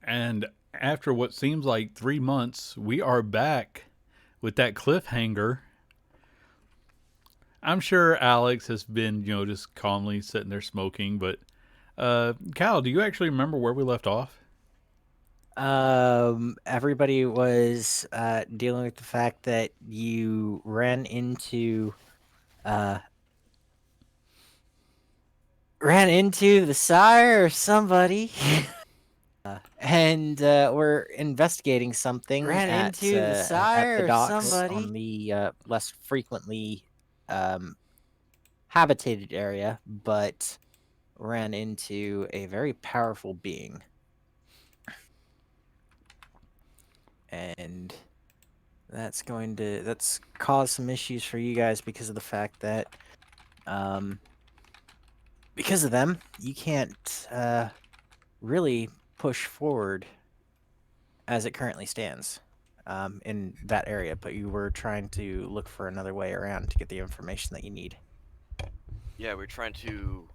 And after what seems like 3 months, we are back with that cliffhanger. I'm sure Alex has been, just calmly sitting there smoking, but Cal, do you actually remember where we left off? Everybody was dealing with the fact that you uh ran into the sire or somebody, and we're investigating something at the docks on the less frequently um habitated area, but ran into a very powerful being, and that's caused some issues for you guys because of the fact that um because of them you can't really push forward as it currently stands in that area, but you were trying to look for another way around to get the information that you need. Yeah, we're trying to.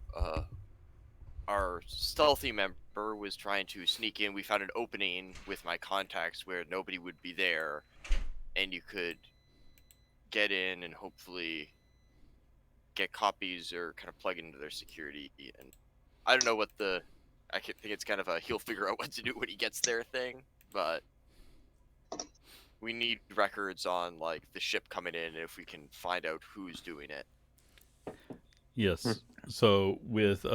Our stealthy member was trying to sneak in. We found an opening with my contacts where nobody would be there, and you could get in and hopefully get copies or kind of plug into their security. And I don't know what the. I think it's kind of a he'll figure out what to do when he gets there thing, but we need records on like the ship coming in if we can find out who's doing it. Yes. So with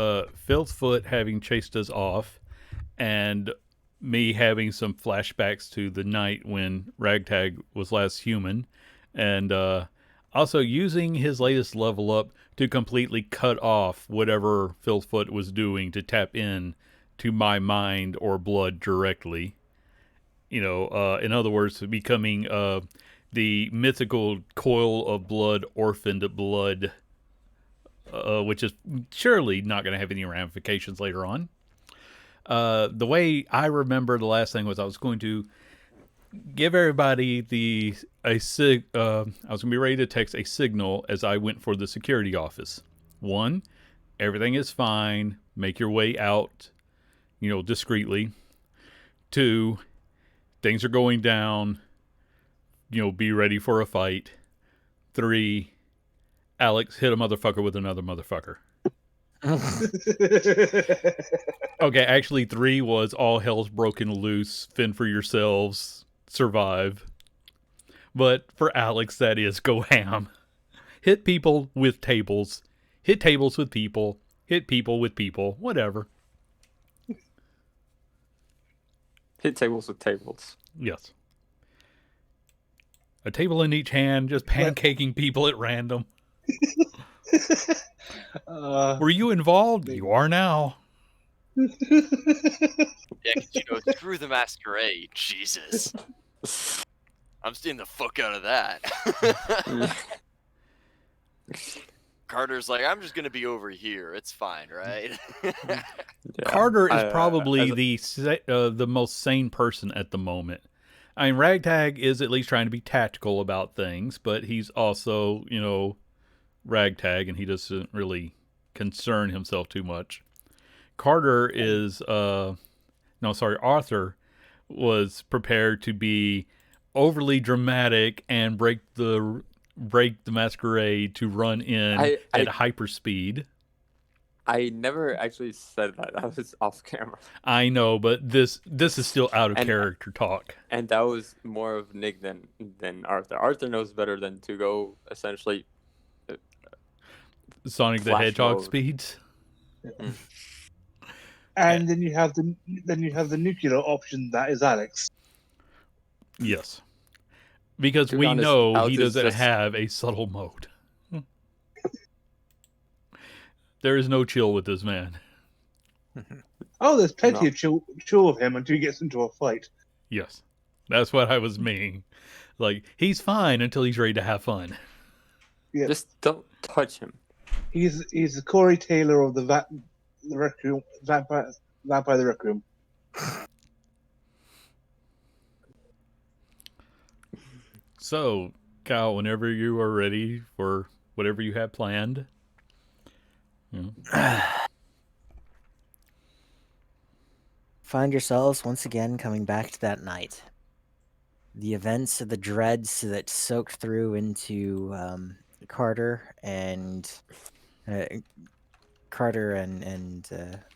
Filth Foot having chased us off, and me having some flashbacks to the night when Ragtag was last human, and also using his latest level up to completely cut off whatever Filth Foot was doing to tap in to my mind or blood directly. In other words, becoming the mythical coil of blood, orphaned blood, which is surely not going to have any ramifications later on. The way I remember the last thing was I was going to give everybody I was going to be ready to text a signal as I went for the security office. One, everything is fine. Make your way out, discreetly. Two, things are going down. Be ready for a fight. Three, Alex hit a motherfucker with another motherfucker. Okay, actually, three was all hell's broken loose. Fend for yourselves. Survive. But for Alex, that is go ham. Hit people with tables. Hit tables with people. Hit people with people. Whatever. Hit tables with tables. Yes. A table in each hand, just pancaking people at random. Were you involved? You are now. Yeah, because, screw the masquerade. Jesus. I'm staying the fuck out of that. Carter's like, I'm just going to be over here. It's fine, right? Yeah. Carter is probably the most sane person at the moment. I mean, Ragtag is at least trying to be tactical about things, but he's also, Ragtag, and he doesn't really concern himself too much. Carter is, Arthur was prepared to be overly dramatic and break the masquerade to run in at hyperspeed. I never actually said that. That was off camera. I know, but this is still out of character talk. And that was more of Nick than Arthur. Arthur knows better than to go essentially Sonic the Hedgehog speeds. And then you have the nuclear option that is Alex. Yes. Because we know Alex he doesn't have a subtle mode. There is no chill with this man. Oh, there's plenty of chill with him until he gets into a fight. Yes. That's what I was meaning. Like, he's fine until he's ready to have fun. Yeah. Just don't touch him. He's the Corey Taylor of the Requiem, Vampire the Requiem. So, Kyle, whenever you are ready for whatever you have planned. find yourselves once again coming back to that night. The events of the dreads that soaked through into Carter and uh,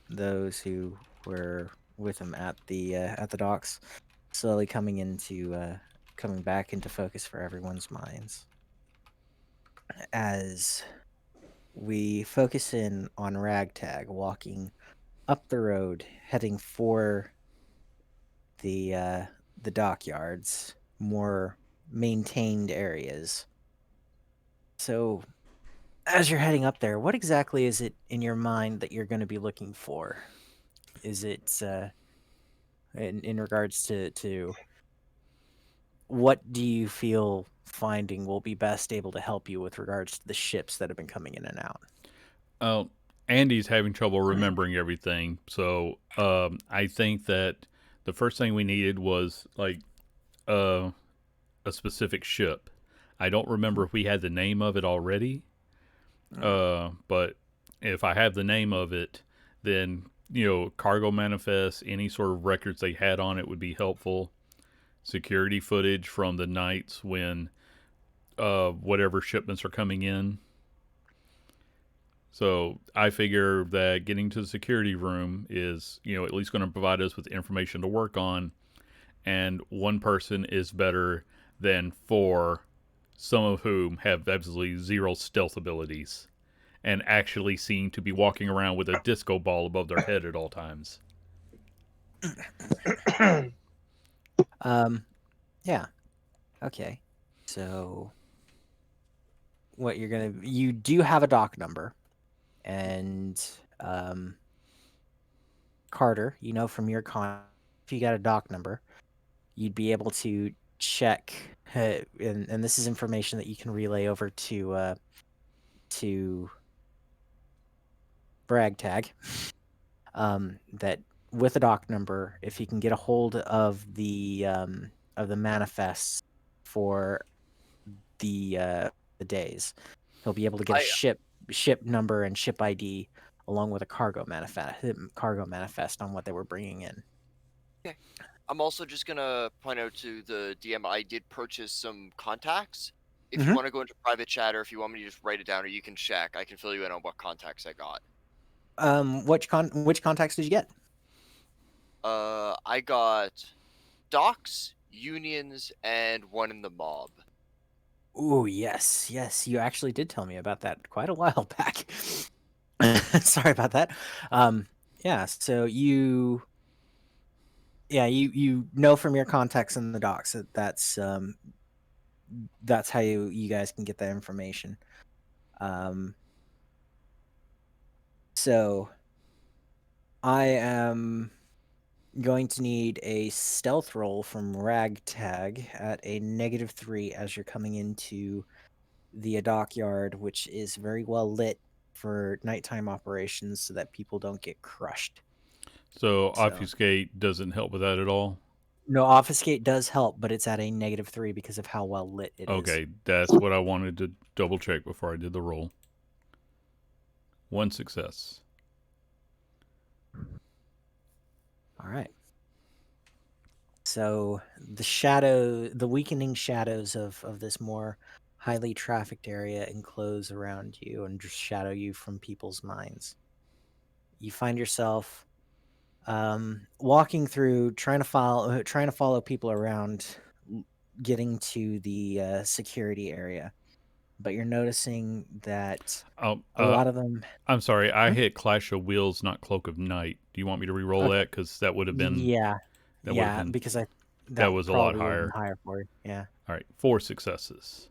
those who were with him at the docks, slowly coming back into focus for everyone's minds. As we focus in on Ragtag walking up the road, heading for the dockyards, more maintained areas. So, as you're heading up there, what exactly is it in your mind that you're going to be looking for? Is it in regards to what do you feel finding will be best able to help you with regards to the ships that have been coming in and out? Oh, Andy's having trouble remembering everything, so I think that the first thing we needed was like uh, a specific ship. I don't remember if we had the name of it already, but if I have the name of it, then cargo manifest, any sort of records they had on it would be helpful. Security footage from the nights when whatever shipments are coming in. So I figure that getting to the security room is, at least going to provide us with information to work on. And one person is better than four, some of whom have absolutely zero stealth abilities and actually seem to be walking around with a disco ball above their head at all times. Yeah. Okay. So you do have a dock number, and Carter, from your if you got a dock number, you'd be able to check, and this is information that you can relay over to Bragtag. That with a dock number, if you can get a hold of the manifests for the days, he'll be able to get a ship number and ship ID along with a cargo manifest on what they were bringing in. Okay. I'm also just gonna point out to the DM I did purchase some contacts. If you want to go into private chat, or if you want me to just write it down, or you can check, I can fill you in on what contacts I got. Which contacts did you get? I got docks, unions, and one in the mob. Ooh, yes. You actually did tell me about that quite a while back. Sorry about that. Yeah. So you know from your contacts in the docks that that's how you guys can get that information. So I am going to need a stealth roll from Ragtag at a -3 as you're coming into the dockyard, which is very well lit for nighttime operations so that people don't get crushed. So obfuscate doesn't help with that at all. No, obfuscate does help, but it's at a -3 because of how well lit it is. Okay, that's what I wanted to double check before I did the roll. 1 success. All right. So the weakening shadows of this more highly trafficked area enclose around you and just shadow you from people's minds. You find yourself walking through, trying to follow people around, getting to the security area, but you're noticing that a lot of them. I'm sorry, I hit Clash of Wheels, not Cloak of Night. Do you want me to re-roll that? Because that would have been Because that was a lot higher. Higher for you. Yeah. All right, 4 successes.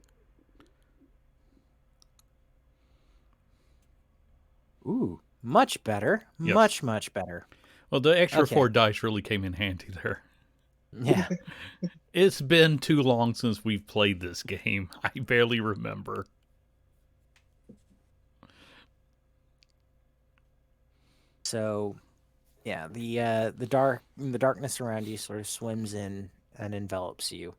Ooh, much better. Yes. Much better. Well, the extra 4 dice really came in handy there. Yeah. It's been too long since we've played this game. I barely remember. So, yeah, the darkness around you sort of swims in and envelops you.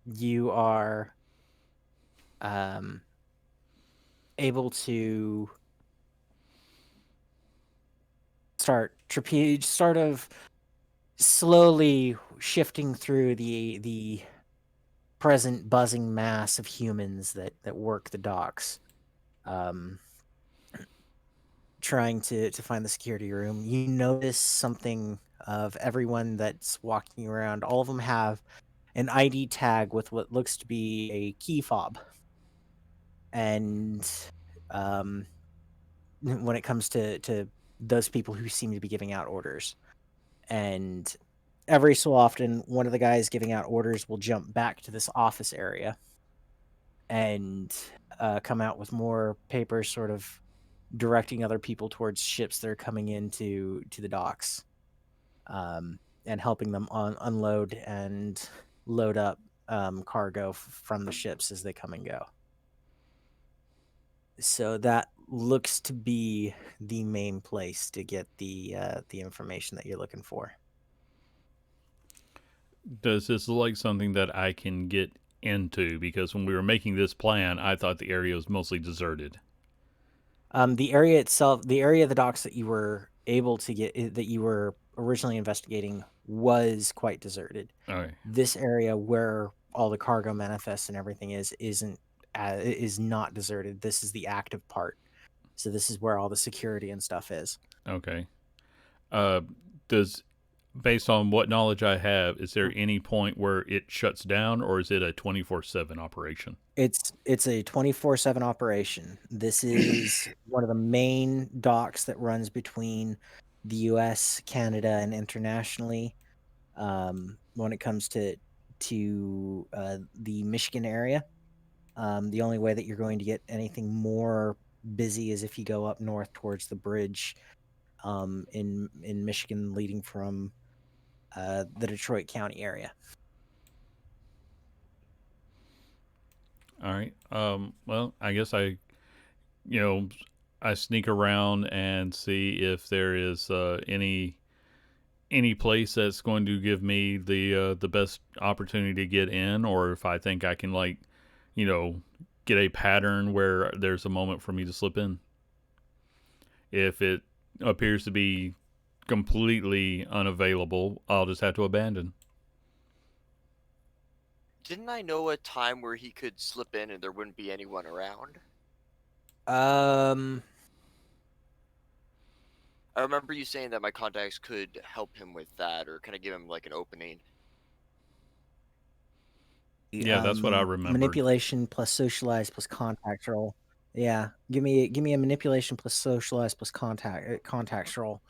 You are able to start sort of slowly shifting through the present buzzing mass of humans that work the docks, trying to find the security room. You notice something of everyone that's walking around. All of them have an ID tag with what looks to be a key fob, and when it comes to those people who seem to be giving out orders, and every so often one of the guys giving out orders will jump back to this office area and come out with more papers, sort of directing other people towards ships that are coming into the docks, and helping them unload and load up cargo from the ships as they come and go. So that looks to be the main place to get the information that you're looking for. Does this look like something that I can get into? Because when we were making this plan, I thought the area was mostly deserted. The area itself, the area of the docks that you were able to get, that you were originally investigating, was quite deserted. All right. This area where all the cargo manifests and everything is not deserted. This is the active part. So this is where all the security and stuff is. Okay. Does, based on what knowledge I have, is there any point where it shuts down, or is it a 24/7 operation? It's a 24/7 operation. This is one of the main docks that runs between the U.S., Canada, and internationally. When it comes to the Michigan area, the only way that you're going to get anything more busy is if you go up north towards the bridge in Michigan, leading from the Detroit County area. All right. Well, I guess I sneak around and see if there is any place that's going to give me the best opportunity to get in, or if I think I can get a pattern where there's a moment for me to slip in. If it appears to be completely unavailable, I'll just have to abandon. Didn't I know a time where he could slip in and there wouldn't be anyone around? I remember you saying that my contacts could help him with that, or kind of give him like an opening. Yeah, that's what I remembered. Manipulation plus socialize plus contact roll. Yeah, give me a manipulation plus socialize plus contacts roll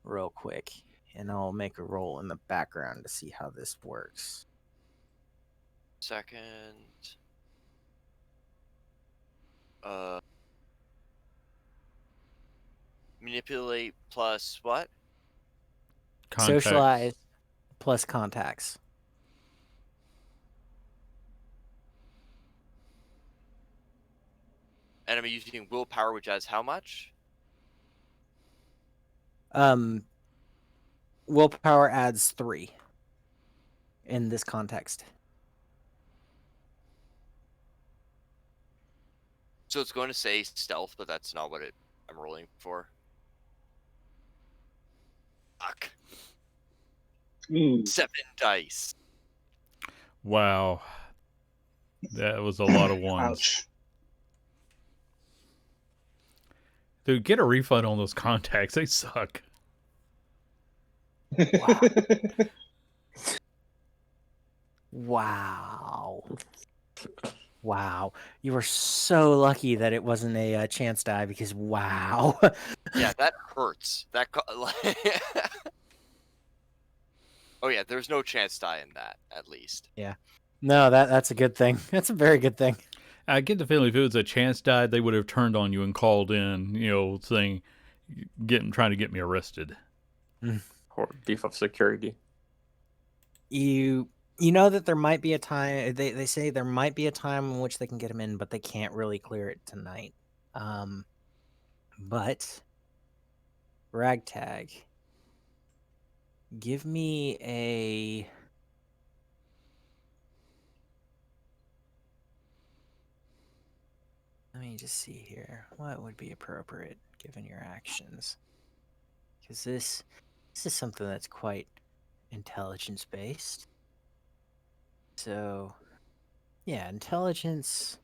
real quick, and I'll make a roll in the background to see how this works. Second. Manipulate plus what? Contacts. Socialize plus contacts. And I'm using willpower, which has how much? Willpower adds 3 in this context. So it's going to say stealth, but that's not what I'm rolling for. Fuck. 7 dice. Wow. That was a lot of ones. Ouch. Dude, get a refund on those contacts. They suck. Wow. Wow. Wow. You were so lucky that it wasn't a chance die, because wow. Yeah, that hurts. Oh yeah, there's no chance die in that, at least. Yeah. No, that's a good thing. That's a very good thing. I get the feeling if it was a chance die, they would have turned on you and called in, saying, trying to get me arrested. Or beef of security. You know that there might be a time, they say there might be a time in which they can get him in, but they can't really clear it tonight. But Ragtag, give me a let me just see here. What would be appropriate given your actions? because this is something that's quite intelligence based. So, yeah, intelligence.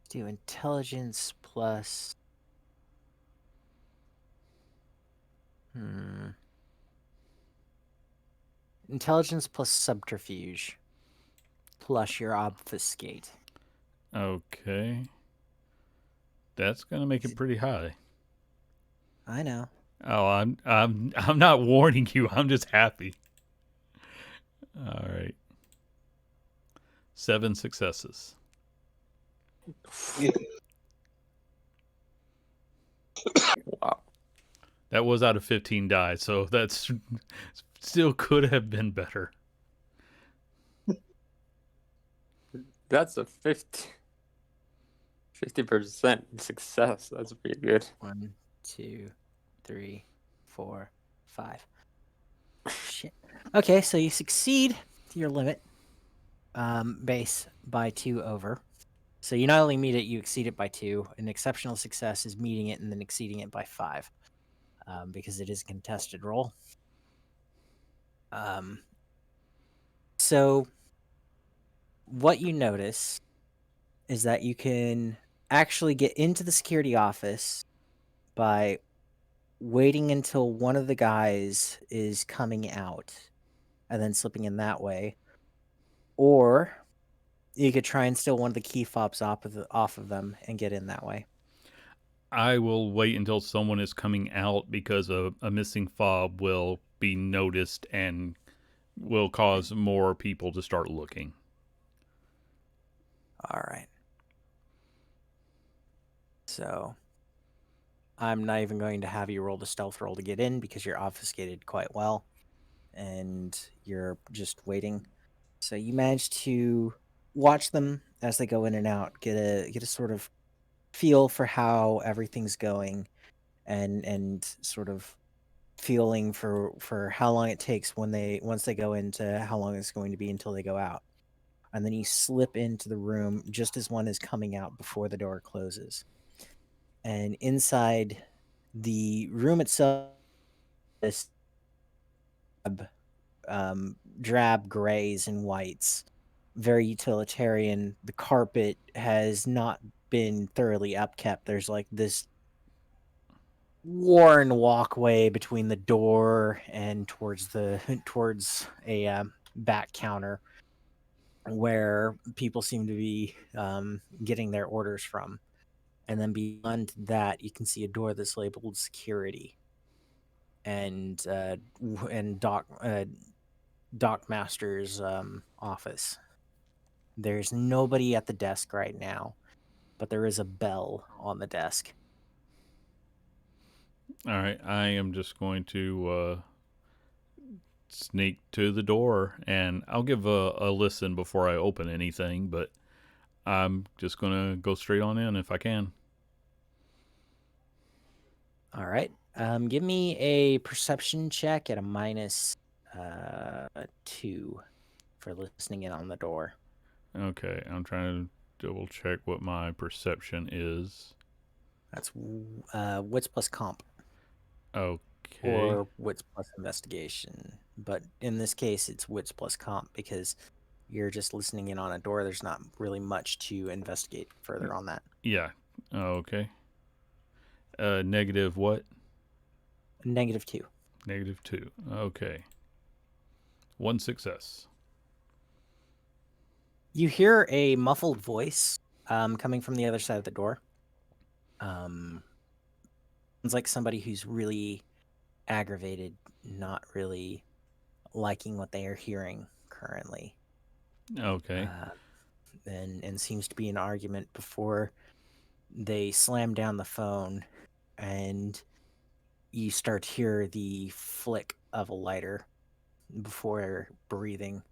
Do intelligence plus. Intelligence plus subterfuge plus your obfuscate. Okay. That's gonna make it pretty high. I know. Oh, I'm not warning you. I'm just happy. All right. 7 successes. Yeah. Wow. That was out of 15 die, so that's still could have been better. That's a 50% success. That's pretty good. 1, 2, 3, 4, 5. Shit. Okay, so you succeed your limit base by 2 over. So you not only meet it, you exceed it by 2. An exceptional success is meeting it and then exceeding it by 5, because it is a contested roll. So what you notice is that you can actually get into the security office by waiting until one of the guys is coming out and then slipping in that way. Or you could try and steal one of the key fobs off of them and get in that way. I will wait until someone is coming out because a missing fob will be noticed and will cause more people to start looking. All right. So I'm not even going to have you roll the stealth roll to get in because you're obfuscated quite well and you're just waiting. So you manage to watch them as they go in and out, get a sort of feel for how everything's going and sort of feeling for how long it takes once they go into how long it's going to be until they go out. And then you slip into the room just as one is coming out before the door closes. And inside the room itself, this drab grays and whites, very utilitarian. The carpet has not been thoroughly upkept. There's like this worn walkway between the door and towards a back counter where people seem to be getting their orders from. And then beyond that, you can see a door that's labeled security and Doc Master's office. There's nobody at the desk right now, but there is a bell on the desk. All right, I am just going to sneak to the door, and I'll give a listen before I open anything, but I'm just going to go straight on in if I can. All right. Give me a perception check at a minus 2 for listening in on the door. Okay, I'm trying to double check what my perception is. That's wits plus comp. Okay. Or wits plus investigation. But in this case, it's wits plus comp because you're just listening in on a door. There's not really much to investigate further on that. Yeah. Okay. Negative what? -2. -2. Okay. 1 success. You hear a muffled voice coming from the other side of the door. It's like somebody who's really aggravated, not really liking what they are hearing currently. Okay. And seems to be an argument before they slam down the phone and you start to hear the flick of a lighter before breathing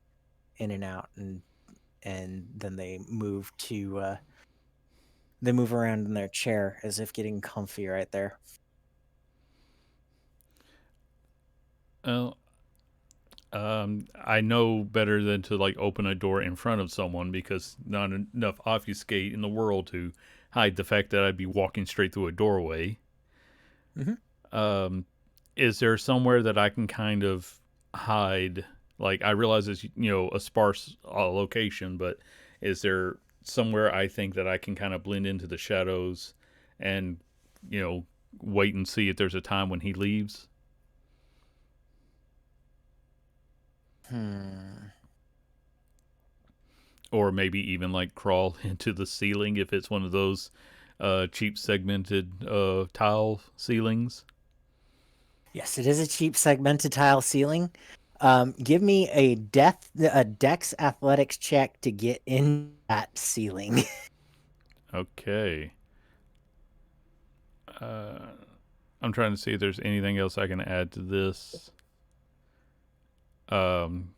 in and out, and then they move around in their chair as if getting comfy right there. I know better than to like open a door in front of someone because not enough obfuscate in the world to hide the fact that I'd be walking straight through a doorway. Mhm. Is there somewhere that I can kind of hide? Like I realize it's a sparse location, but is there somewhere I think that I can kind of blend into the shadows and you know wait and see if there's a time when he leaves? Or maybe even like crawl into the ceiling if it's one of those cheap segmented tile ceilings. Yes, it is a cheap segmented tile ceiling. Give me a Dex athletics check to get in that ceiling. Okay. I'm trying to see if there's anything else I can add to this. Um,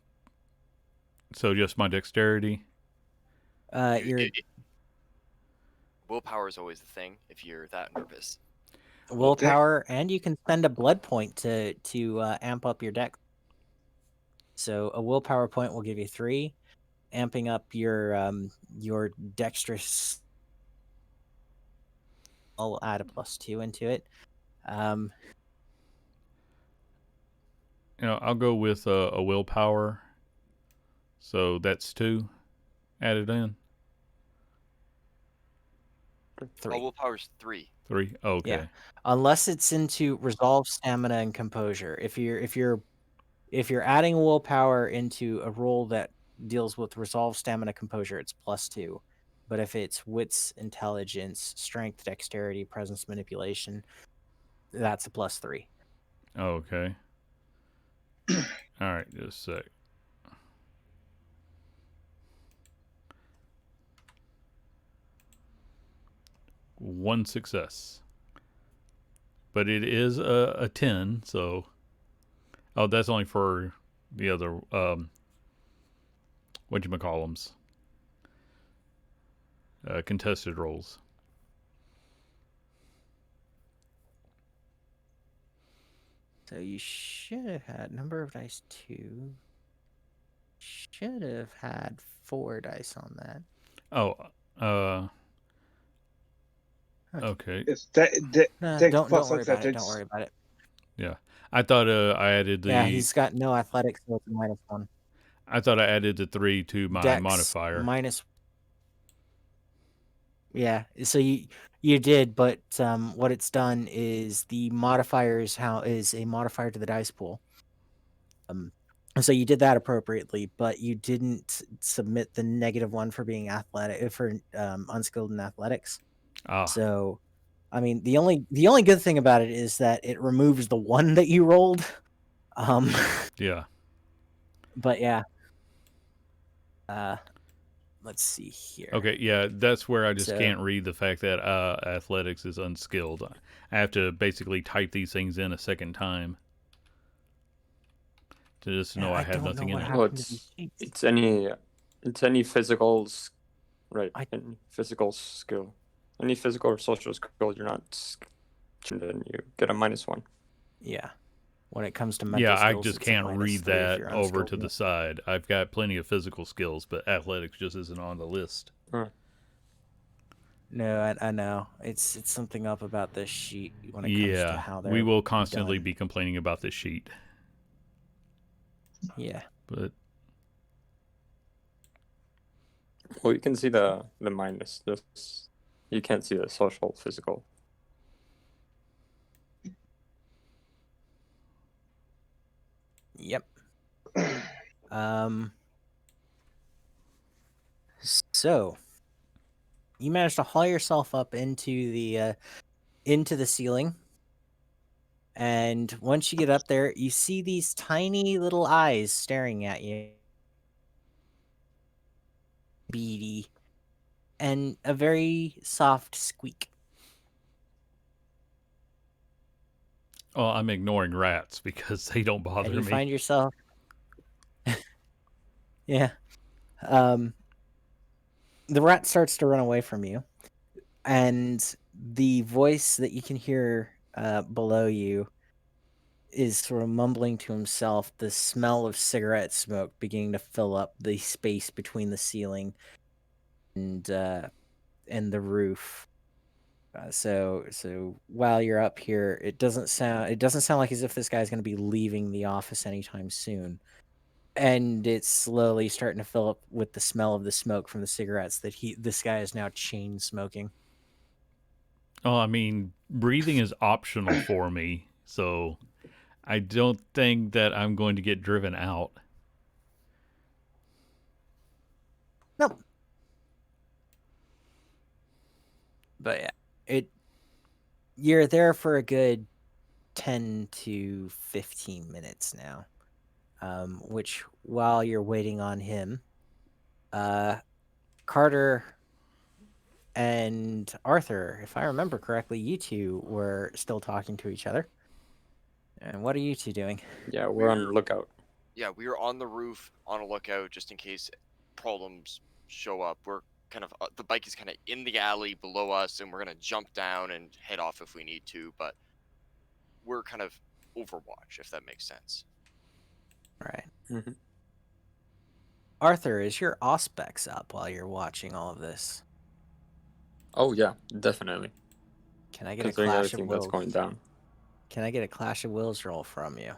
so just my dexterity. Your Willpower is always the thing if you're that nervous. willpower, and you can spend a blood point to amp up your dex. So a willpower point will give you 3, amping up your dexterous. I'll add a +2 into it. I'll go with a willpower. So that's 2 added in. 3. Oh, willpower's 3. 3. Okay. Yeah. Unless it's into resolve, stamina, and composure. If you're adding willpower into a roll that deals with resolve, stamina, composure, it's +2. But if it's wits, intelligence, strength, dexterity, presence, manipulation, that's a +3. Okay. All right, just a sec. One success. But it is a 10, so. Oh, that's only for the other. Whatchamacallums? Contested rolls. So you should have had number of dice 2. Should have had 4 dice on that. Oh, okay. It's No, Dex don't plus worry about it. Don't athletics. worry about it. Yeah. I thought I added the. Yeah, he's got no athletics, so it's a -1. I thought I added the 3 to my Dex modifier. minus. Yeah, so you did, but what it's done is the modifier is a modifier to the dice pool. So you did that appropriately, but you didn't submit the -1 for being athletic for unskilled in athletics. Ah, So, I mean, the only good thing about it is that it removes the 1 that you rolled. yeah. But yeah. Let's see here. Okay, yeah, that's where I just So- can't read the fact that athletics is unskilled. I have to basically type these things in a second time to just know I have don't nothing know in what it. Well, happened to these sheets. it's any physical, right? I- Any physical skill, any physical or social skill you're not, then you get a -1. Yeah. When it comes to mental Yeah, I skills, just it's a can't -3 read if that you're over unskilled to in the it. side. I've got plenty of physical skills, but athletics just isn't on the list. No, I know. It's something up about this sheet when it comes to how they're we will constantly done. be complaining about this sheet, Yeah. but Well, you can see the minus. This you can't see the social, physical. Yep. So you managed to haul yourself up into the ceiling. And once you get up there, you see these tiny little eyes staring at you. Beady. And a very soft squeak. oh, I'm ignoring rats because they don't And bother you me. find yourself. Yeah. The rat starts to run away from you. And the voice that you can hear below you is sort of mumbling to himself, the smell of cigarette smoke beginning to fill up the space between the ceiling and the roof. So while you're up here, it doesn't sound like as if this guy's going to be leaving the office anytime soon. And it's slowly starting to fill up with the smell of the smoke from the cigarettes that this guy is now chain smoking. Oh, I mean, breathing is optional for me, so I don't think that I'm going to get driven out. Nope. But yeah, you're there for a good 10 to 15 minutes now. Which while you're waiting on him, Carter and Arthur, if I remember correctly, you two were still talking to each other. And what are you two doing? Yeah, we're on the lookout. Yeah, we are on the roof on a lookout just in case problems show up. We're kind of the bike is kind of in the alley below us, and we're gonna jump down and head off if we need to. But we're kind of overwatch, if that makes sense. All right. Mm-hmm. Arthur, is your auspex up while you're watching all of this? Oh yeah, definitely. Can I get a Considering clash of everything that's wills? going down. Can I get a clash of wills roll from you?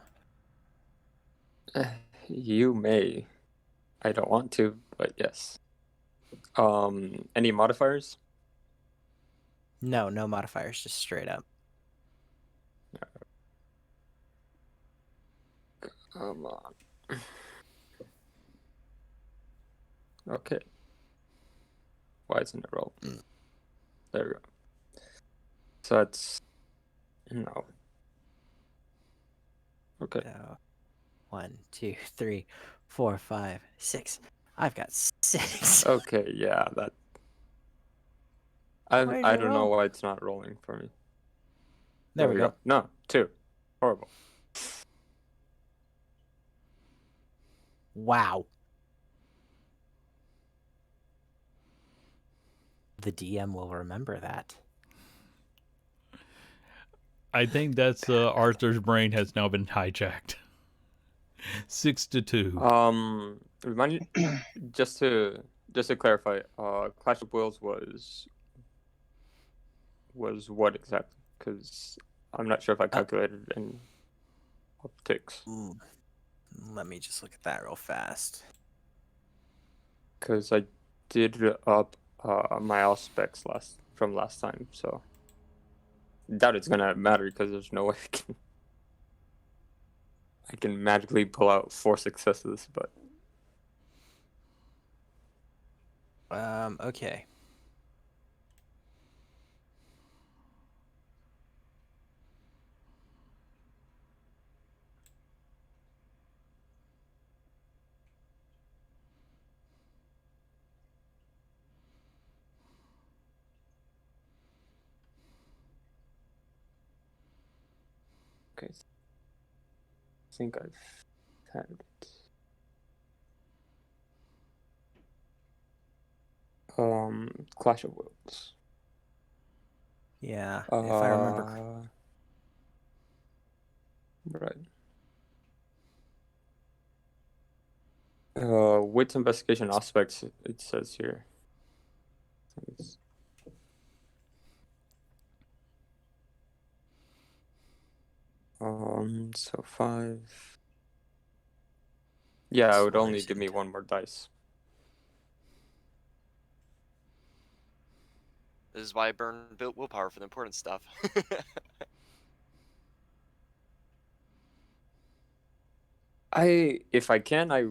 You may. I don't want to, but yes. Any modifiers? No modifiers, just straight up. Come on. Okay. Why isn't it roll? There we go. So that's no. Okay. So, 1, 2, 3, 4, 5, 6. I've got 6. Okay, yeah, that. Why did I you don't know roll? why it's not rolling for me. There we go. No, 2. Horrible. Wow. The DM will remember that. I think that's Arthur's brain has now been hijacked. 6-2. Remind you, just to clarify, Clash of Wills was what exactly? Because I'm not sure if I calculated in optics. Let me just look at that real fast. Because I did up my all specs from last time, so doubt it's gonna matter because there's no way I can magically pull out 4 successes, but Okay. okay. I think I've had it. Clash of Wills. Yeah, if I remember. Right. Wits investigation aspects, it says here. So 5. Yeah, it would only give me 1 more dice. This is why I burn built willpower for the important stuff. If I can, that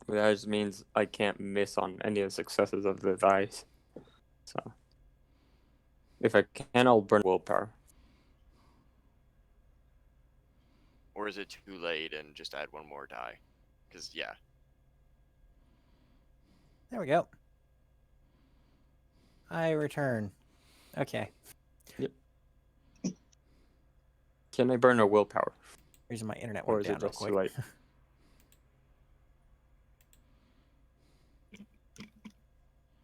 just means I can't miss on any of the successes of the dice. So, if I can, I'll burn willpower. Or is it too late and just add 1 more die? Because, yeah. There we go. I return. Okay. Yep. Can I burn a willpower? Reason my internet Or went is down it real just quick. too late?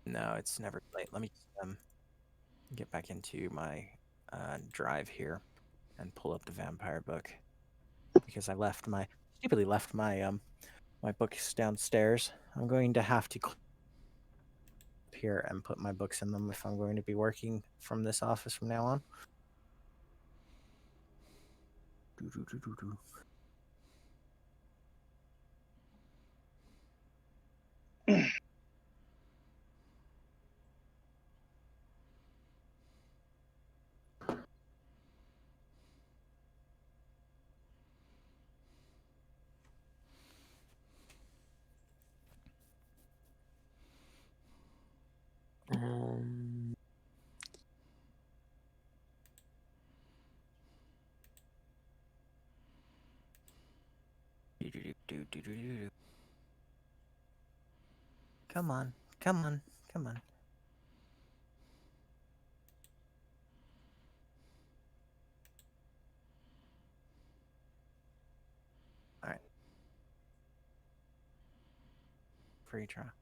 No, it's never late. Let me get back into my drive here and pull up the vampire book because I stupidly left my my books downstairs. I'm going to have to here and put my books in them if I'm going to be working from this office from now on. Come on, come on, come on. All right. Free trial.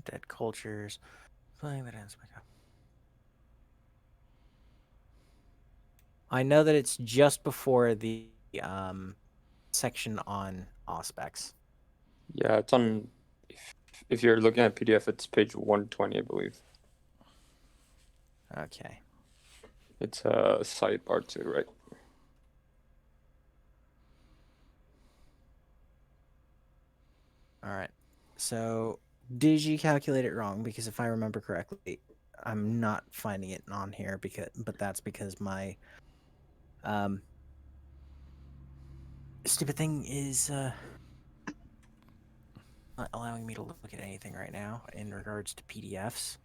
Dead cultures. Playing that ends my go. I know that it's just before the section on aspects. Yeah, it's on. If you're looking at PDF, it's page 120, I believe. Okay. It's sidebar 2, right? All right. So, did you calculate it wrong? Because if I remember correctly, I'm not finding it on here but that's because my stupid thing is not allowing me to look at anything right now in regards to PDFs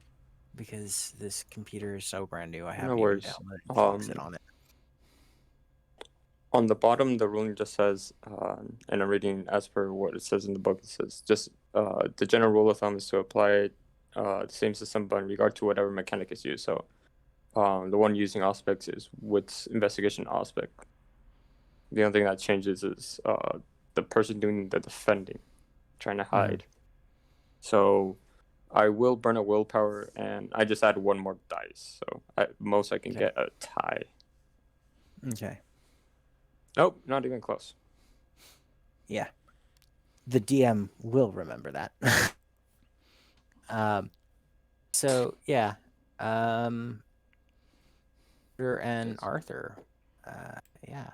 because this computer is so brand new. I haven't even worries. downloaded Foxit on it. On the bottom, the ruling just says, and I'm reading as per what it says in the book. It says just the general rule of thumb is to apply the same system, but in regard to whatever mechanic is used. So the one using aspects is with investigation aspect. The only thing that changes is the person doing the defending, trying to hide. So I will burn a willpower, and I just add one more dice. So at most I can get a tie. Okay. Nope, not even close. Yeah. The DM will remember that. So yeah. And Arthur. Yeah.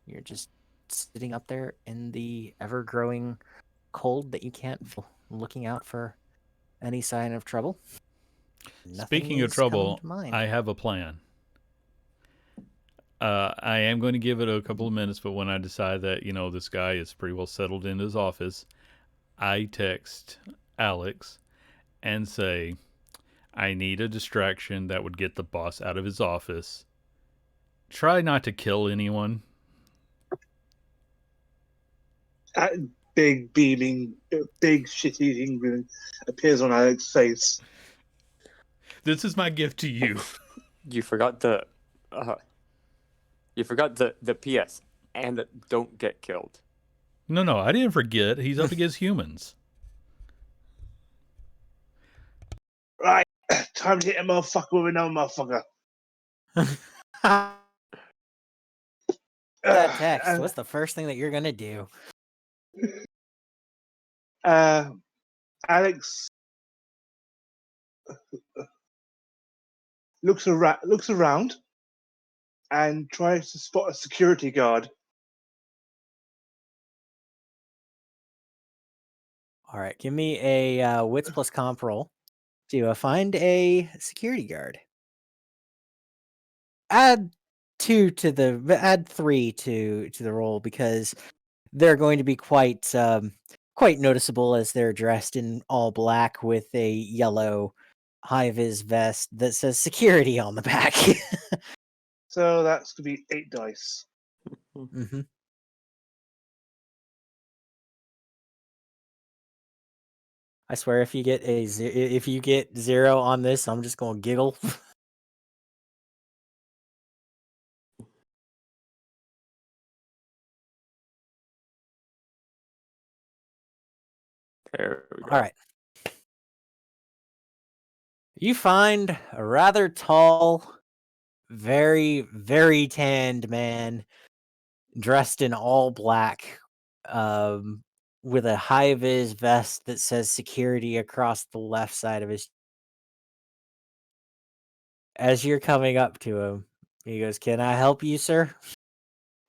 You're just sitting up there in the ever-growing cold that you can't feel, looking out for any sign of trouble. Speaking of trouble, I have a plan. I am going to give it a couple of minutes, but when I decide that, this guy is pretty well settled in his office, I text Alex and say, I need a distraction that would get the boss out of his office. Try not to kill anyone. Big beaming, big shit-eating grin appears on Alex's face. This is my gift to you. You forgot the PS, and don't get killed. No, I didn't forget. He's up against humans. Right, time to hit a motherfucker with another motherfucker. That text. What's the first thing that you're gonna do? Alex looks around and tries to spot a security guard. All right, give me a wits plus comp roll to find a security guard. Add 3 to the roll because they're going to be quite noticeable as they're dressed in all black with a yellow high-vis vest that says security on the back. So that's going to be 8 dice. Mm-hmm. I swear, if you get if you get 0 on this, I'm just gonna giggle. There we go. All right. You find a rather tall, very, very tanned man dressed in all black, with a high vis vest that says security across the left side of his. As you're coming up to him, he goes, "Can I help you, sir?"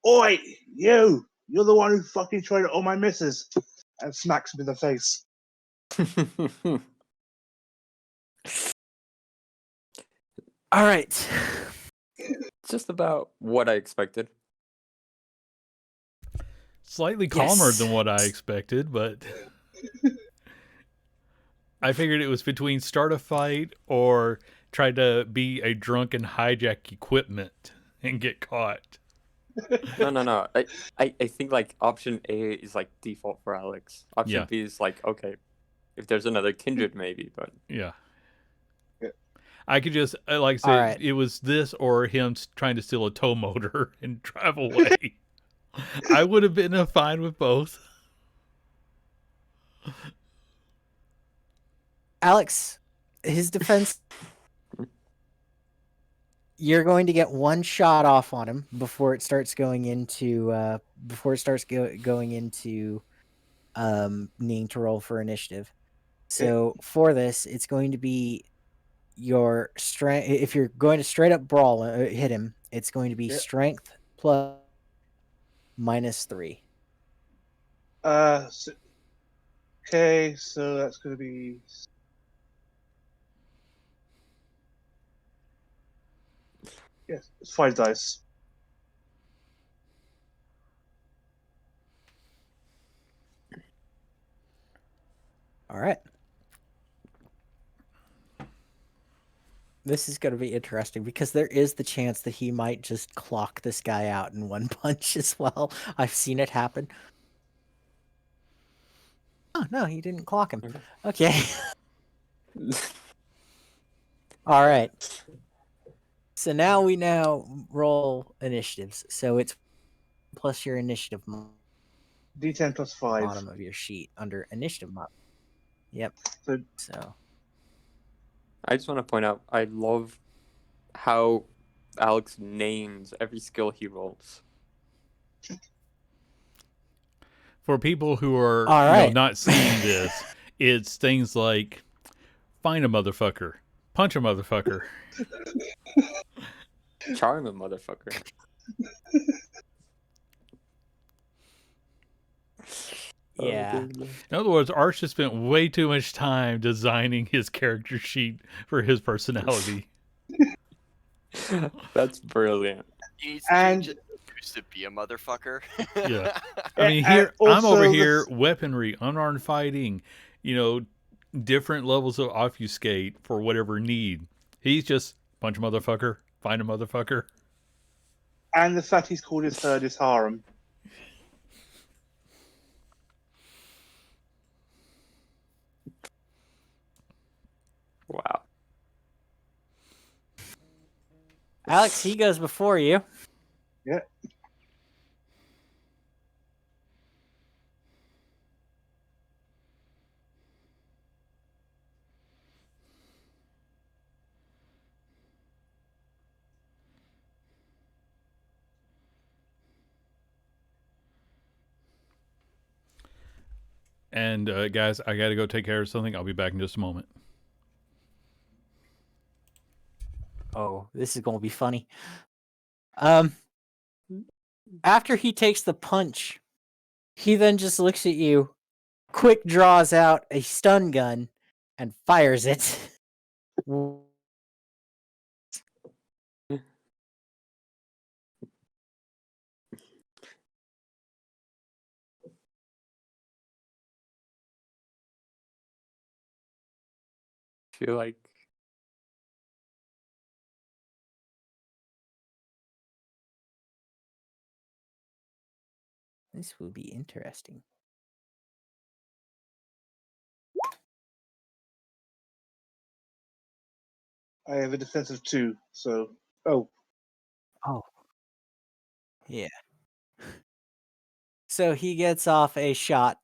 Oi, you! You're the one who fucking tried to own my missus, and smacks him in the face. All right. Just about what I expected. Slightly calmer Yes. than what I expected, but I figured it was between start a fight or try to be a drunk and hijack equipment and get caught. No. I think like option A is like default for Alex. Option Yeah. B is like, okay, if there's another kindred maybe, but Yeah. Yeah. I could just, like I said, All right. it was this or him trying to steal a tow motor and drive away. I would have been fine with both. Alex, his defense. You're going to get one shot off on him before it starts going into needing to roll for initiative. So for this, it's going to be your strength. If you're going to straight up brawl hit him, it's going to be Yeah. strength plus -3. Okay, so that's going to be. Yes, it's 5 dice. All right. This is going to be interesting because there is the chance that he might just clock this guy out in one punch as well. I've seen it happen. Oh, no, he didn't clock him. Okay. All right. So now we roll initiatives. So it's plus your initiative D10 plus 5. bottom of your sheet under initiative mod. Yep. So I just want to point out I love how Alex names every skill he rolls. For people who are All right. not seeing this, it's things like find a motherfucker, punch a motherfucker. Charm a motherfucker. Yeah. Oh, In other words, Arch has spent way too much time designing his character sheet for his personality. that's brilliant. He needs to change it to be a motherfucker. Yeah. I mean, And here I'm over also here, the- weaponry, unarmed fighting, different levels of obfuscate for whatever need. He's just punch a motherfucker, find a motherfucker. And the fact he's called his third is harem. Wow. Alex, he goes before you. Yeah. And guys, I got to go take care of something. I'll be back in just a moment. Oh, this is going to be funny. After he takes the punch, he then just looks at you, quick draws out a stun gun, and fires it. Feel like This will be interesting. I have a defense of 2, so oh, Oh, yeah. So he gets off a shot,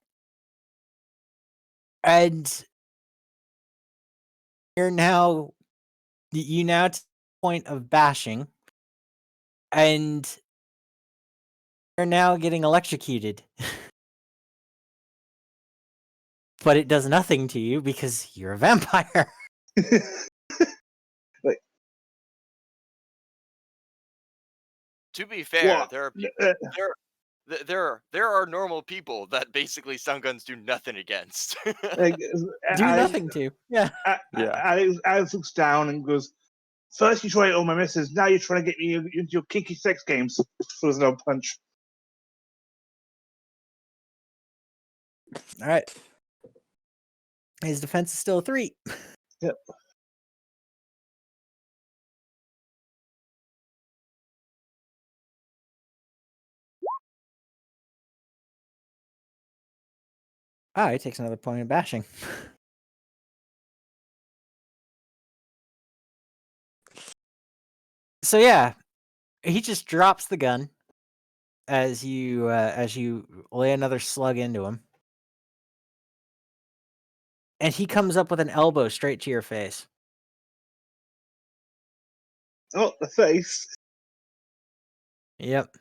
and you now to the point of bashing, and you're now getting electrocuted. But it does nothing to you because you're a vampire. like To be fair, what? there are people, there are normal people that basically stun guns do nothing against. Like, Do Alex, nothing to. Yeah. Yeah. Alex looks down and goes, "First you try all my misses, now you're trying to get me into your kinky sex games." Throws another punch. All right. His defense is still a 3. Yep. Ah, he takes another point of bashing. So yeah, he just drops the gun as you lay another slug into him, and he comes up with an elbow straight to your face. Oh, the face. Yep.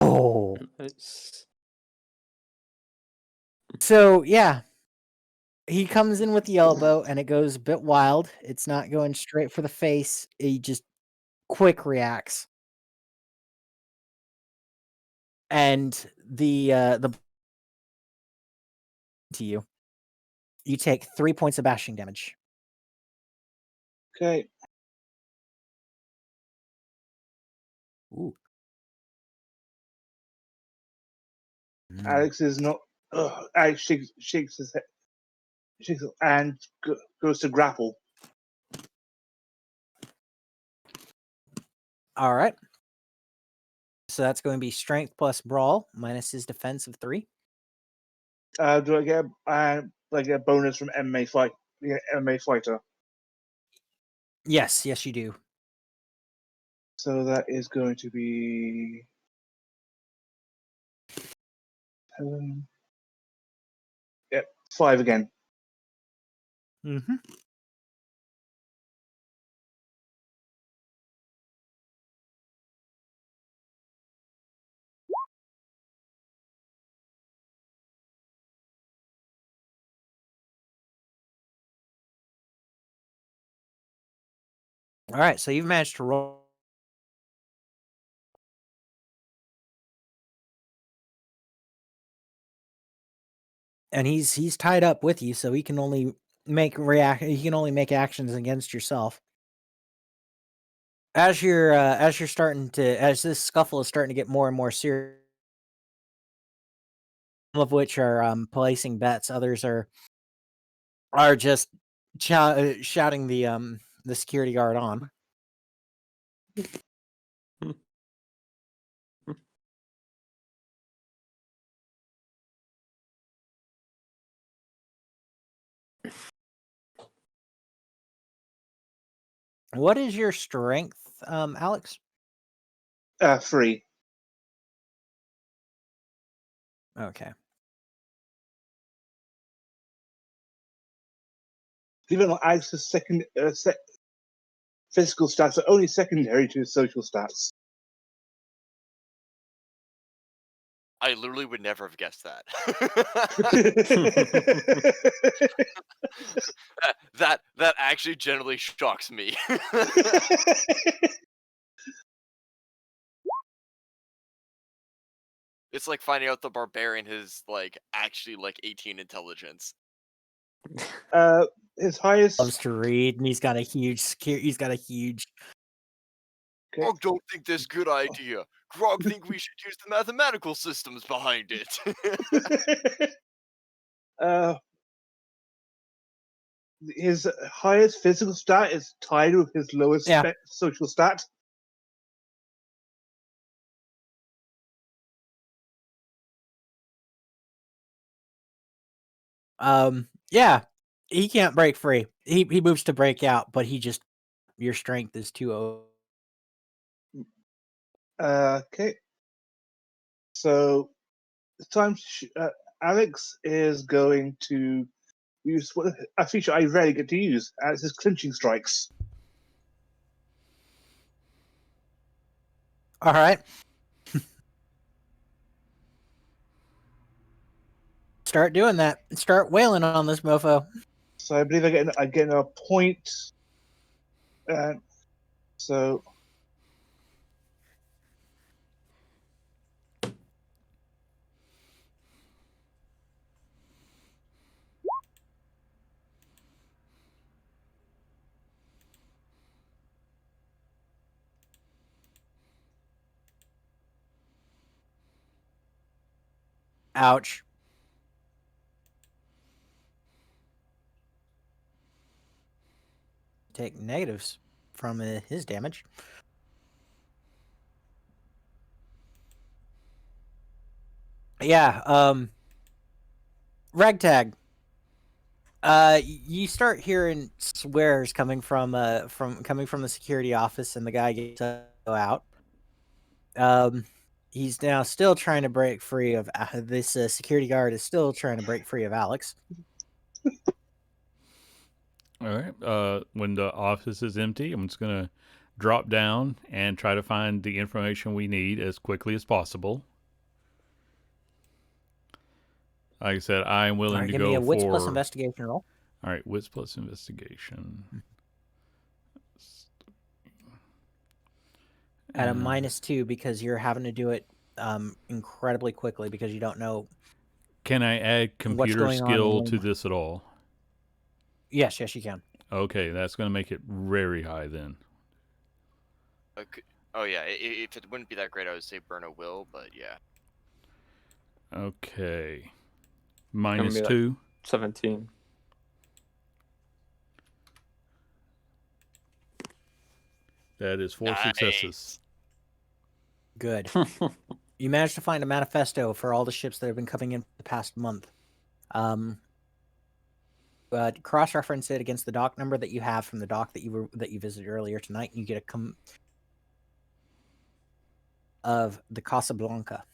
Oh. Nice. So yeah, he comes in with the elbow, and it goes a bit wild. It's not going straight for the face. He just quick reacts, and the to you. You take 3 points of bashing damage. Okay. Ooh. Mm. Alex is not. Alex shakes his head, and goes to grapple. All right. So that's going to be strength plus brawl minus his defense of 3. Do I get a bonus from MMA fight? Yeah, MMA fighter. Yes, you do. So that is going to be 5 again. Mm-hmm. All right, so you've managed to roll. And he's tied up with you, so he can only make actions against yourself. As you're starting to, as this scuffle is starting to get more and more serious, some of which are placing bets, others are just shouting the security guard on. What is your strength, Alex? 3. Okay. Even though Alex's physical stats are only secondary to his social stats. I literally would never have guessed that. that actually generally shocks me. It's like finding out the barbarian has actually 18 intelligence. His highest. Loves to read, and he's got a huge. Okay. Grog don't think this good idea. Grog think we should use the mathematical systems behind it. his highest physical stat is tied with his lowest Yeah. social stat. Yeah, he can't break free. He moves to break out, but your strength is too. Okay. So it's time. Alex is going to use a feature I rarely get to use. It's his Clinching Strikes. All right. Start doing that. Start wailing on this mofo. So I believe I get a point. So Ouch. Take negatives from his damage. Yeah, Ragtag. You start hearing swears coming from the security office, and the guy gets to go out. He's now still trying to break free of this security guard is still trying to break free of Alex. All right. When the office is empty, I'm just going to drop down and try to find the information we need as quickly as possible. Like I said, I am willing to Give me go a wits plus for. investigation roll. All right, wits plus investigation. At a -2 because you're having to do it incredibly quickly because you don't know. Can I add computer going on skill in to this at all? Yes, you can. Okay, that's going to make it very high then. Okay. Oh yeah, if it wouldn't be that great, I would say burn a will, but yeah. Okay. Gonna be like -2. 17. That is 4 successes. Good. You managed to find a manifesto for all the ships that have been coming in the past month. But cross-reference it against the dock number that you have from the dock that you visited earlier tonight, and you get a of the Casablanca.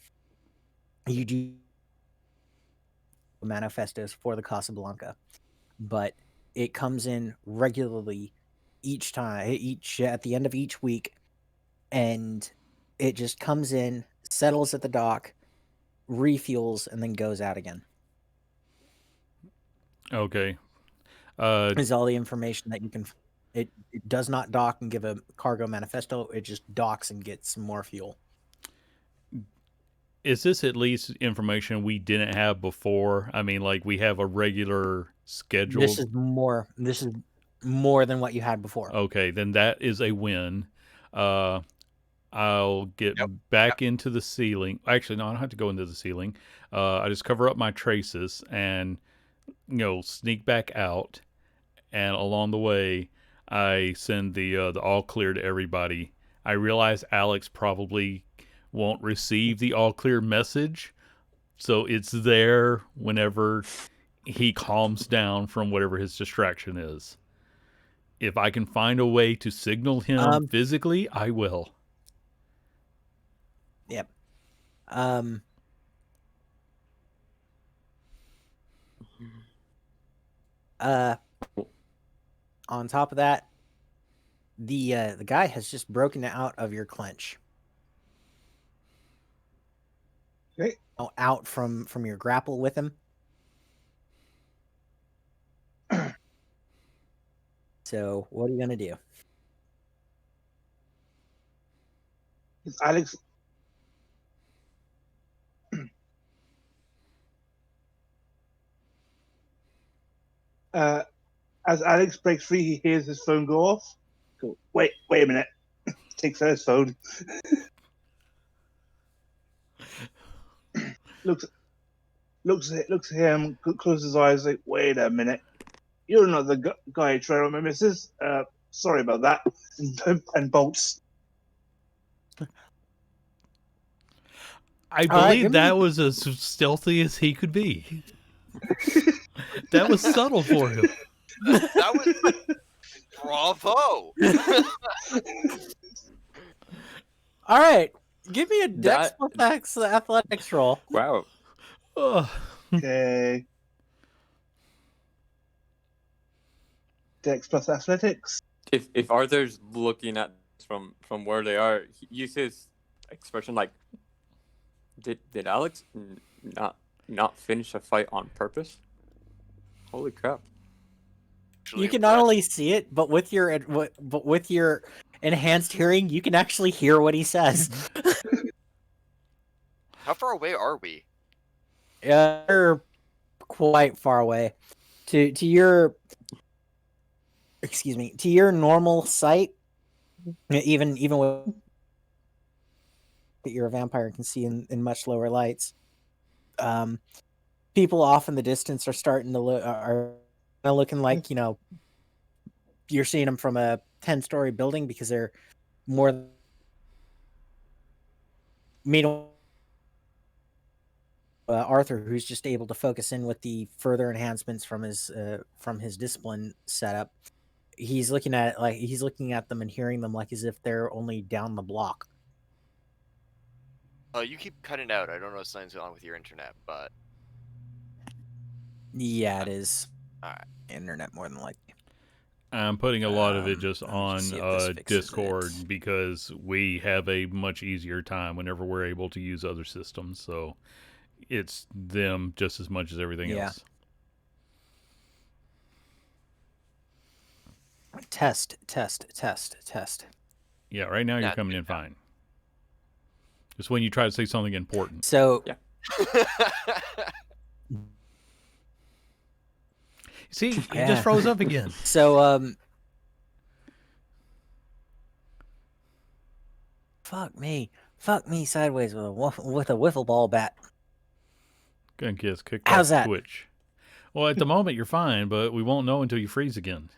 You do manifestos for the Casablanca, but it comes in regularly at the end of each week, and it just comes in, settles at the dock, refuels, and then goes out again. Okay. Is all the information that you can. It does not dock and give a cargo manifesto. It just docks and gets some more fuel. Is this at least information we didn't have before? I mean, like we have a regular schedule. This is more than what you had before. Okay, then that is a win. I'll get back into the ceiling. Actually, no, I don't have to go into the ceiling. I just cover up my traces and sneak back out. And along the way, I send the all clear to everybody. I realize Alex probably won't receive the all clear message, so it's there whenever he calms down from whatever his distraction is. If I can find a way to signal him physically, I will. Yep. On top of that, the guy has just broken out of your clinch. Okay. Out from your grapple with him. So what are you gonna do? Is Alex as Alex breaks free, he hears his phone go off. Go, wait a minute. Takes out his phone. looks at him, closes his eyes, like, wait a minute. You're not the guy trying to my missus. Sorry about that. And bolts. I right, believe give me- that was as stealthy as he could be. That was subtle for him. That was bravo. All right, give me a Dex That- plus X athletics roll. Wow. Ugh. Okay. Dex plus athletics. If Arthur's looking at this from where they are, he uses expression like, "Did Alex not finish a fight on purpose?" Holy crap! You can not only see it, but with your enhanced hearing, you can actually hear what he says. How far away are we? You're quite far away. To your to your normal sight, even with that you're a vampire and can see in much lower lights. People off in the distance are starting to look are looking like, you know, you're seeing them from a 10-story building because they're more. Meanwhile, Arthur, who's just able to focus in with the further enhancements from his discipline setup, he's looking at them and hearing them like as if they're only down the block. You keep cutting out. I don't know what's going on with your internet, but Yeah, it is. Alright. Internet more than likely. I'm putting a lot of it just let me on just see if this fixes Discord it. because we have a much easier time whenever we're able to use other systems. So it's them just as much as everything Yeah. else. Test. Yeah, right now you're Yeah, coming in fine. Just when you try to say something important. So Yeah. See, he Yeah. just froze up again. So fuck me sideways with a wiffle ball bat. Gonna get us kicked How's off that? Twitch. Well, at the moment you're fine, but we won't know until you freeze again.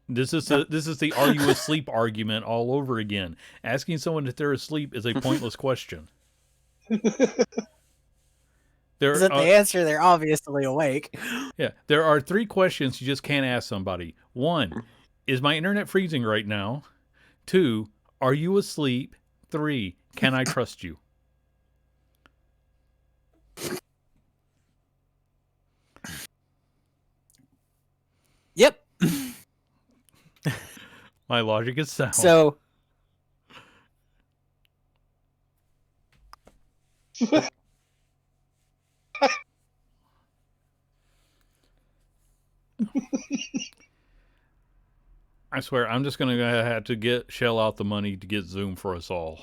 This is the "are you asleep" argument all over again. Asking someone if they're asleep is a pointless question. There Isn't the are, answer they're obviously awake? yeah, there are 3 questions you just can't ask somebody. 1, is my internet freezing right now? 2, are you asleep? 3, can I trust you? Yep. My logic is sound. So I swear, I'm just going to have to shell out the money to get Zoom for us all.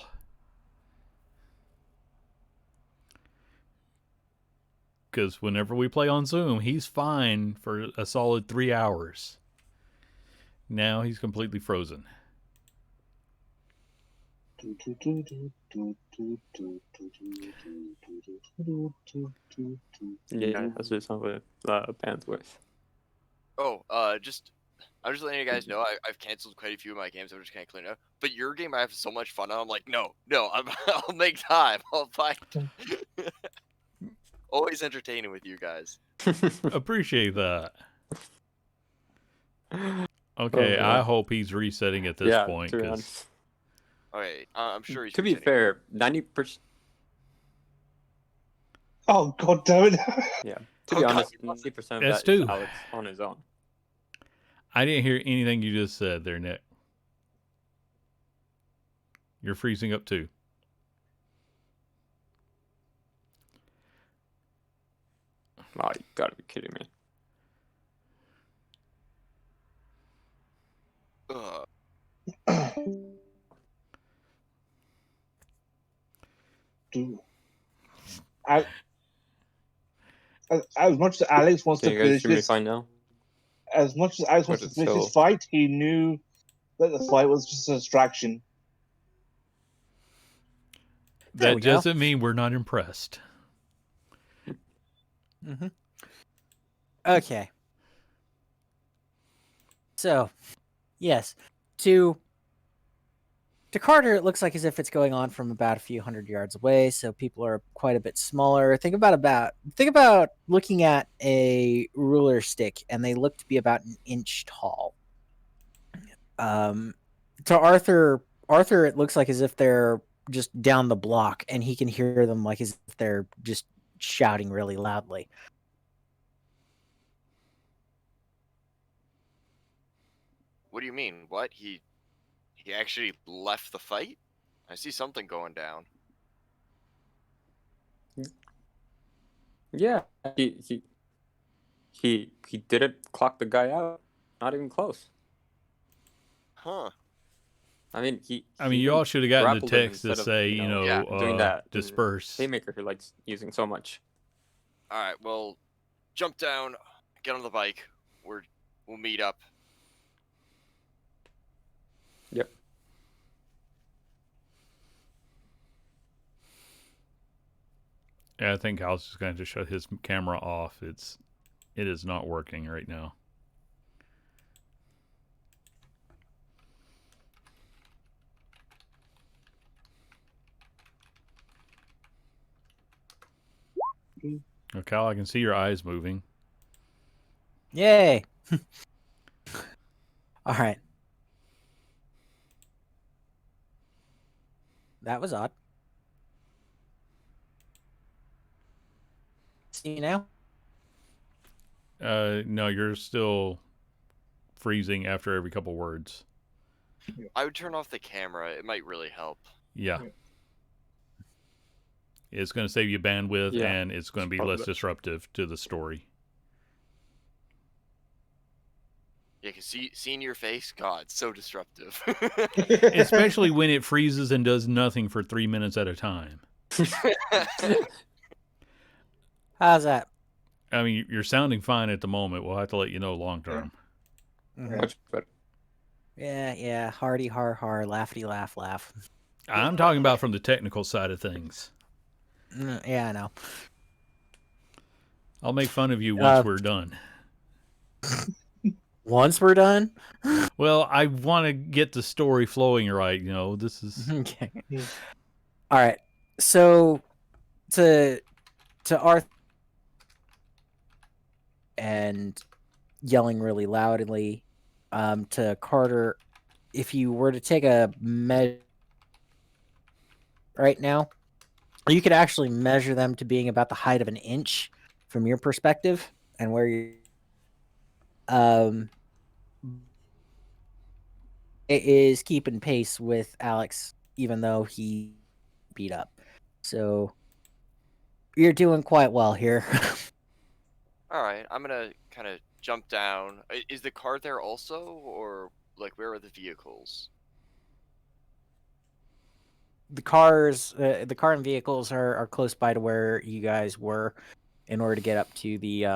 Because whenever we play on Zoom, he's fine for a solid 3 hours. Now he's completely frozen. Yeah, that's just some of it. Bandwidth. I'm just letting you guys know I've canceled quite a few of my games. I'm just kind of cleaning up. But your game I have so much fun on. I'm like, no, I'll make time. I'll find. Always entertaining with you guys. Appreciate that. Okay, I hope he's resetting at this point. to be 'cause honest. Okay, I'm sure he's. To be resetting. fair, 90%. Oh god damn it! Yeah. To Oh, be God, honest, you lost 90% of That's that is two. Alex on his own. I didn't hear anything you just said there, Nick. You're freezing up too. Oh, you gotta be kidding me. As much as Alex wants Can to you guys finish hear me this, fine now? as much as Alex wants Or to is it finish this still- fight, he knew that the fight was just a distraction. There That we go. doesn't mean we're not impressed. okay. So, yes, to Carter, it looks like as if it's going on from about a few hundred yards away. So people are quite a bit smaller. Think about looking at a ruler stick, and they look to be about an inch tall. To Arthur, it looks like as if they're just down the block, and he can hear them like as if they're just shouting really loudly. What do you mean? What? He actually left the fight? I see something going down. Yeah, he didn't clock the guy out. Not even close. Huh. I mean, you all should have gotten the grappled him text to instead of, say, Yeah. doing that disperse. haymaker he likes using so much. All right. Well, jump down, get on the bike. We'll meet up. Yep. Yeah, I think Al's just going to shut his camera off. It is not working right now. Oh, Cal, I can see your eyes moving. Yay! All right. That was odd. See you now? No, you're still freezing after every couple words. I would turn off the camera. It might really help. Yeah. It's going to save you bandwidth, Yeah. and it's going to be less disruptive to the story. Yeah, because seeing your face, God, so disruptive. Especially when it freezes and does nothing for 3 minutes at a time. How's that? I mean, you're sounding fine at the moment. We'll have to let you know long term. Mhm. Much better. Yeah. Hardy, har, laughy, laugh. I'm talking about from the technical side of things. Yeah, I know. I'll make fun of you once we're done. Once we're done? Well, I want to get the story flowing right. This is... Okay. All right. So, to Arthur and yelling really loudly, to Carter, if you were to take a measure right now, you could actually measure them to being about the height of an inch from your perspective, and where you it is keeping pace with Alex, even though he beat up. So you're doing quite well here. All right, I'm gonna kind of jump down. Is the car there also, or like where are the vehicles? The car and vehicles are close by to where you guys were, in order to get up to the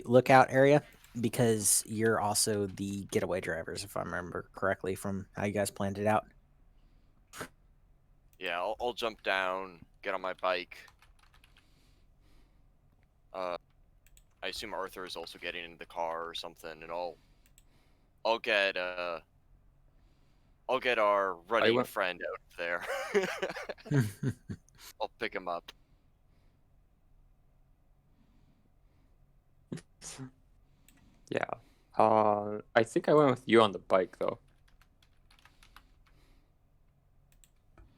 lookout area, because you're also the getaway drivers, if I remember correctly from how you guys planned it out. Yeah, I'll jump down, get on my bike. I assume Arthur is also getting into the car or something, and I'll get our running friend out of there. I'll pick him up. Yeah. I think I went with you on the bike though.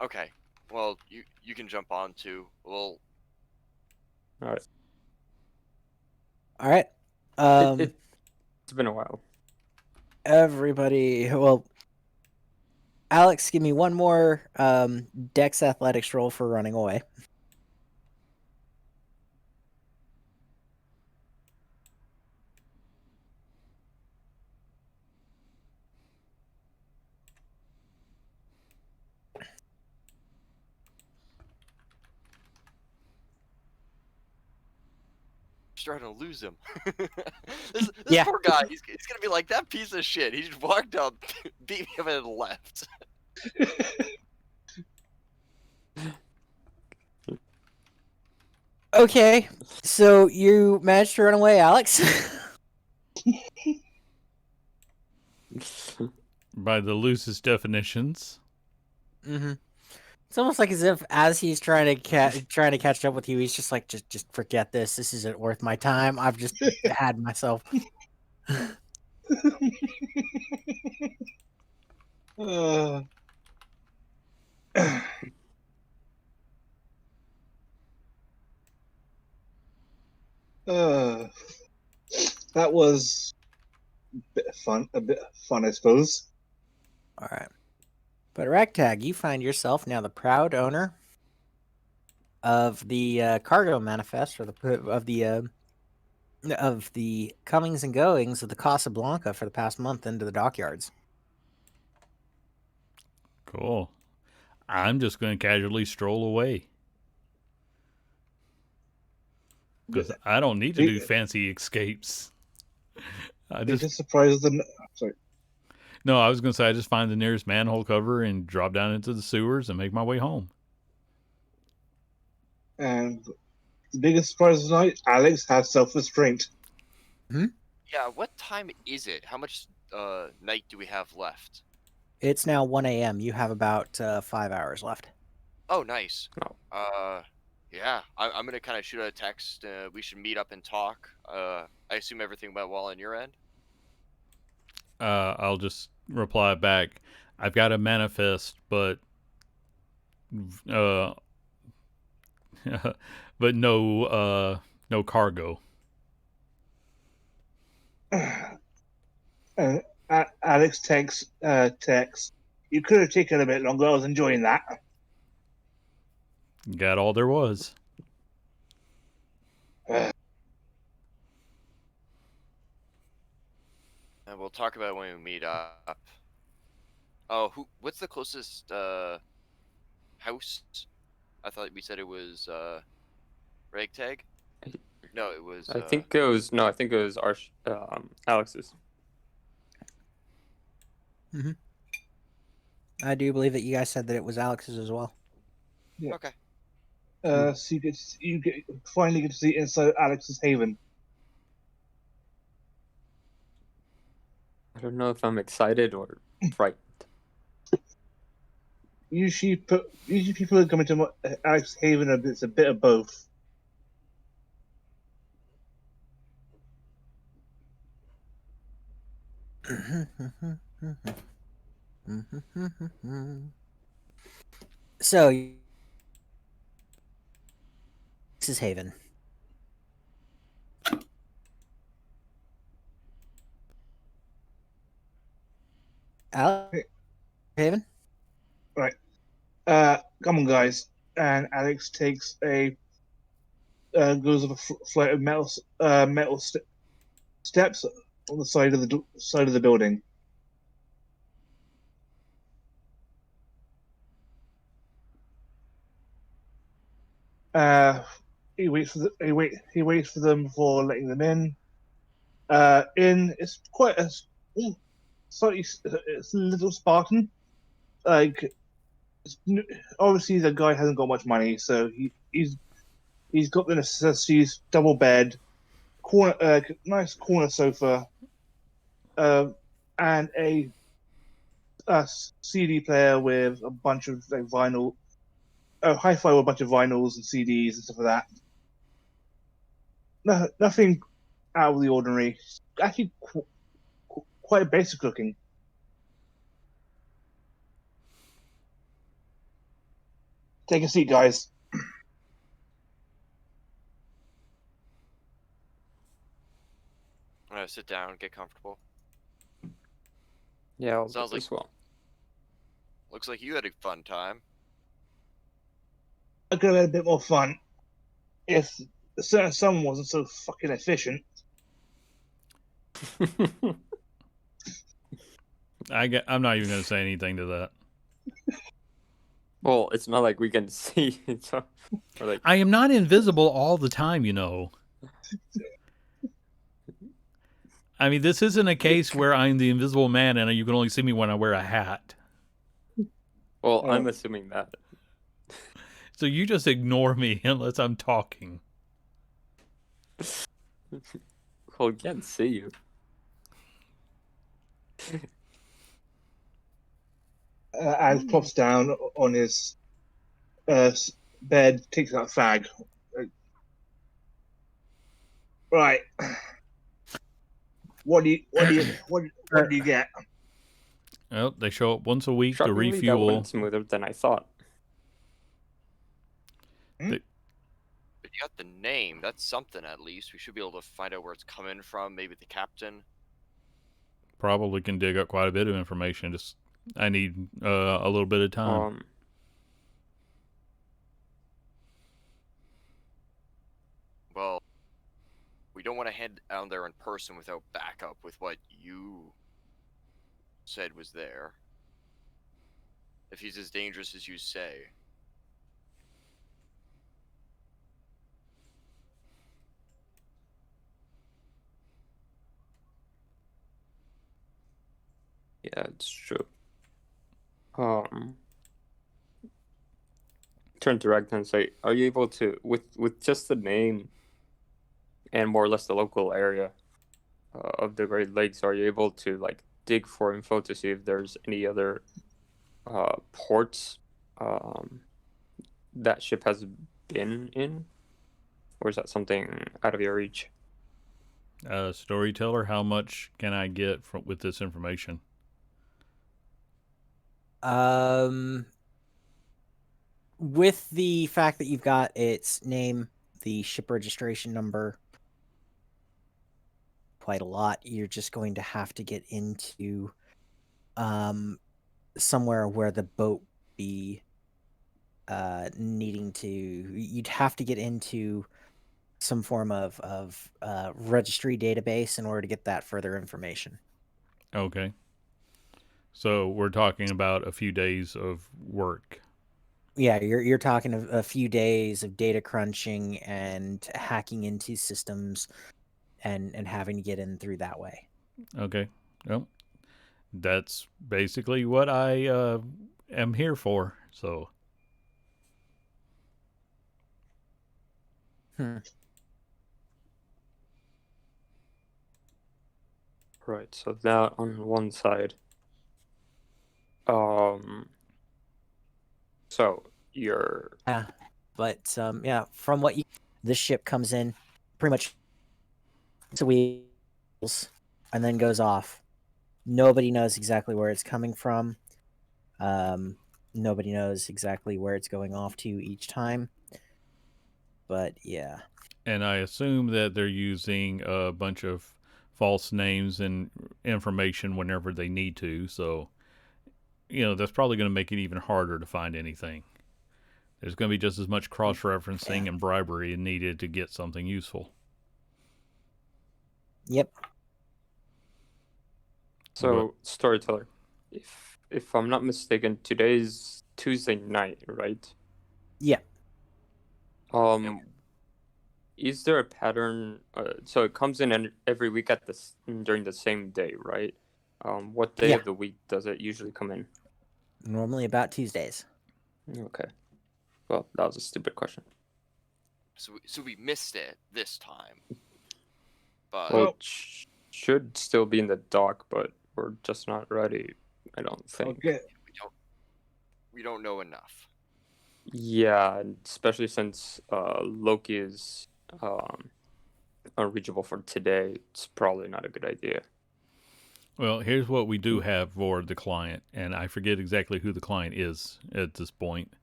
Okay. Well, you can jump on too. Well. All right. All right. It's been a while. Everybody, well, Alex, give me one more Dex Athletics roll for running away. Starting to lose him. this poor guy, he's gonna be like, that piece of shit. He just walked up, beat me up, and left. Okay, so you managed to run away, Alex. By the loosest definitions. Mm-hmm. It's almost like as if, as he's trying to catch up with you, he's just like, just forget this. This isn't worth my time. I've just had myself. Uh, uh, that was a bit of fun, I suppose. All right. But Ragtag, you find yourself now the proud owner of the cargo manifest, or of the comings and goings of the Casablanca for the past month into the dockyards. Cool. I'm just going to casually stroll away. Because I don't need to do fancy escapes. Just surprised them. Sorry. No, I was going to say I just find the nearest manhole cover and drop down into the sewers and make my way home. And the biggest surprise tonight, Alex has self-restraint. Yeah, what time is it? How much night do we have left? It's now 1 a.m. You have about 5 hours left. Oh, nice. Oh. Yeah, I'm gonna kind of shoot a text. We should meet up and talk. I assume everything went well on your end. I'll just reply back. I've got a manifest, but but no cargo. Alex texts. You could have taken a bit longer. I was enjoying that. Got all there was. And we'll talk about it when we meet up. Oh, what's the closest house? I thought we said it was Ragtag. No, it was. I think it was Alex's. Mm-hmm. I do believe that you guys said that it was Alex's as well. Yeah. Okay. So you finally get to see inside Alex's haven. I don't know if I'm excited or frightened. Usually people that come into Alex's haven, it's a bit of both. So, this is Haven. Alex, Haven? Right. Come on, guys. And Alex takes goes up a flight of metal steps on the side of the building. He waits for them before letting them in. It's quite a slightly, it's a little Spartan. Like, obviously the guy hasn't got much money, so he's got the necessities: double bed, nice corner sofa, and a CD player with a bunch of like vinyl, hi-fi with a bunch of vinyls and CDs and stuff like that. No, nothing out of the ordinary. Actually, quite basic looking. Take a seat, guys. I'm gonna sit down, get comfortable. Yeah, I'll Sounds do as well. Looks like you had a fun time. I could have had a bit more fun if the certain sun wasn't so fucking efficient. I'm not even going to say anything to that. Well, it's not like we can see. So, or like, I am not invisible all the time, you know. I mean, this isn't a case where I'm the invisible man and you can only see me when I wear a hat. well, I'm assuming that. So you just ignore me unless I'm talking. Well, we can't see you. Alex plops down on his bed, takes out a fag. Right. What do you get? Well, they show up once a week to Shockingly, that refuel. went smoother than I thought. But you got the name. That's something at least. We should be able to find out where it's coming from. Maybe the captain. Probably can dig up quite a bit of information. Just I need a little bit of time. Well, we don't want to head down there in person without backup with what you said was there. If he's as dangerous as you say. Yeah, it's true. Turn to Ragnar and say, are you able to, with just the name and more or less the local area of the Great Lakes, are you able to like dig for info to see if there's any other ports that ship has been in, or is that something out of your reach? Storyteller, how much can I get with this information? With the fact that you've got its name, the ship registration number, quite a lot, you're just going to have to get into somewhere where the boat be needing to. You'd have to get into some form of registry database in order to get that further information. Okay. So we're talking about a few days of work. Yeah, you're talking a few days of data crunching and hacking into systems and having to get in through that way. Okay. Well, that's basically what I am here for. So. Right. So that on one side. So you're. Yeah, but yeah, from what this ship comes in pretty much to wheels and then goes off. Nobody knows exactly where it's coming from. Nobody knows exactly where it's going off to each time. But yeah. And I assume that they're using a bunch of false names and information whenever they need to. So, that's probably going to make it even harder to find anything. There's going to be just as much cross-referencing and bribery needed to get something useful. Yep. So, Storyteller, if I'm not mistaken, today's Tuesday night, right? Yeah. Is there a pattern? So it comes in every week during the same day, right? What day of the week does it usually come in? Normally about Tuesdays. Okay. Well, that was a stupid question. So we missed it this time. But Well, it should still be in the dock, but we're just not ready, I don't think. Okay. We don't know enough. Yeah, especially since Loki is unreachable for today. It's probably not a good idea. Well, here's what we do have for the client, and I forget exactly who the client is at this point.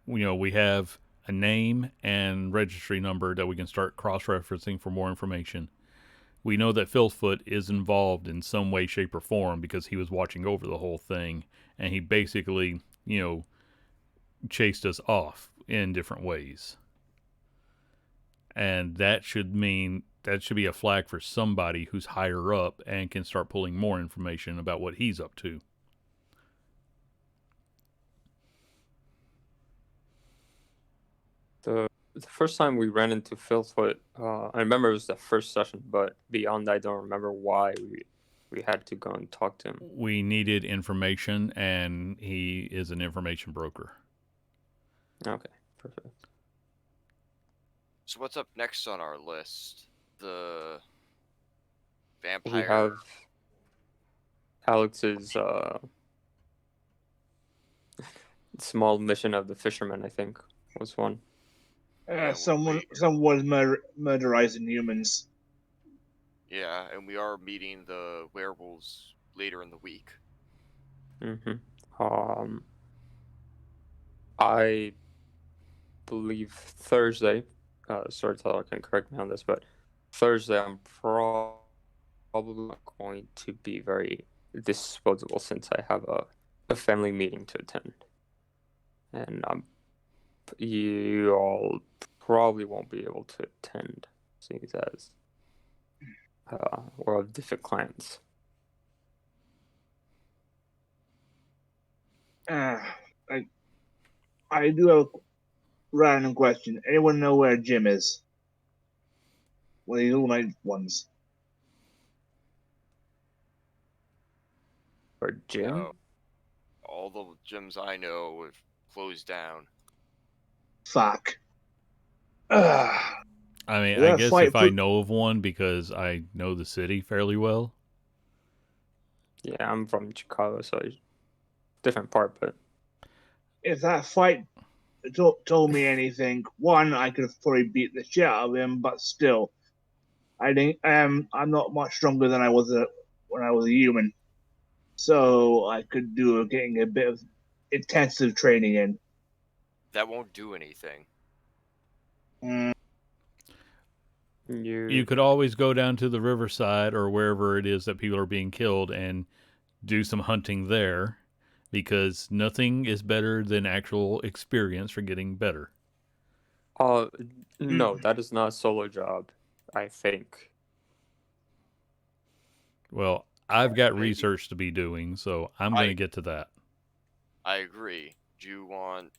We have a name and registry number that we can start cross-referencing for more information. We know that Filth Foot is involved in some way, shape, or form because he was watching over the whole thing, and he basically, chased us off in different ways. And that should be a flag for somebody who's higher up and can start pulling more information about what he's up to. The first time we ran into Filth Foot, I remember it was the first session, but beyond that, I don't remember why we had to go and talk to him. We needed information, and he is an information broker. Okay, perfect. So what's up next on our list? The vampire. We have Alex's small mission of the fisherman, I think, was one. Yeah, someone murderizing humans. Yeah, and we are meeting the werewolves later in the week. I believe Thursday. Storyteller can correct me on this, but Thursday I'm probably not going to be very disposable since I have a family meeting to attend, and you all probably won't be able to attend, seeing as we're of different clans. I do have a random question. Anyone know where Jim is? One of these all-night ones. Or Jim? No. All the gyms I know have closed down. Fuck. I mean, I That guess fight if I put- know of one because I know the city fairly well. Yeah, I'm from Chicago, so it's different part, but If that fight told me anything, one, I could have probably beat the shit out of him, but still, I think I'm not much stronger than I was when I was a human, so I could do getting a bit of intensive training in. That won't do anything. You could always go down to the riverside or wherever it is that people are being killed and do some hunting there, because nothing is better than actual experience for getting better. No, that is not a solo job, I think. Well, I've got Maybe. research to be doing, so I'm going to get to that. I agree. Do you want...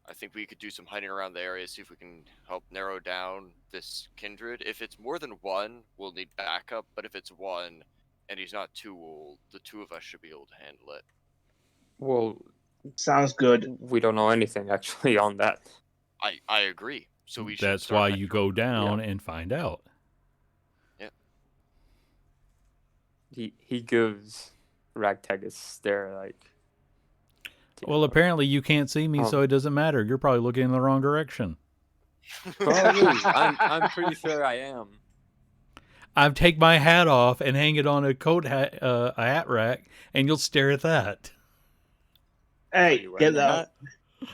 I think we could do some hunting around the area, see if we can help narrow down this kindred. If it's more than one, we'll need backup, but if it's one and he's not too old, the two of us should be able to handle it. Well, sounds good. We don't know anything actually on that. I agree. So we should That's start why hunting you go down Yeah. and find out. Yeah. He gives Ragtag a stare like. Well, apparently you can't see me, so it doesn't matter. You're probably looking in the wrong direction. Probably. I'm pretty sure I am. I'd take my hat off and hang it on a hat rack, and you'll stare at that. Are Hey, you get wearing a that. hat?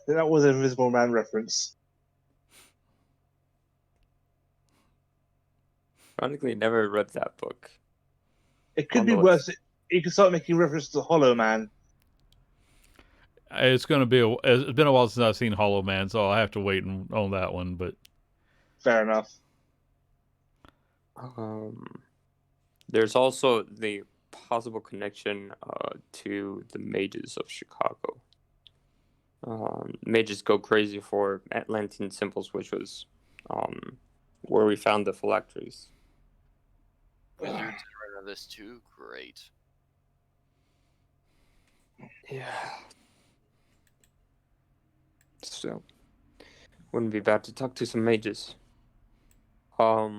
That was an Invisible Man reference. Ironically, never read that book. It could On be the worse. You could start making reference to Hollow Man. It's going to be it's been a while since I've seen Hollow Man, so I'll have to wait on that one. But Fair enough. There's also the possible connection to the mages of Chicago. Mages go crazy for Atlantean symbols, which was where we found the phylacteries. Wizards are into this too? Great. Yeah. So, wouldn't be bad to talk to some mages. I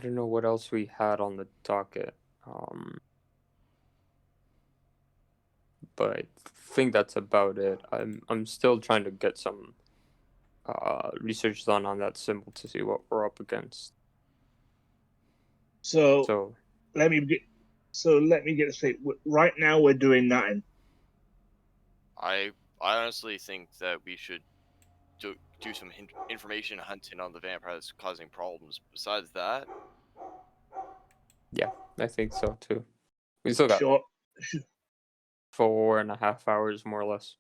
don't know what else we had on the docket. But I think that's about it. I'm still trying to get some research done on that symbol to see what we're up against. So let me get straight. Right now, we're doing nothing. I honestly think that we should do some information hunting on the vampire that's causing problems. Besides that, yeah, I think so too. We still got Sure, 4.5 hours more or less.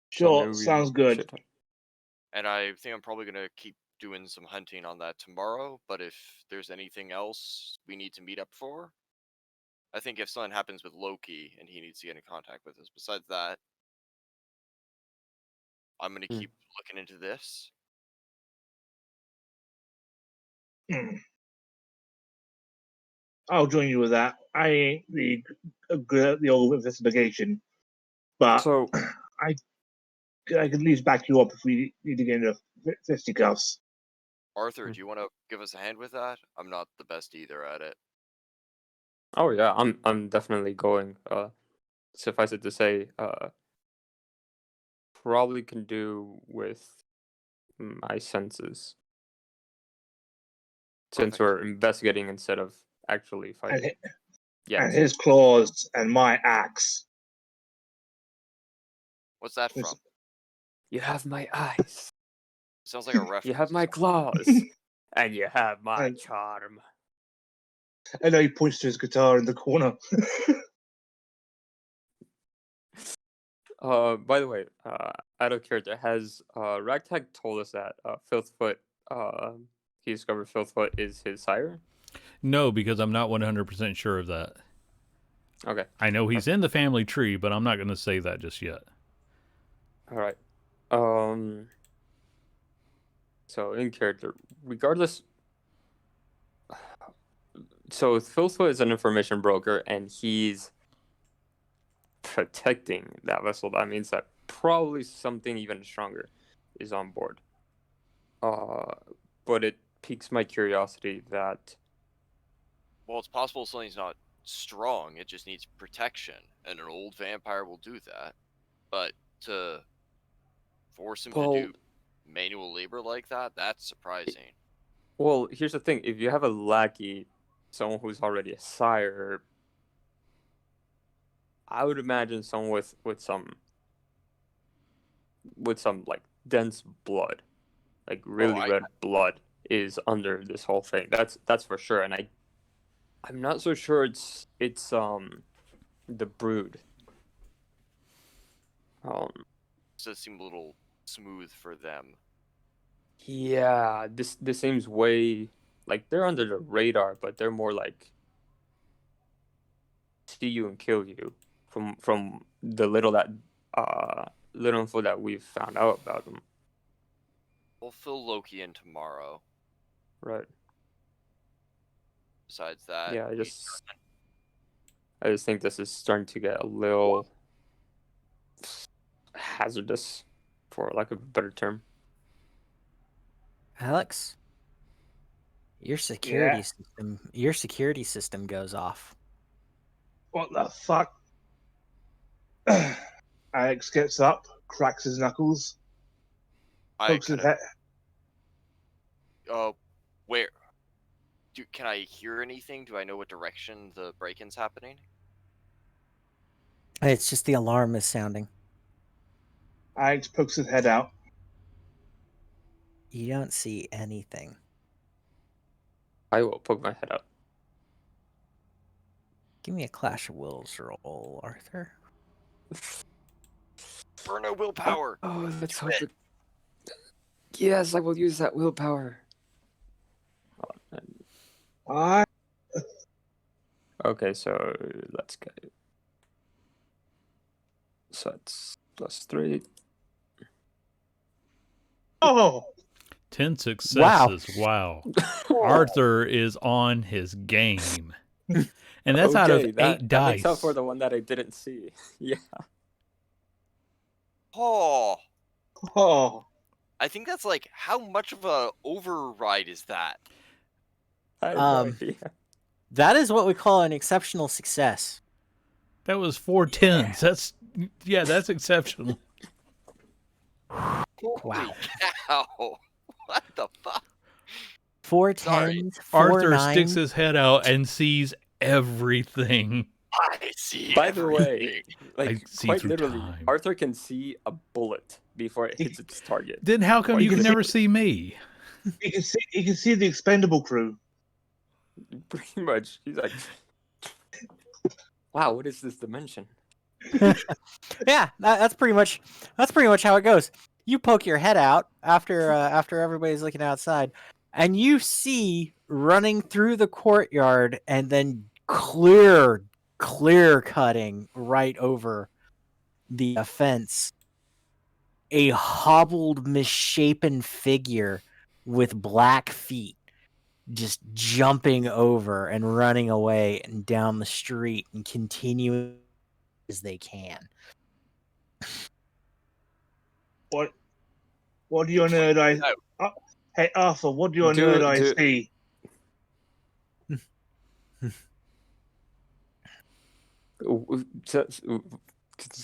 sure, sounds good. and I think I'm probably gonna keep doing some hunting on that tomorrow. But if there's anything else we need to meet up for, I think if something happens with Loki and he needs to get in contact with us, besides that, I'm gonna keep looking into this. I'll join you with that. I ain't the old investigation, but So I can at least back you up if we need to get into fisticuffs. Arthur, do you want to give us a hand with that? I'm not the best either at it. Oh yeah, I'm definitely going. Suffice it to say, probably can do with my senses. Since Perfect. we're investigating instead of actually And, fighting. hi- Yeah. and his claws and my axe. What's that It's- from? You have my eyes. Sounds like a reference. You have my to claws. And you have my And- charm. I know he points to his guitar in the corner. By the way, out of character, has Ragtag told us that Filth Foot, he discovered Filth Foot is his sire? No, because I'm not 100% sure of that. Okay. I know he's in the family tree, but I'm not going to say that just yet. All right. So in character, regardless. So Filth Foot is an information broker, and he's protecting that vessel. That means that probably something even stronger is on board. But it piques my curiosity that. Well, it's possible something's not strong. It just needs protection, and an old vampire will do that. But to force him to do manual labor like that—that's surprising. Well, here's the thing: if you have a lackey, someone who's already a sire, I would imagine someone with some like dense blood, like really red blood, is under this whole thing. That's for sure. And I'm not so sure it's the brood. Does seem a little smooth for them. Yeah, this seems way like they're under the radar, but they're more like see you and kill you from the little info that we've found out about them. We'll fill Loki in tomorrow. Right. Besides that, Yeah, I just think this is starting to get a little hazardous, for lack of a better term. Alex, your security system goes off. What the fuck? Alex gets up, cracks his knuckles, pokes his head. Where? Can I hear anything? Do I know what direction the break-in's happening? It's just the alarm is sounding. Alex pokes his head out. You don't see anything. I will poke my head out. Give me a Clash of Wills roll, Arthur. Burn no willpower. Oh, let's hope it. Yes, I will use that willpower. Okay, so let's get it. So it's +3. Oh! 10 successes. Wow. Arthur is on his game. And that's out of 8 that dice. makes up for the one that I didn't see. Yeah. Oh. I think that's like, how much of a override is that? I have no idea. That is what we call an exceptional success. That was 4 10s. That's exceptional. Wow. Holy cow. What the fuck? 4 Sorry. 10s, 4 Arthur 9s. sticks his head out and sees everything. I see. By the way, I see quite through literally, time. Arthur can see a bullet before it hits its target. Then how come you can never see me? You can see the expendable crew. Pretty much. He's like, wow, what is this dimension? Yeah, that's pretty much how it goes. You poke your head out after everybody's looking outside, and you see running through the courtyard and then clear cutting right over the fence, a hobbled, misshapen figure with black feet just jumping over and running away and down the street and continuing as they can. What do your nerd eyes? Hey Arthur, what do your nerd eyes see?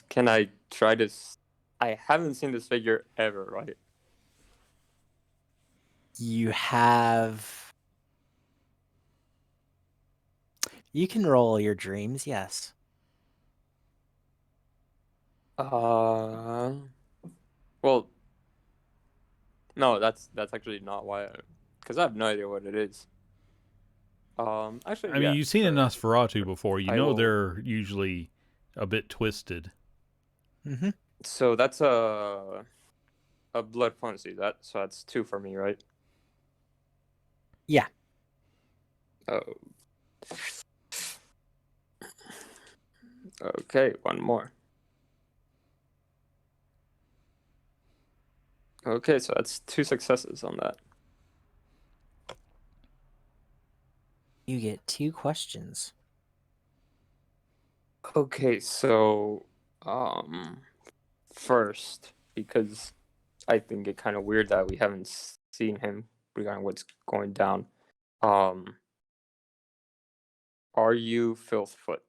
Can I try this? I haven't seen this figure ever, right? You have. You can roll your dreams, yes. Well, no, that's actually not why. Because I have no idea what it is. Actually, I mean, yeah, you've seen a sure. Nosferatu before. You I know will- they're usually a bit twisted. Mm-hmm. So that's a blood fantasy. So that's 2 for me, right? Yeah. Oh. Okay, one more. Okay, so that's 2 successes on that. You get 2 questions. Okay, so first, because I think it kind of weird that we haven't seen him regarding what's going down. Are you Filth Foot?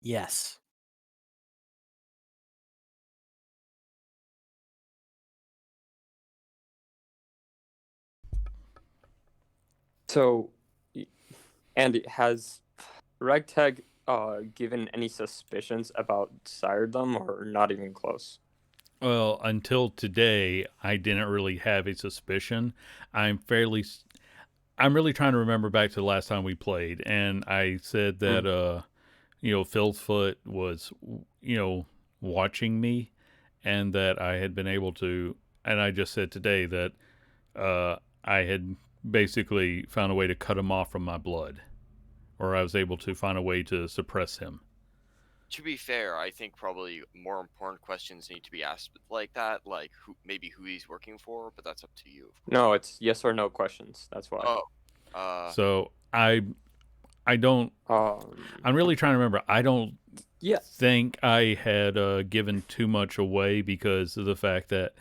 Yes. So, Andy, has Ragtag given any suspicions about Siredom, or not even close? Well, until today, I didn't really have a suspicion. I'm really trying to remember back to the last time we played, and I said that Filth Foot was watching me, and that I had been able to, and I just said today that I had basically found a way to cut him off from my blood, or I was able to find a way to suppress him. To be fair, I think probably more important questions need to be asked like that, like who he's working for, but that's up to you. No, it's yes or no questions. That's why. Oh. So I don't. I'm really trying to remember. I don't think I had given too much away because of the fact that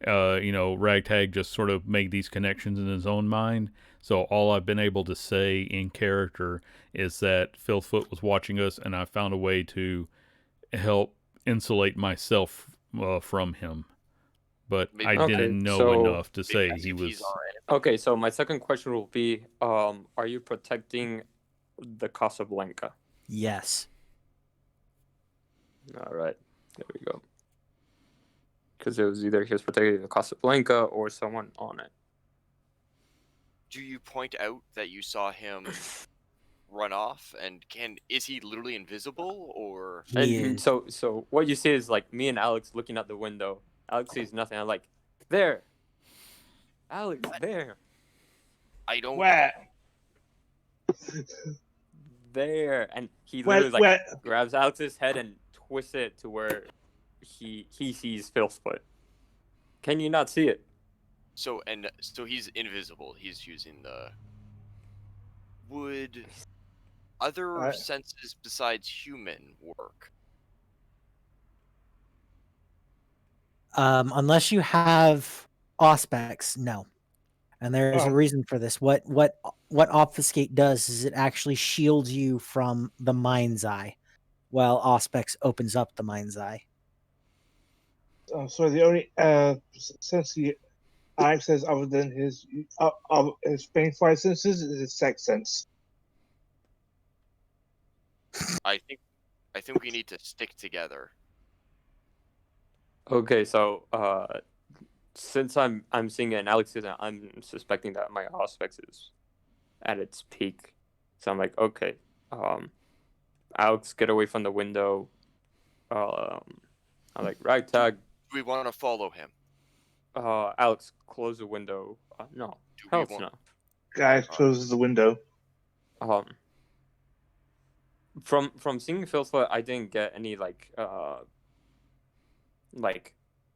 Ragtag just sort of made these connections in his own mind. So all I've been able to say in character is that Filthfoot was watching us, and I found a way to help insulate myself from him. But I didn't know enough to say he was. Okay, so my second question will be: are you protecting the Casablanca? Yes. All right, there we go. Because it was either he was protecting the Casablanca or someone on it. Do you point out that you saw him run off, and is he literally invisible, or? So what you see is like me and Alex looking out the window. Alex sees nothing. I'm like, there, Alex, there. I don't. Where? There, and he literally grabs Alex's head and twists it to where he sees Filth Foot. Can you not see it? So he's invisible. He's using the. Would other senses besides human work? Unless you have Auspex, no. And there's a reason for this. What Obfuscate does is it actually shields you from the mind's eye, while Auspex opens up the mind's eye. So the only sense he access other than his main 5 senses is his sex sense. I think we need to stick together. Okay, so since I'm seeing it and Alex isn't, I'm suspecting that my Auspex is at its peak. So I'm like, okay, Alex, get away from the window. I'm like, Ragtag. Do we want to follow him? Alex, close the window. No, hell no. Guy closes the window. From seeing Filth Foot, I didn't get any like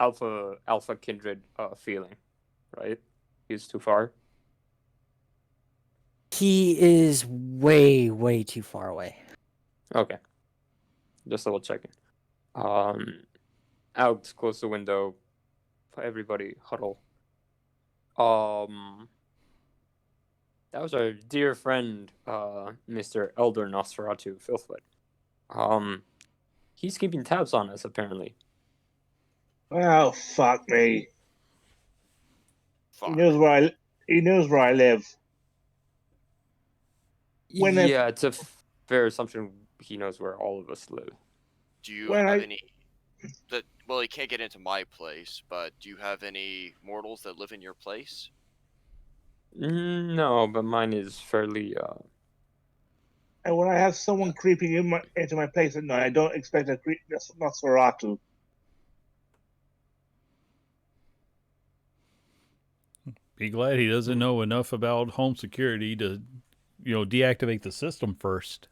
alpha kindred feeling, right? He's too far. He is way too far away. Okay, just double checking. Alex, close the window. everybody huddle. That was our dear friend, Mr. Elder Nosferatu, Filth Foot. He's keeping tabs on us, apparently. Oh, fuck me. Fuck. He knows where I live. When I- Yeah, it's a fair assumption he knows where all of us live. Do you When have I- any that well he can't get into my place, but do you have any mortals that live in your place? No, but mine is fairly, And when I have someone creeping into my place at night, I don't expect a Nosferatu. Be glad he doesn't know enough about home security to, deactivate the system first.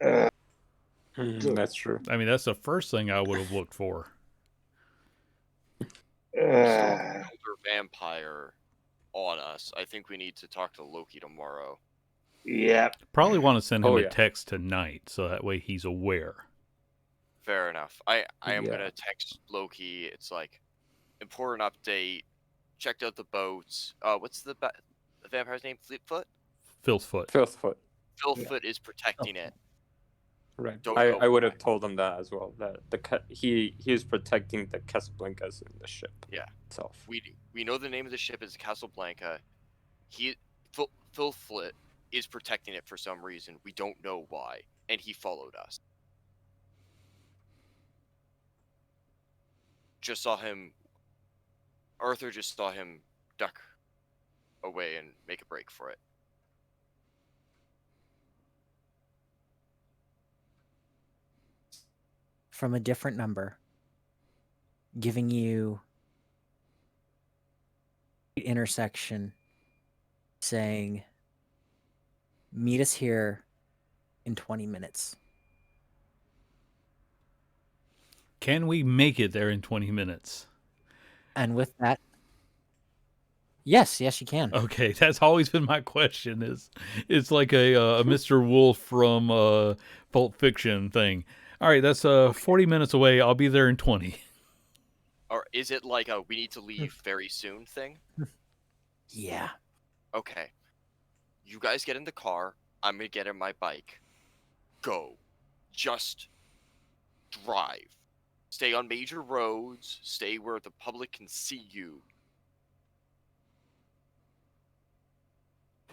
that's true. I mean, that's the first thing I would have looked for. Older vampire on us. I think we need to talk to Loki tomorrow. Yep. Probably want to send him Oh, a yeah. text tonight so that way he's aware. Fair enough. I am Yeah. gonna text Loki. It's like important update. Checked out the boats. What's the vampire's name? Filth Foot. Filth Foot. Filth Foot. Filth Foot is protecting it. Right. Don't I know would have why. told him that as well. That he is protecting the Casablancas in the ship. Yeah. Itself. We know the name of the ship is Casablanca. Filth Foot is protecting it for some reason. We don't know why, and he followed us. Just saw him. Arthur just saw him duck away and make a break for it. From a different number, giving you intersection, saying, meet us here in 20 minutes. Can we make it there in 20 minutes? And with that, yes, you can. Okay, that's always been my question. It's like a Mr. Wolf from Pulp Fiction thing. All right, that's 40 minutes away. I'll be there in 20. Or is it like a we need to leave very soon thing? Yeah. Okay. You guys get in the car. I'm gonna get in my bike. Go. Just drive. Stay on major roads. Stay where the public can see you.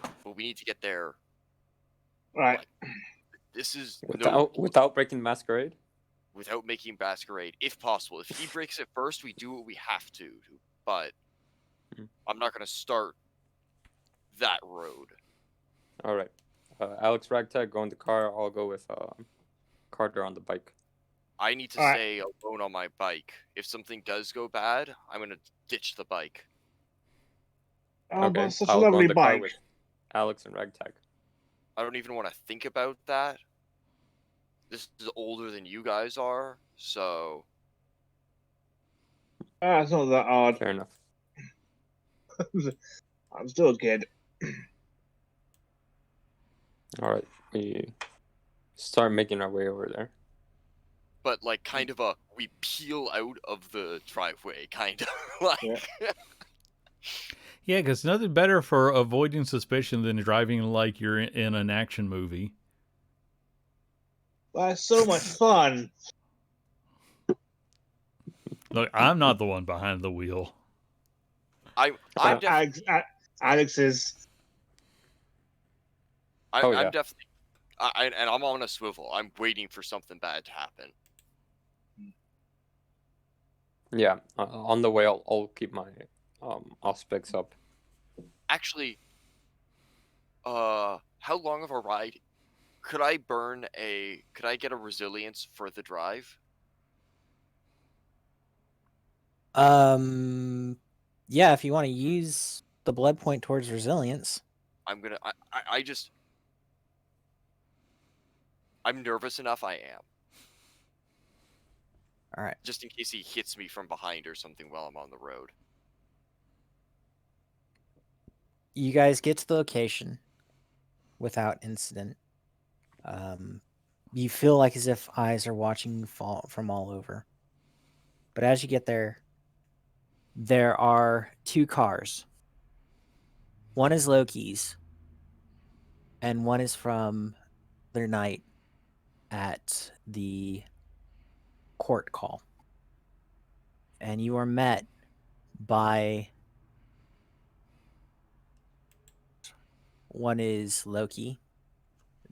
But we need to get there. Right. This is Without breaking masquerade. without making masquerade, if possible. If he breaks it first, we do what we have to. But I'm not gonna start that road. All right. Alex Ragtag, go in the car. I'll go with Carter on the bike. I need to All right. stay alone on my bike. If something does go bad, I'm gonna ditch the bike. Oh, Okay. but such I'll a go lovely in the car bike. with Alex and Ragtag. I don't even want to think about that. This is older than you guys are, so It's not that hard. Fair enough. I'm still a kid. All right. We start making our way over there. but like kind of we peel out of the driveway, kind of like. Yeah. Yeah, because nothing better for avoiding suspicion than driving like you're in an action movie. That's so much fun. Look, I'm not the one behind the wheel. I'm Alex is. Oh, yeah. I'm definitely, and I'm on a swivel. I'm waiting for something bad to happen. Yeah. On the way, I'll keep my aspects up. Actually, how long of a ride? Could I get a resilience for the drive? Yeah, if you want to use the blood point towards resilience. I'm gonna. I'm nervous enough. I am. All right. Just in case he hits me from behind or something while I'm on the road. You guys get to the location without incident. You feel like as if eyes are watching you from all over. But as you get there, there are 2 cars. One is Loki's, and one is from their night at the court call. And you are met by one is Loki,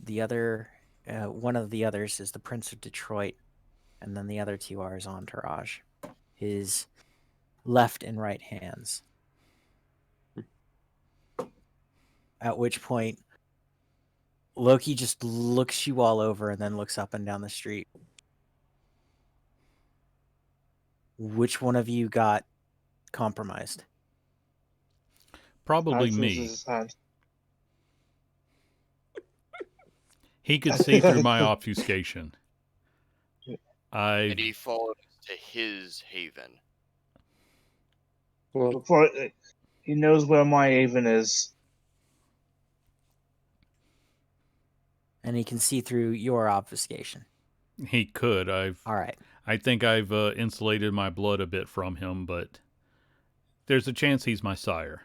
the other one of the others is the Prince of Detroit, and then the other 2 are his entourage, his left and right hands. At which point Loki just looks you all over and then looks up and down the street. Which one of you got compromised? Probably Hans raises me. his hand. He could see through my obfuscation. And he followed us to his haven. Well, Before he knows where my haven is. And he can see through your obfuscation. He could. All right. I think I've insulated my blood a bit from him, but there's a chance he's my sire.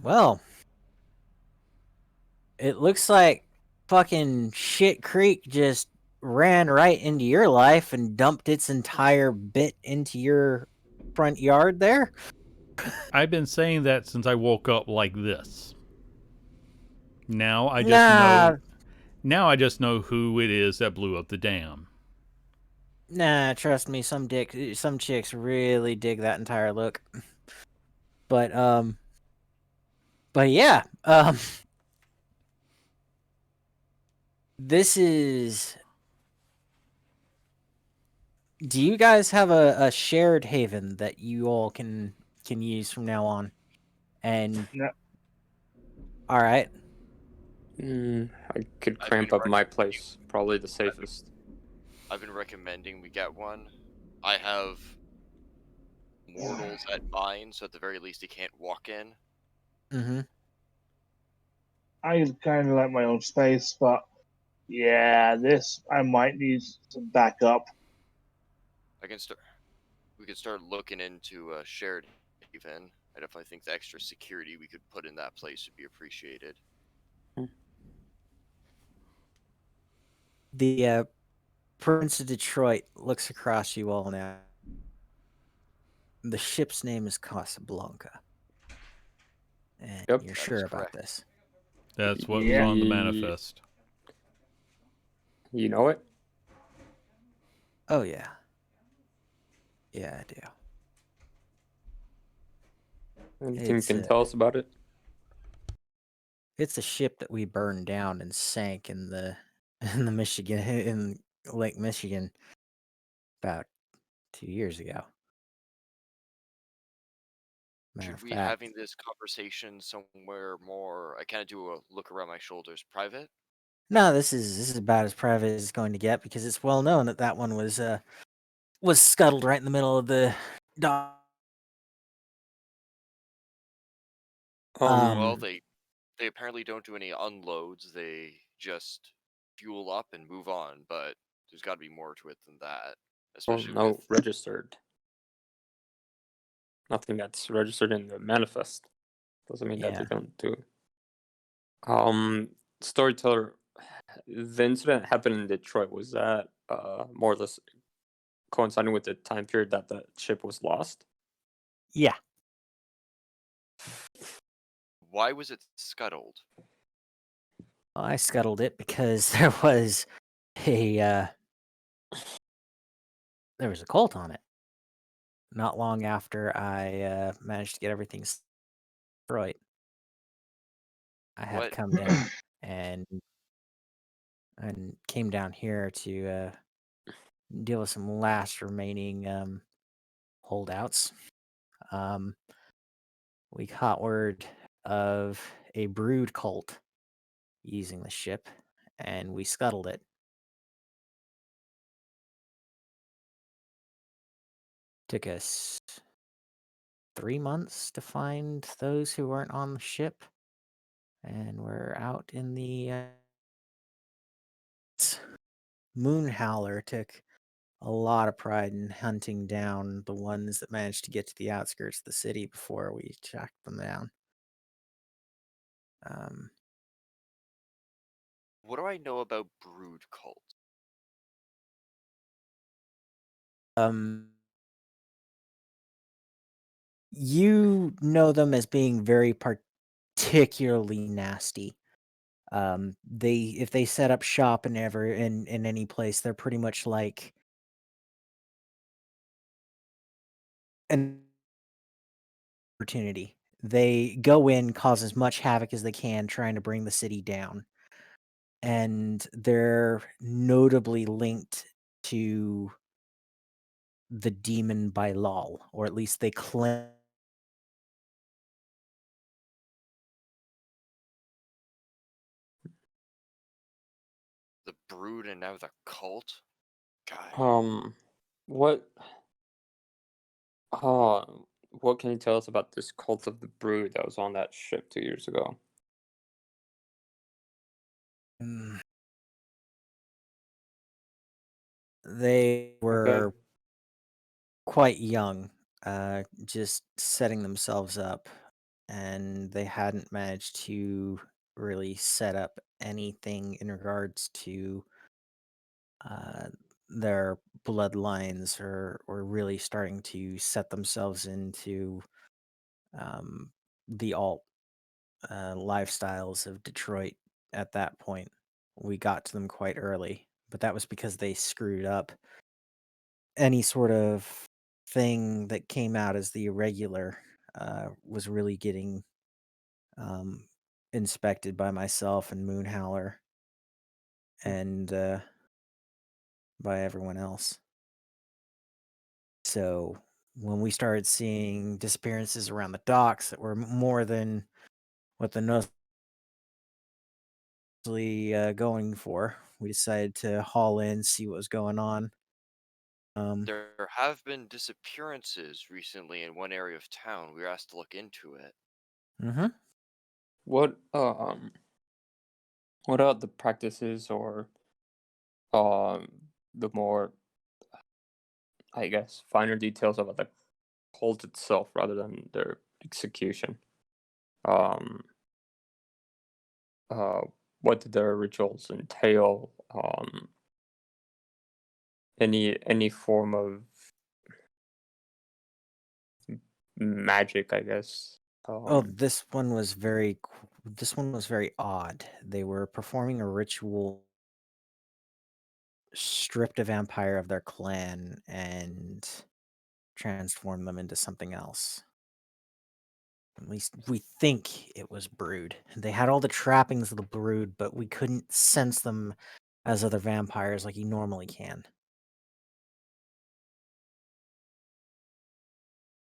Well, it looks like fucking Shit Creek just ran right into your life and dumped its entire bit into your front yard there. I've been saying that since I woke up like this. Now I just Nah, Now I just know who it is that blew up the dam. nah, trust me, some chicks really dig that entire look. But yeah, this is. Do you guys have a shared haven that you all can use from now on? And No. all right, I could I've cramp been up my recommending- place. Probably the safest. I've been recommending we get one. I have mortals at mine, so at the very least he can't walk in. mm-hmm. I kind of like my own space, but yeah, this I might need some backup. We could start looking into a shared haven. I definitely think the extra security we could put in that place would be appreciated. The Prince of Detroit looks across you all now. The ship's name is Casablanca. And Yep, you're that sure is about correct. this? That's what was Yeah. on the manifest. You know it? Oh, yeah. Yeah, I do. Anything you It's can a- tell us about it? It's a ship that we burned down and sank in the Michigan in Lake Michigan about 2 years ago. Matter Should of we fact, having this conversation somewhere more? I kind of do a look around my shoulders, private. no, this is about as private as it's going to get because it's well known that that one was scuttled right in the middle of the dock. Well, Um, they apparently don't do any unloads. They just fuel up and move on. But there's got to be more to it than that, Oh, especially no, with registered. Nothing that's registered in the manifest. Doesn't mean that Yeah. they don't do. Storyteller, the incident happened in Detroit. Was that more or less coinciding with the time period that the ship was lost? yeah. why was it scuttled? I scuttled it because there was a cult on it. Not long after I managed to get everything destroyed, I had to What? come down and came down here to deal with some last remaining holdouts. We caught word of a brood cult using the ship, and we scuttled it. Took us 3 months to find those who weren't on the ship, and we're out in the Moonhowler took a lot of pride in hunting down the ones that managed to get to the outskirts of the city before we tracked them down. Um, What do I know about brood cults? um, you know them as being very particularly nasty. They if they set up shop in any place, they're pretty much like an opportunity. They go in, cause as much havoc as they can, trying to bring the city down. And they're notably linked to the demon by law, or at least they claim. The brood and now the cult? God. What uh what can you tell us about this cult of the brood that was on that ship 2 years ago? Mm, They Okay. were quite young, just setting themselves up, and they hadn't managed to really set up anything in regards to uh, their bloodlines or really starting to set themselves into um, the alt lifestyles of Detroit at that point. We got to them quite early, but that was because they screwed up any sort of thing that came out as the irregular was really getting um, inspected by myself and Moonhowler and by everyone else. So when we started seeing disappearances around the docks that were more than what the going for, we decided to haul in, see what was going on. There have been disappearances recently in one area of town. We were asked to look into it. Mm-hmm. What are the practices or um the more, I guess, finer details about the cult itself rather than their execution? Um uh what did their rituals entail? Any form of magic, I guess. Oh, this one was very odd. They were performing a ritual, stripped a vampire of their clan and transformed them into something else. At least we think it was brood. They had all the trappings of the brood, but we couldn't sense them as other vampires like you normally can.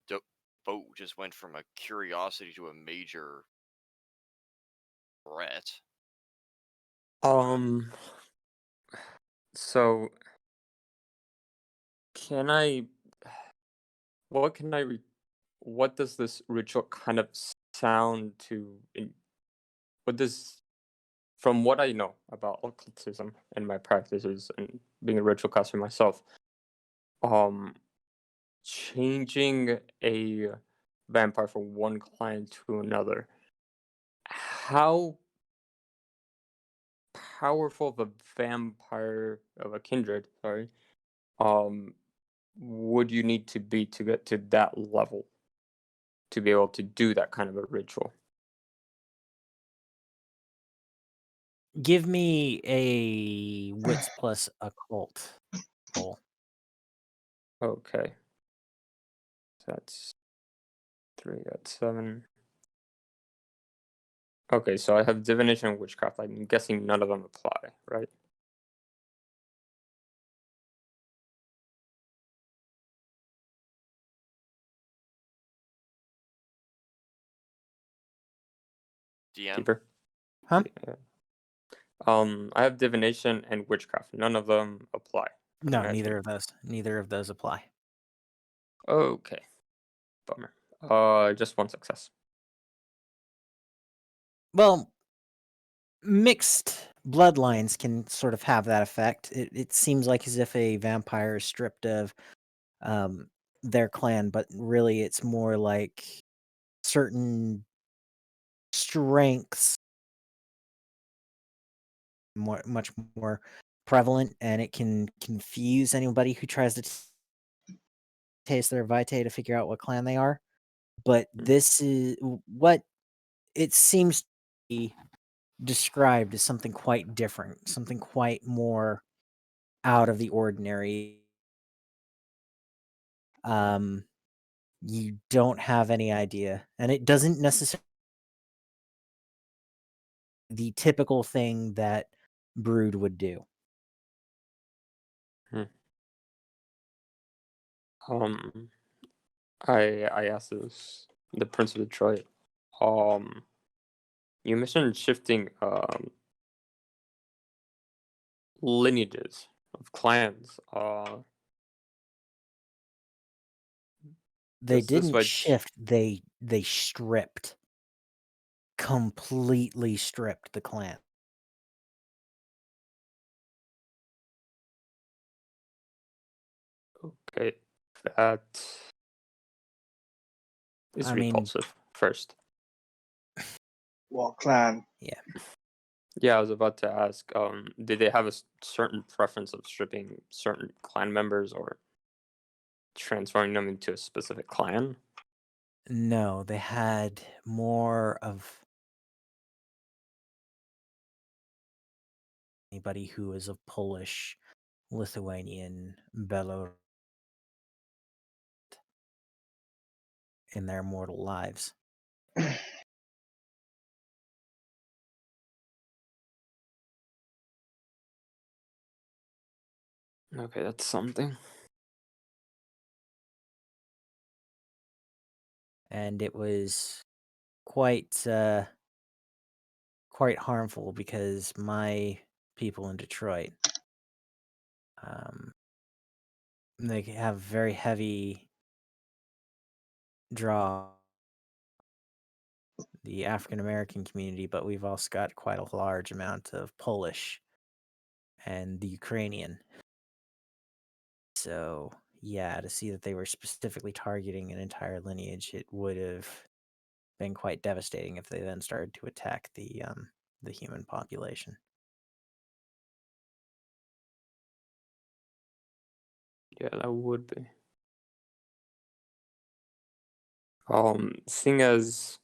The boat just went from a curiosity to a major threat. Um so can I what can I re- what does this ritual kind of sound to what does, from what I know about occultism and my practices and being a ritual caster myself, um changing a vampire from one client to another, how powerful of a vampire of a kindred, sorry, um would you need to be to get to that level to be able to do that kind of a ritual? Give me a wits plus occult roll. Okay, so that's 3, that's 7. Okay, so I have divination and witchcraft. I'm guessing none of them apply, right? DM? Keeper? Huh? Yeah. I have divination and witchcraft. None of them apply, I No, imagine. neither of those apply. Okay, bummer. Just one success. Well, mixed bloodlines can sort of have that effect. It seems like as if a vampire is stripped of their clan, but really it's more like certain strengths much more prevalent, and it can confuse anybody who tries to taste their vitae to figure out what clan they are. But this is what it seems to be described as something quite different, something quite more out of the ordinary. You don't have any idea, and it doesn't necessarily the typical thing that Brood would do. I asked this the Prince of Detroit. You mentioned shifting lineages of clans. They Does this didn't like shift, they stripped. Completely stripped the clan. okay, that is I mean, repulsive first. What clan? Yeah, I was about to ask, did they have a certain preference of stripping certain clan members or transferring them into a specific clan? no, they had more of anybody who is of Polish, Lithuanian, Belarus in their mortal lives. Okay, that's something. And it was quite quite harmful because my people in Detroit, they have very heavy draw the African American community, but we've also got quite a large amount of Polish and the Ukrainian. So yeah, to see that they were specifically targeting an entire lineage, it would have been quite devastating if they then started to attack the human population. Yeah, that would be. Seeing as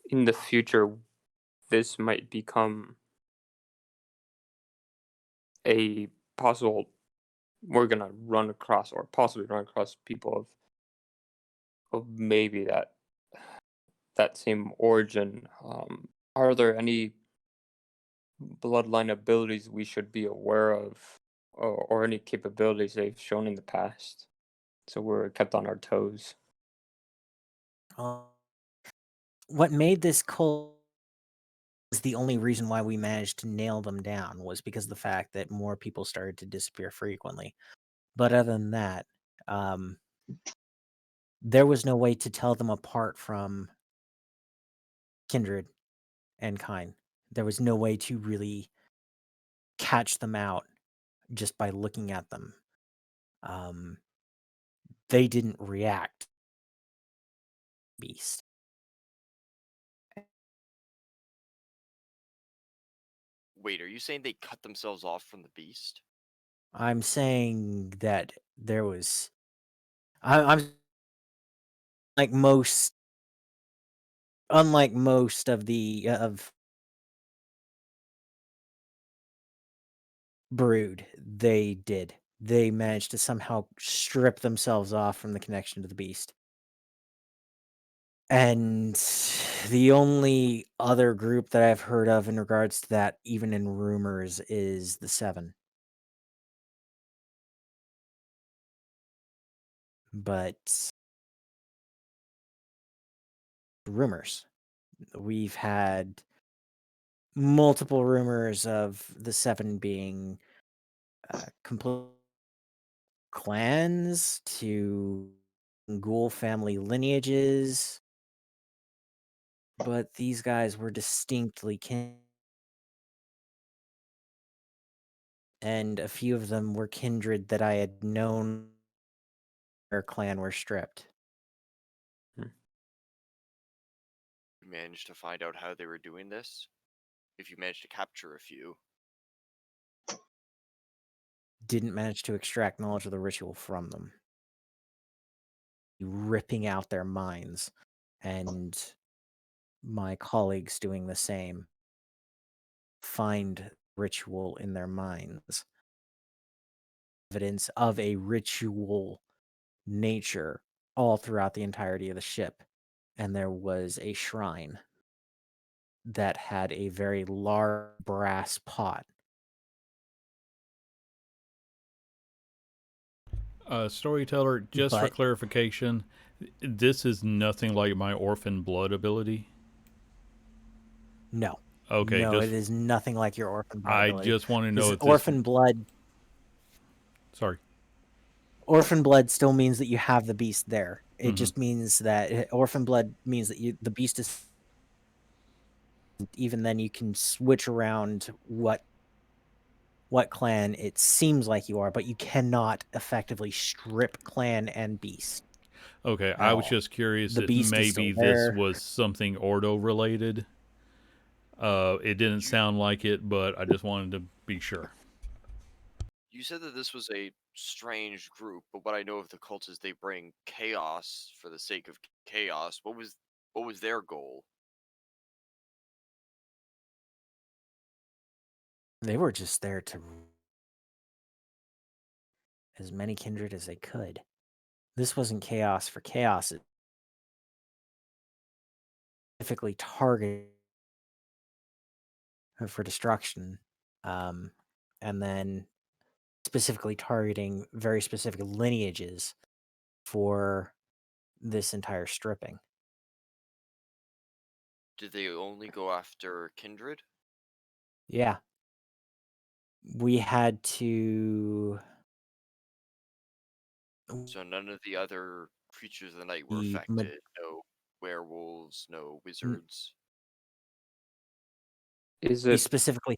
in the future this might become a possible we're gonna run across or possibly run across people of maybe that same origin. Are there any bloodline abilities we should be aware of, or any capabilities they've shown in the past, so we're kept on our toes? What made this cult is the only reason why we managed to nail them down was because of the fact that more people started to disappear frequently. But other than that, there was no way to tell them apart from kindred and kind. There was no way to really catch them out just by looking at them. They didn't react. Beast. Wait, are you saying they cut themselves off from the beast? I'm saying that there was. I'm like most, unlike most of the of Brood, they did. They managed to somehow strip themselves off from the connection to the beast. And the only other group that I've heard of in regards to that, even in rumors, is the Seven. But rumors. We've had multiple rumors of the Seven being complete clans to ghoul family lineages. but these guys were distinctly and a few of them were kindred that I had known their clan were stripped. You managed to find out how they were doing this? If you managed to capture a few. Didn't manage to extract knowledge of the ritual from them. Ripping out their minds, and my colleagues doing the same. Find ritual in their minds. Evidence of a ritual nature all throughout the entirety of the ship. And there was a shrine that had a very large brass pot. Storyteller, just for But clarification, this is nothing like my orphan blood ability. no. Okay, No, just it is nothing like your orphan blood I ability. just want to know Because if this. orphan blood Sorry. orphan blood still means that you have the beast there. It Mhm. just means that orphan blood means that the beast is. Even then, you can switch around what clan it seems like you are, but you cannot effectively strip clan and beast. Okay, At I was all. just curious The if beast is maybe still this there. was something Ordo related. It didn't sound like it, but I just wanted to be sure. You said that this was a strange group, but what I know of the cult is they bring chaos for the sake of chaos. What was their goal? They were just there to as many kindred as they could. This wasn't chaos for chaos. It specifically targeted for destruction, and then specifically targeting very specific lineages for this entire stripping. Did they only go after kindred? Yeah. We had to. So none of the other creatures of the night were The affected. No werewolves, no wizards. Is we it specifically.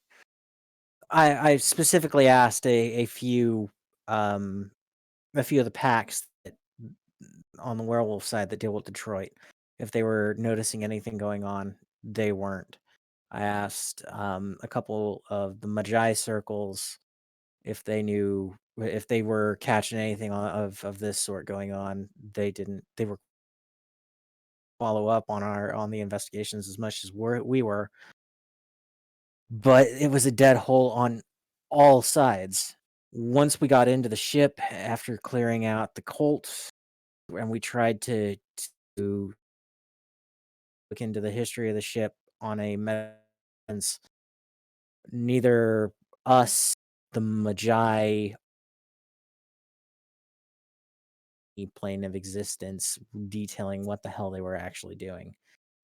I specifically asked a few of the packs that, on the werewolf side that deal with Detroit if they were noticing anything going on. They weren't. I asked a couple of the Magi circles if they knew if they were catching anything of this sort going on. They didn't. They were follow up on the investigations as much as we were, but it was a dead hole on all sides. Once we got into the ship after clearing out the Colt, and we tried to look into the history of the ship on a sense, neither us, the Magi, plane of existence detailing what the hell they were actually doing.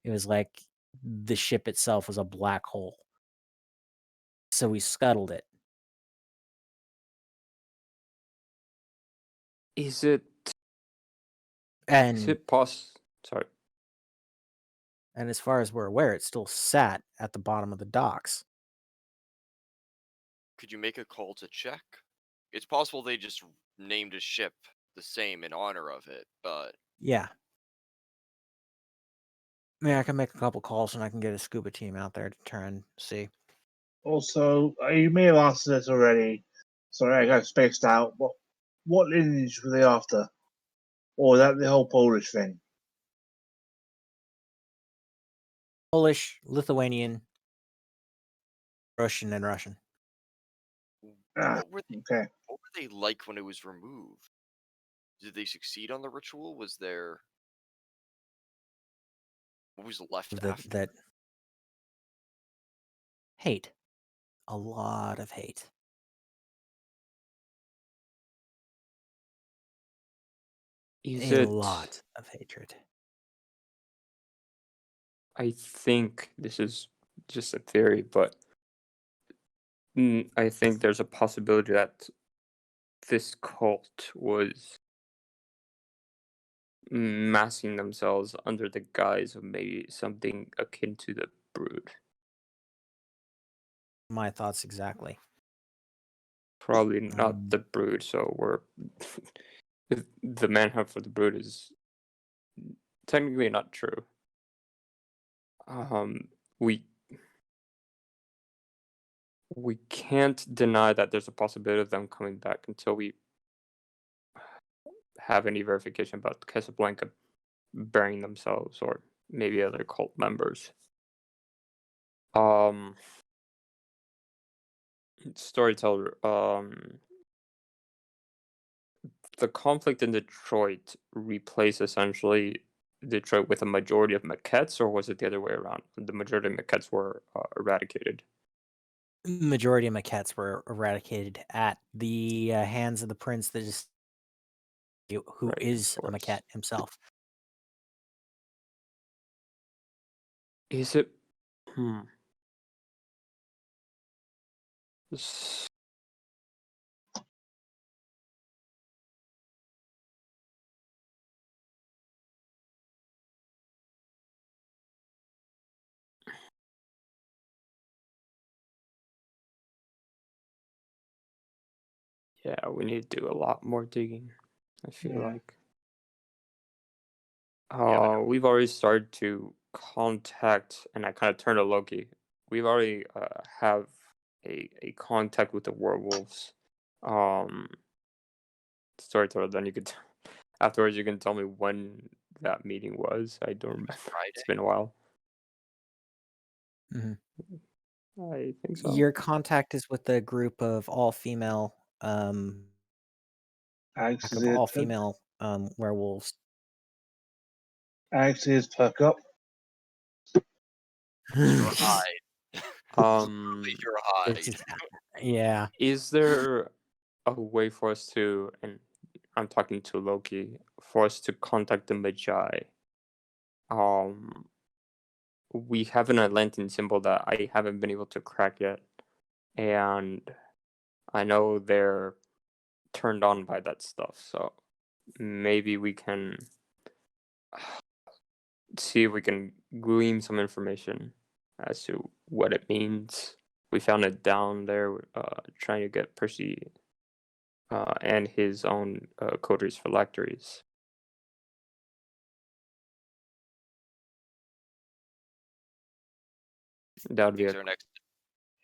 It was like the ship itself was a black hole. So we scuttled it. is it And sorry. as far as we're aware, it still sat at the bottom of the docks. Could you make a call to check? It's possible they just named a ship the same in honor of it, but Yeah. I can make a couple calls and I can get a scuba team out there to try and see. Also, you may have answered this already. Sorry, I got spaced out. What lineage were they after? Or was that the whole Polish thing? Polish, Lithuanian, Russian, and Russian. Ah, what were okay. they like when it was removed? Did they succeed on the ritual? Was there what was left after? That hate. A lot of hate. Is A it lot of hatred. I think this is just a theory, but I think there's a possibility that this cult was masking themselves under the guise of maybe something akin to the Brood. My thoughts exactly. Probably not Um, the Brood, so we're the manhunt for the Brood is technically not true. We can't deny that there's a possibility of them coming back until we have any verification about Casablanca burying themselves or maybe other cult members. Storyteller, the conflict in Detroit replaced essentially Detroit with a majority of maquettes, or was it the other way around? The majority of maquettes were eradicated. majority of maquettes were eradicated at the hands of the prince that is who Right, of is a course. maquette himself. Is it? Hmm. S- Yeah, we need to do a lot more digging, I feel Yeah. like. Yeah, We've already started to contact, and I kind of turned to Loki. We've already have a contact with the werewolves. Um, Storyteller. Then you could afterwards you can tell me when that meeting was. I don't remember. It's Friday. been a while. Mhm. I think so. Your contact is with a group of all female Alex pack is of it. all female werewolves. Alex is perk up. Your hide. Um, Leave your hide. It's just, yeah. is there a way for us to, and I'm talking to Loki, for us to contact the Magi? Um, we have an Atlantean symbol that I haven't been able to crack yet, and I know they're turned on by that stuff. So maybe we can see if we can glean some information as to what it means. We found it down there, trying to get Percy and his own coteries phylacteries. That would be Things are next.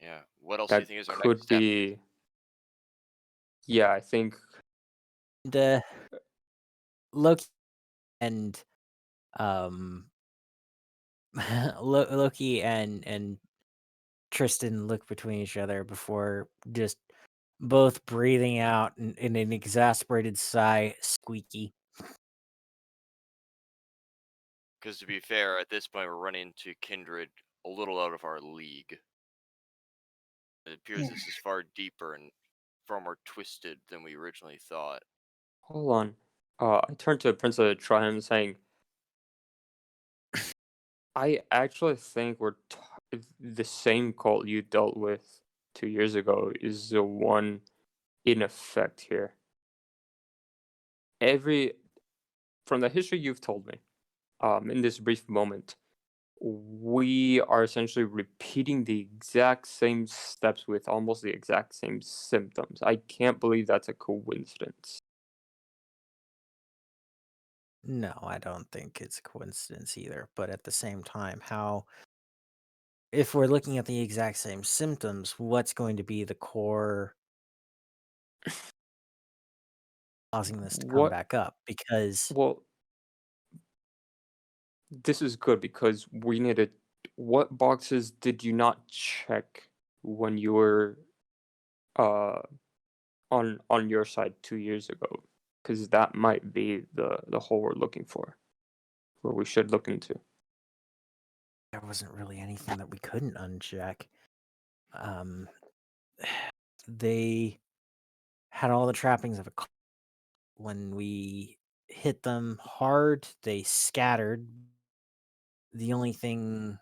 Yeah. What else do you that think is our next could step? be. Yeah, I think The Loki and Loki and Tristan look between each other before just both breathing out in an exasperated sigh, squeaky. Because to be fair, at this point we're running into kindred a little out of our league. It appears this is far deeper and far more twisted than we originally thought. hold on. I turned to Prince of Triumph saying, I actually think the same cult you dealt with 2 years ago is the one in effect here. From the history you've told me, in this brief moment, we are essentially repeating the exact same steps with almost the exact same symptoms. I can't believe that's a coincidence. No, I don't think it's a coincidence either. But at the same time, if we're looking at the exact same symptoms, what's going to be the core causing this to come What? back up? Because Well, this is good because we needed. What boxes did you not check when you were uh on your side 2 years ago? Because that might be the hole we're looking for, where we should look into. there wasn't really anything that we couldn't uncheck. Um, they had all the trappings of a cult. When we hit them hard, they scattered. The only thing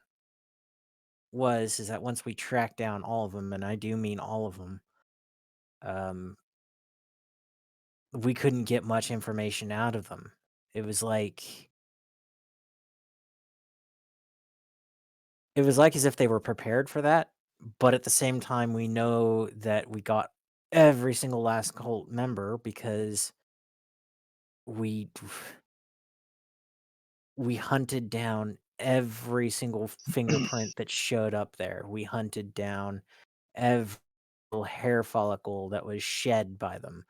is that once we tracked down all of them, and I do mean all of them, we couldn't get much information out of them. It was like as if they were prepared for that, but at the same time, we know that we got every single last cult member because we hunted down every single fingerprint that showed up there. We hunted down every little hair follicle that was shed by them.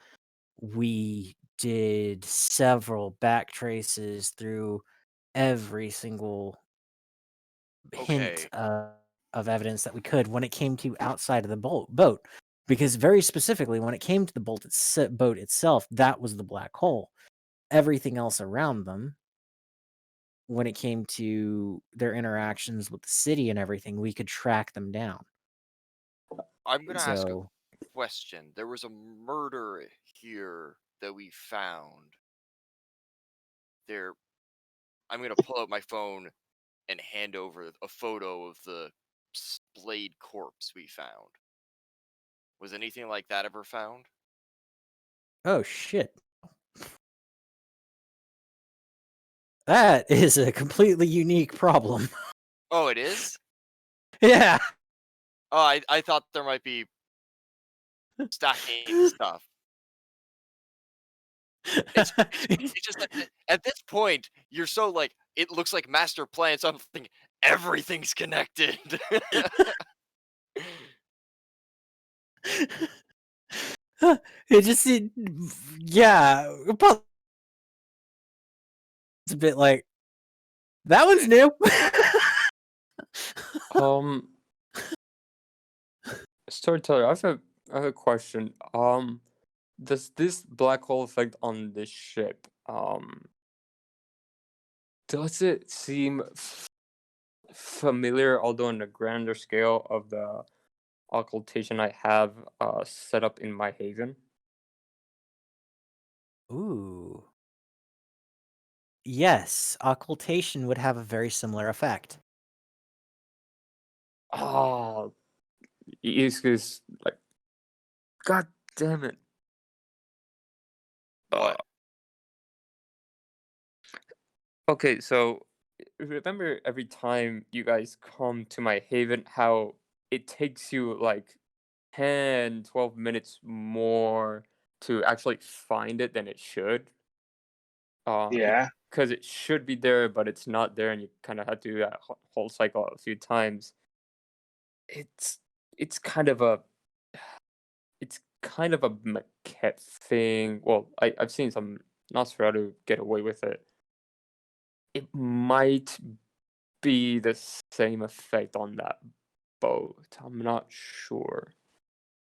We did several back traces through every single hint Okay. of evidence that we could when it came to outside of the boat. Because very specifically, when it came to the boat itself, that was the black hole. Everything else around them, when it came to their interactions with the city and everything, we could track them down. I'm gonna ask a So, question. There was a murder here that we found. There, I'm gonna pull out my phone and hand over a photo of the splayed corpse we found. Was anything like that ever found? oh shit. That is a completely unique problem. Oh, it is? Yeah. Oh, I thought there might be stacking stuff. It's just that at this point, you're so like, it looks like master plan, so I'm thinking everything's connected. Yeah. It's a bit like, that one's new. Storyteller, I have a question. Does this black hole effect on this ship, does it seem familiar, although on a grander scale, of the occultation I have set up in my haven? Ooh. Yes, occultation would have a very similar effect. Oh, is like, god damn it. What? Okay, so remember every time you guys come to my haven, how it takes you like 10, 12 minutes more to actually find it than it should? Yeah. Because it should be there, but it's not there, and you kind of have to do that whole cycle a few times. It's it's kind of a it's kind of a maquette thing. Well, I've seen some Nosferatu get away with it. It might be the same effect on that boat. I'm not sure.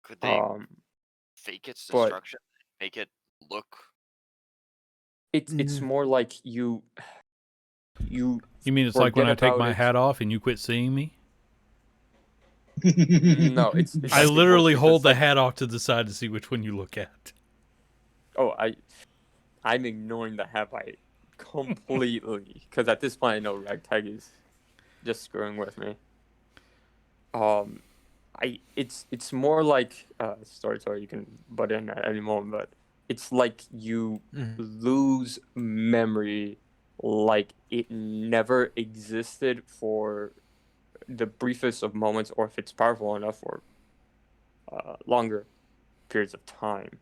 Could they Um, fake its but destruction? Make it look. it's more like you You mean it's like when forget I take about my it. hat off and you quit seeing me? No, it's I actually worse literally hold because the like, hat off to the side to see which one you look at. oh, I'm ignoring the hat by completely because at this point I know Ragtag is just screwing with me. It's more like story you can butt in at any moment, but it's like you lose memory, like it never existed for the briefest of moments, or if it's powerful enough for longer periods of time.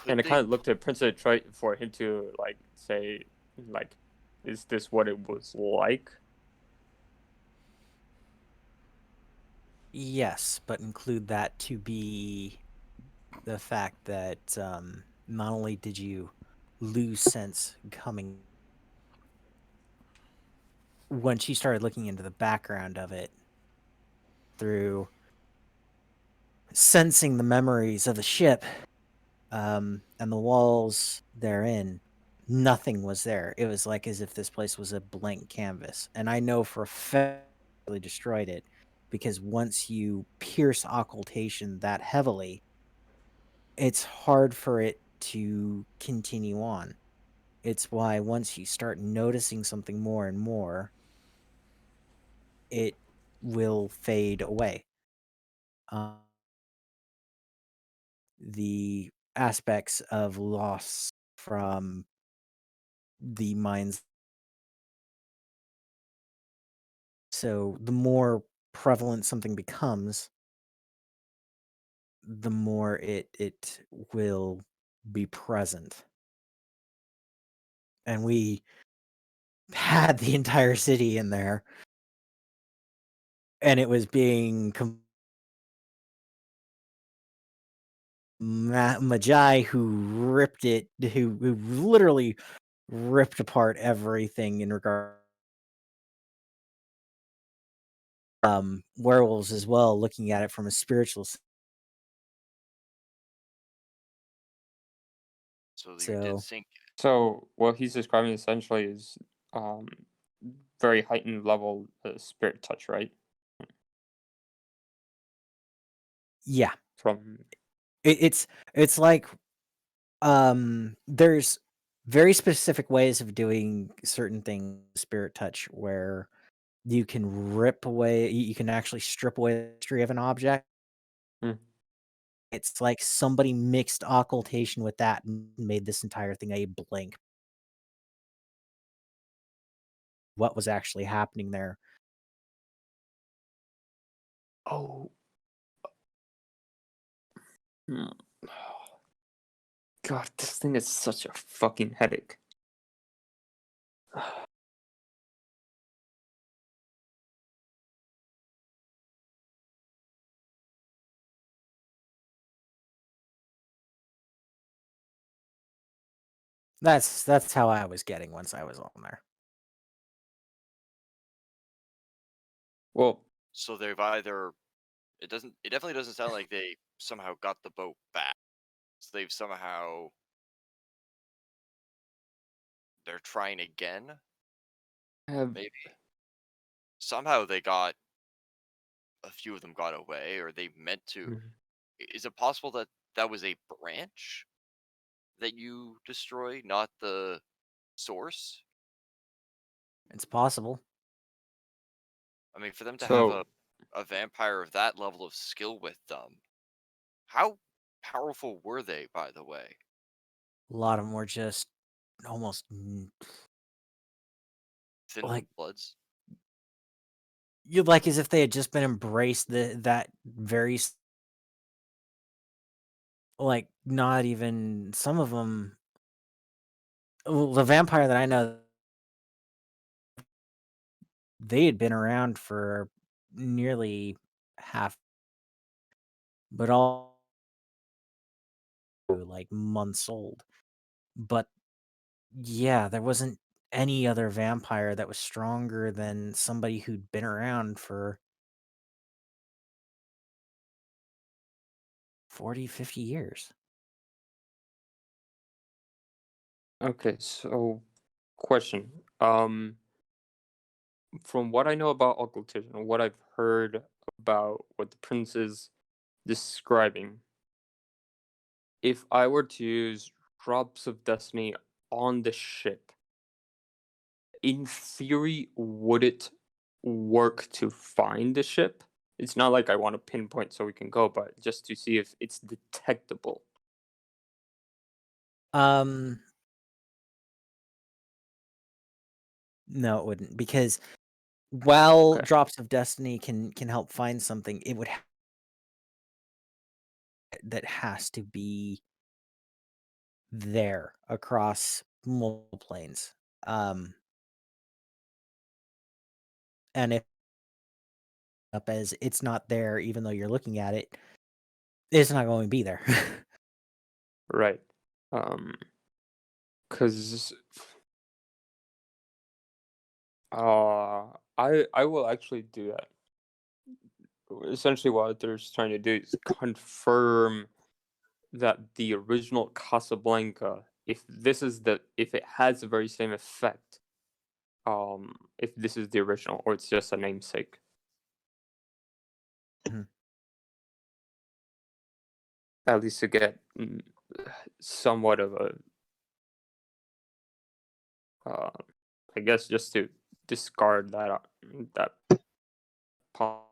And I Could they? kind of looked at Prince of Detroit for him to like say, like, is this what it was like? Yes, but include that to be the fact that not only did you lose sense coming when she started looking into the background of it through sensing the memories of the ship and the walls therein, nothing was there. It was like as if this place was a blank canvas. And I know for a fact they destroyed it because once you pierce occultation that heavily, it's hard for it to continue on. It's why once you start noticing something more and more, it will fade away. The aspects of loss from the minds. So the more prevalent something becomes, the more it will be present. And we had the entire city in there, and it was being Magi who ripped it, who literally ripped apart everything in regard werewolves as well, looking at it from a spiritual So you did so sink. So what he's describing essentially is um, very heightened level spirit touch, right? yeah. From It's like there's very specific ways of doing certain things, spirit touch, where you can rip away, you can actually strip away the history of an object. Mm. It's like somebody mixed occultation with that and made this entire thing a blank. What was actually happening there? oh. Hmm. God, this thing is such a fucking headache. That's how I was getting once I was on there. Well, So they've either it definitely doesn't sound like they somehow got the boat back. So they've somehow they're trying again. have Maybe somehow they got a few of them got away, or they meant to. Mhm. Is it possible that that was a branch that you destroy, not the source? It's possible. I mean, for them to have So a vampire of that level of skill with them, how powerful were they, by the way? A lot of them were just almost Thin like bloods? you like as if they had just been embraced that very like not even some of them. Well, the vampire that I know, they had been around for nearly half, but all like months old. But yeah, there wasn't any other vampire that was stronger than somebody who'd been around for 40, 50 years. okay, so question. From what I know about occultism, and what I've heard about what the prince is describing, if I were to use drops of destiny on the ship, in theory, would it work to find the ship? It's not like I want to pinpoint so we can go, but just to see if it's detectable. Um, no, it wouldn't, because while Okay. drops of destiny can help find something, it would that has to be there across multiple planes. And if up as it's not there, even though you're looking at it, it's not going to be there. Right. Cause I will actually do that. Essentially, what they're trying to do is confirm that the original Casablanca, if it has the very same effect, if this is the original or it's just a namesake. Mhm. At least to get somewhat of a, uh, I guess, just to discard that po-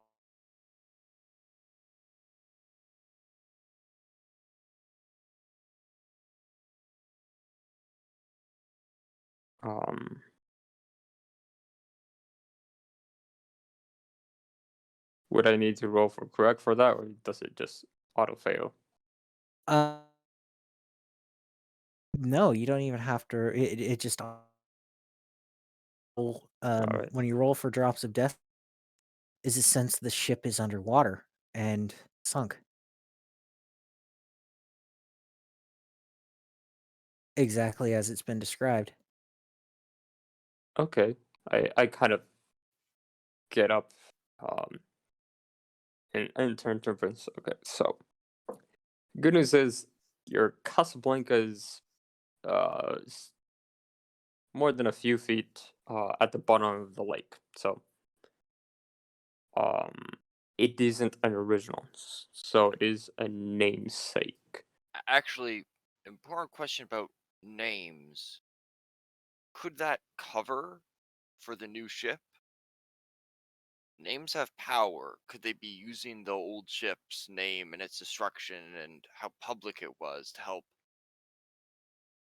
Would I need to roll for correct for that, or does it just auto fail? No, you don't even have to. It just Alright. when you roll for drops of death, is a sense the ship is underwater and sunk. Exactly as it's been described. Okay. I kind of get up and turn to Prince. Okay, so good news is your Casablanca is more than a few feet at the bottom of the lake. So um it isn't an original. So it is a namesake. Actually, important question about names. Could that cover for the new ship? Names have power. Could they be using the old ship's name and its destruction and how public it was to help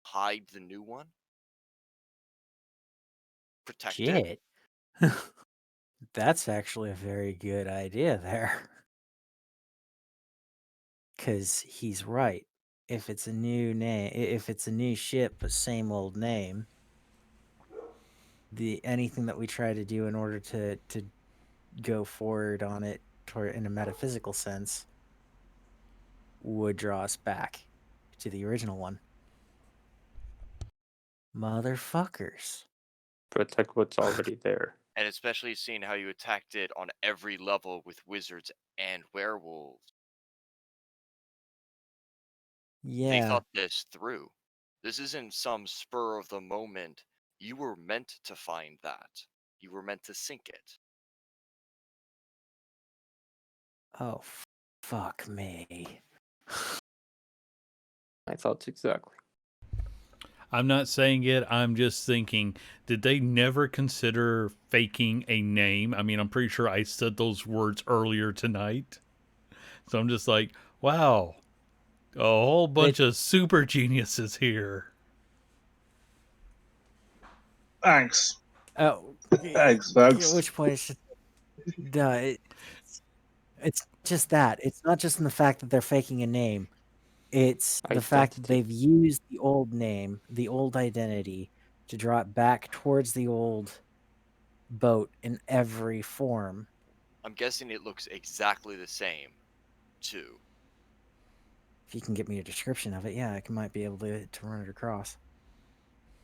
hide the new one? Protect it? Shit. That's actually a very good idea there. Because he's right. If it's a new name, if it's a new ship but same old name, anything that we try to do in order to go forward on it in a metaphysical sense would draw us back to the original one. Motherfuckers. Protect what's already there. And especially seeing how you attacked it on every level with wizards and werewolves. They Yeah. thought this through. This isn't some spur of the moment. You were meant to find that. You were meant to sink it. Oh, fuck me. I thought exactly. I'm not saying it. I'm just thinking, did they never consider faking a name? I mean, I'm pretty sure I said those words earlier tonight. So I'm just like, wow, a whole bunch of super geniuses here. Thanks. Oh, Thanks, at folks. which point it's just, it's just that. It's not just in the fact that they're faking a name. It's the fact that Identity. they've used the old name, the old identity, to draw it back towards the old boat in every form. I'm guessing it looks exactly the same, too. If you can get me a description of it, yeah, I might be able to run it across.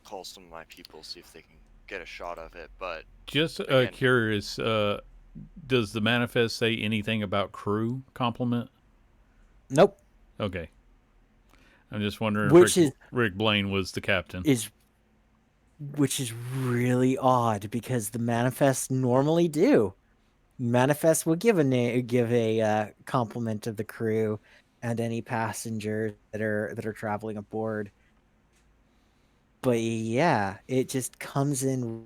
Call some of my people, see if they can get a shot of it. But Just again, curious, does the manifest say anything about crew complement? Nope. Okay. I'm just wondering Which if Rick Blaine was the captain. Which is really odd because the manifests normally do. Manifest will give a compliment of the crew and any passengers that are traveling aboard. But yeah, it just comes in.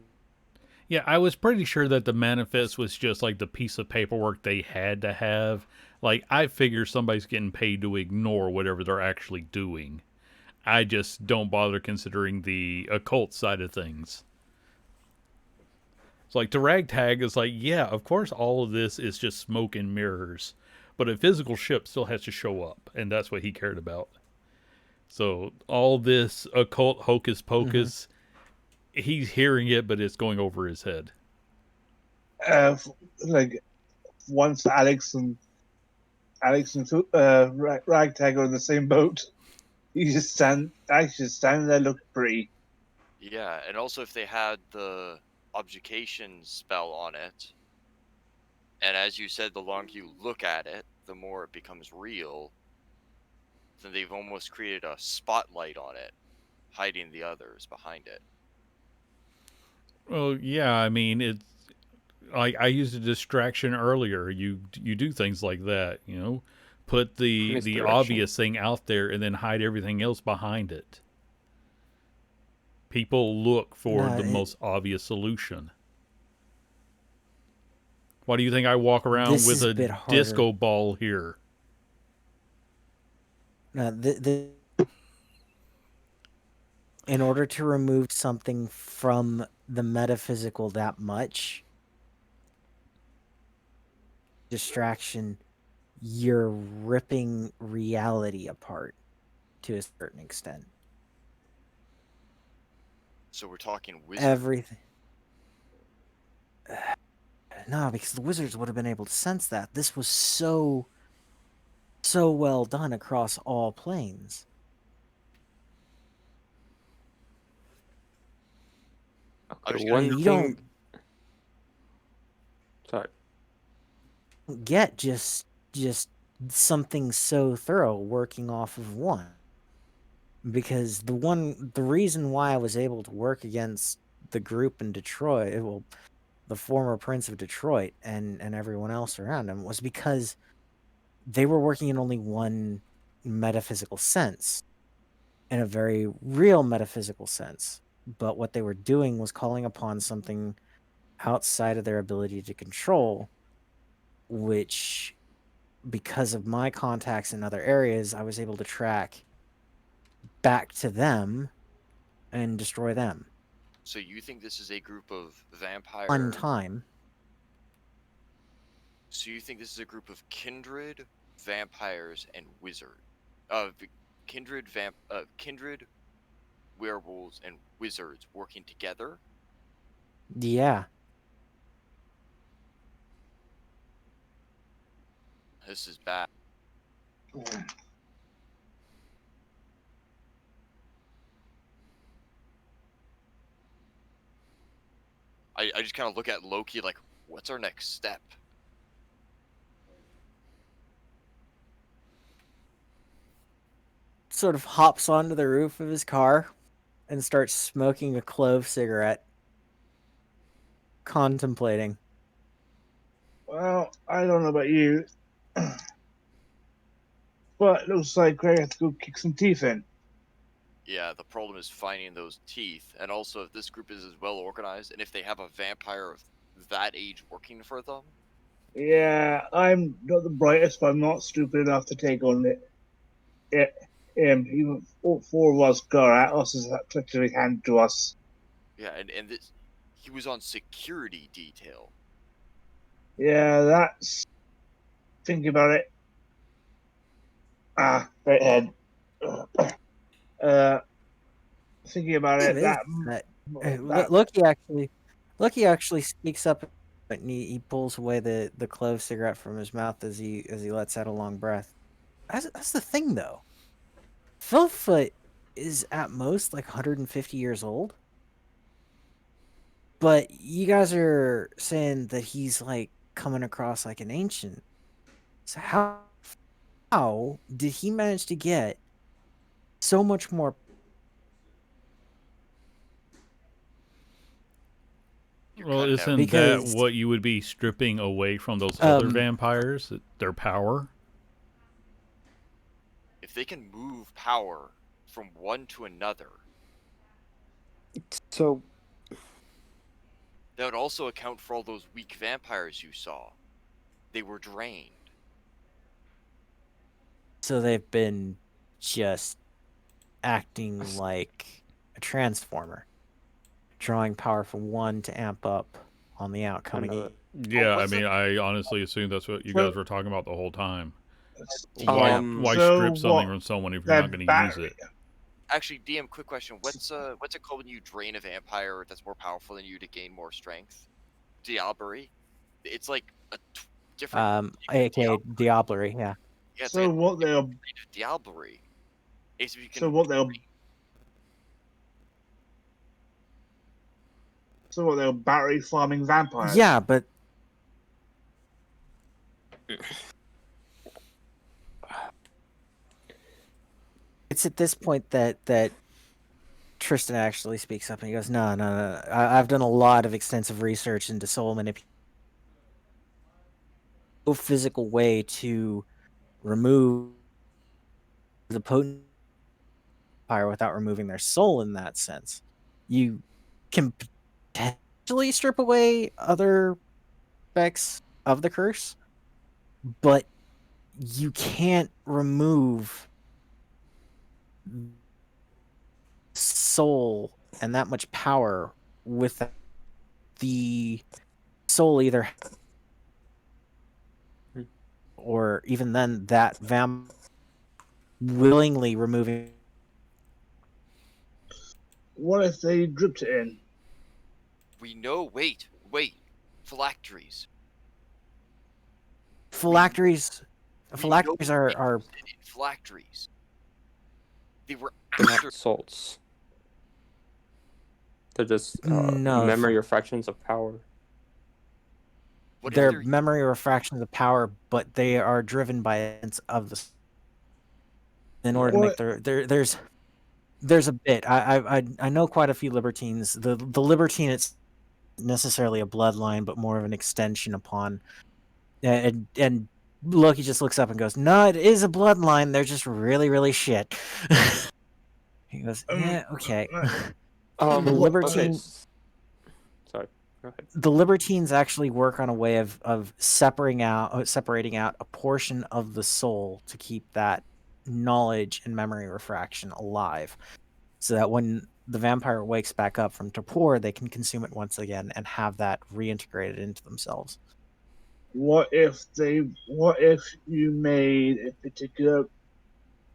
Yeah, I was pretty sure that the manifest was just like the piece of paperwork they had to have. Like, I figure somebody's getting paid to ignore whatever they're actually doing. I just don't bother considering the occult side of things. It's like, to Ragtag is like, yeah, of course all of this is just smoke and mirrors. But a physical ship still has to show up, and that's what he cared about. So all this occult hocus pocus, he's hearing it, but it's going over his head. Like once Alex and Ragtag are in the same boat, you just stand there looking pretty. yeah, and also if they had the objurgation spell on it, and as you said, the longer you look at it, the more it becomes real, then they've almost created a spotlight on it, hiding the others behind it. Well, yeah, I mean, it's like I used a distraction earlier. You do things like that, you know, put the Misdirection. obvious thing out there and then hide everything else behind it. People look for the most obvious solution. Why do you think I walk around This with is a a bit harder. disco ball here? in order to remove something from the metaphysical that much, distraction, you're ripping reality apart to a certain extent. So we're talking wizard. Everything. No, because the wizards would have been able to sense that. This was so well done across all planes. I was One You thing. don't Sorry. get just something so thorough working off of one. Because the reason why I was able to work against the group in Detroit, well, the former Prince of Detroit and everyone else around him, was because they were working in only one metaphysical sense, in a very real metaphysical sense. But what they were doing was calling upon something outside of their ability to control, which, because of my contacts in other areas, I was able to track back to them and destroy them. So you think this is a group of vampires? On time. So you think this is a group of kindred, vampires, and wizard? Kindred, werewolves, and wizards working together? Yeah. This is bad. I just kind of look at Loki like, what's our next step? Sort of hops onto the roof of his car and starts smoking a clove cigarette, contemplating. Well, I don't know about you, but it looks like I have to go kick some teeth in. Yeah, the problem is finding those teeth, and also if this group is as well organized, and if they have a vampire of that age working for them. Yeah, I'm not the brightest, but I'm not stupid enough to take on it. Even four of us got at us as that literally handed to us. Yeah, and this, he was on security detail. Yeah, that's thinking about it. Right head. Thinking about it, Loki actually speaks up, and he pulls away the clove cigarette from his mouth as he lets out a long breath. That's the thing, though. Filth Foot is at most like 150 years old, but you guys are saying that he's like coming across like an ancient. So how did he manage to get so much more? Well, isn't that Because what you would be stripping away from those other vampires? Their power? If they can move power from one to another, So that would also account for all those weak vampires you saw. They were drained. so they've been just acting like a transformer, drawing power from one to amp up on the outcoming. another. Yeah, I what's mean, the- I honestly assumed that's what you guys were talking about the whole time. Yeah. Why So strip something what? from someone if you're not going to use it? Actually, DM, quick question: what's it called when you drain a vampire that's more powerful than you to gain more strength? Diablerie. It's like a different. aka Diablerie, yeah. Yeah, it's So like what they're Diablerie. Is if you can. so what they're battery farming vampires. Yeah, but it's at this point that Tristan actually speaks up and he goes, No. I've done a lot of extensive research into soul manipulation. No physical way to remove the potent fire without removing their soul in that sense. You can potentially strip away other effects of the curse, but you can't remove soul and that much power with the soul either, or even then that vamp willingly removing. What if they dripped it in? We know. Wait. Phylacteries. Phylacteries. We Phylacteries know are they did phylacteries. They were They're not after. souls. They're just no. memory refractions of power. What if They're they're memory refractions of power, but they are driven by essence of the. In order to What? make there's a bit. I know quite a few libertines. The libertine it's necessarily a bloodline, but more of an extension upon. And Loki just looks up and goes, "No, it is a bloodline. They're just really, really shit." He goes, "Yeah, okay." The libertine. Sorry, go ahead. The libertines actually work on a way of separating out a portion of the soul to keep that knowledge and memory refraction alive, so that when the vampire wakes back up from torpor, they can consume it once again and have that reintegrated into themselves. What if you made a particular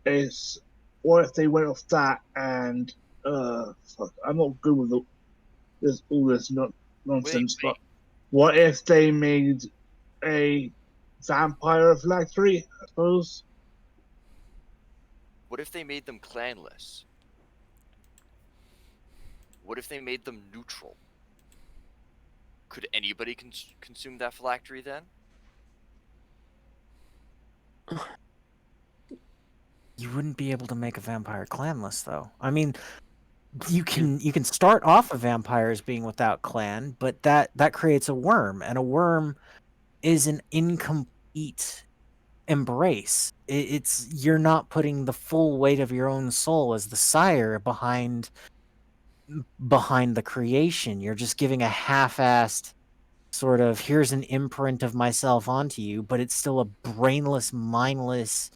is? What if they went off that and fuck, I'm not good with all this nonsense. But what if they made a vampire phylactery? I suppose. What if they made them clanless? What if they made them neutral? Could anybody consume that phylactery then? You wouldn't be able to make a vampire clanless, though. I mean, you can start off a vampire as being without clan, but that creates a worm, and a worm is an incomplete embrace. It's you're not putting the full weight of your own soul as the sire behind the creation. You're just giving a half-assed sort of, here's an imprint of myself onto you, but it's still a brainless, mindless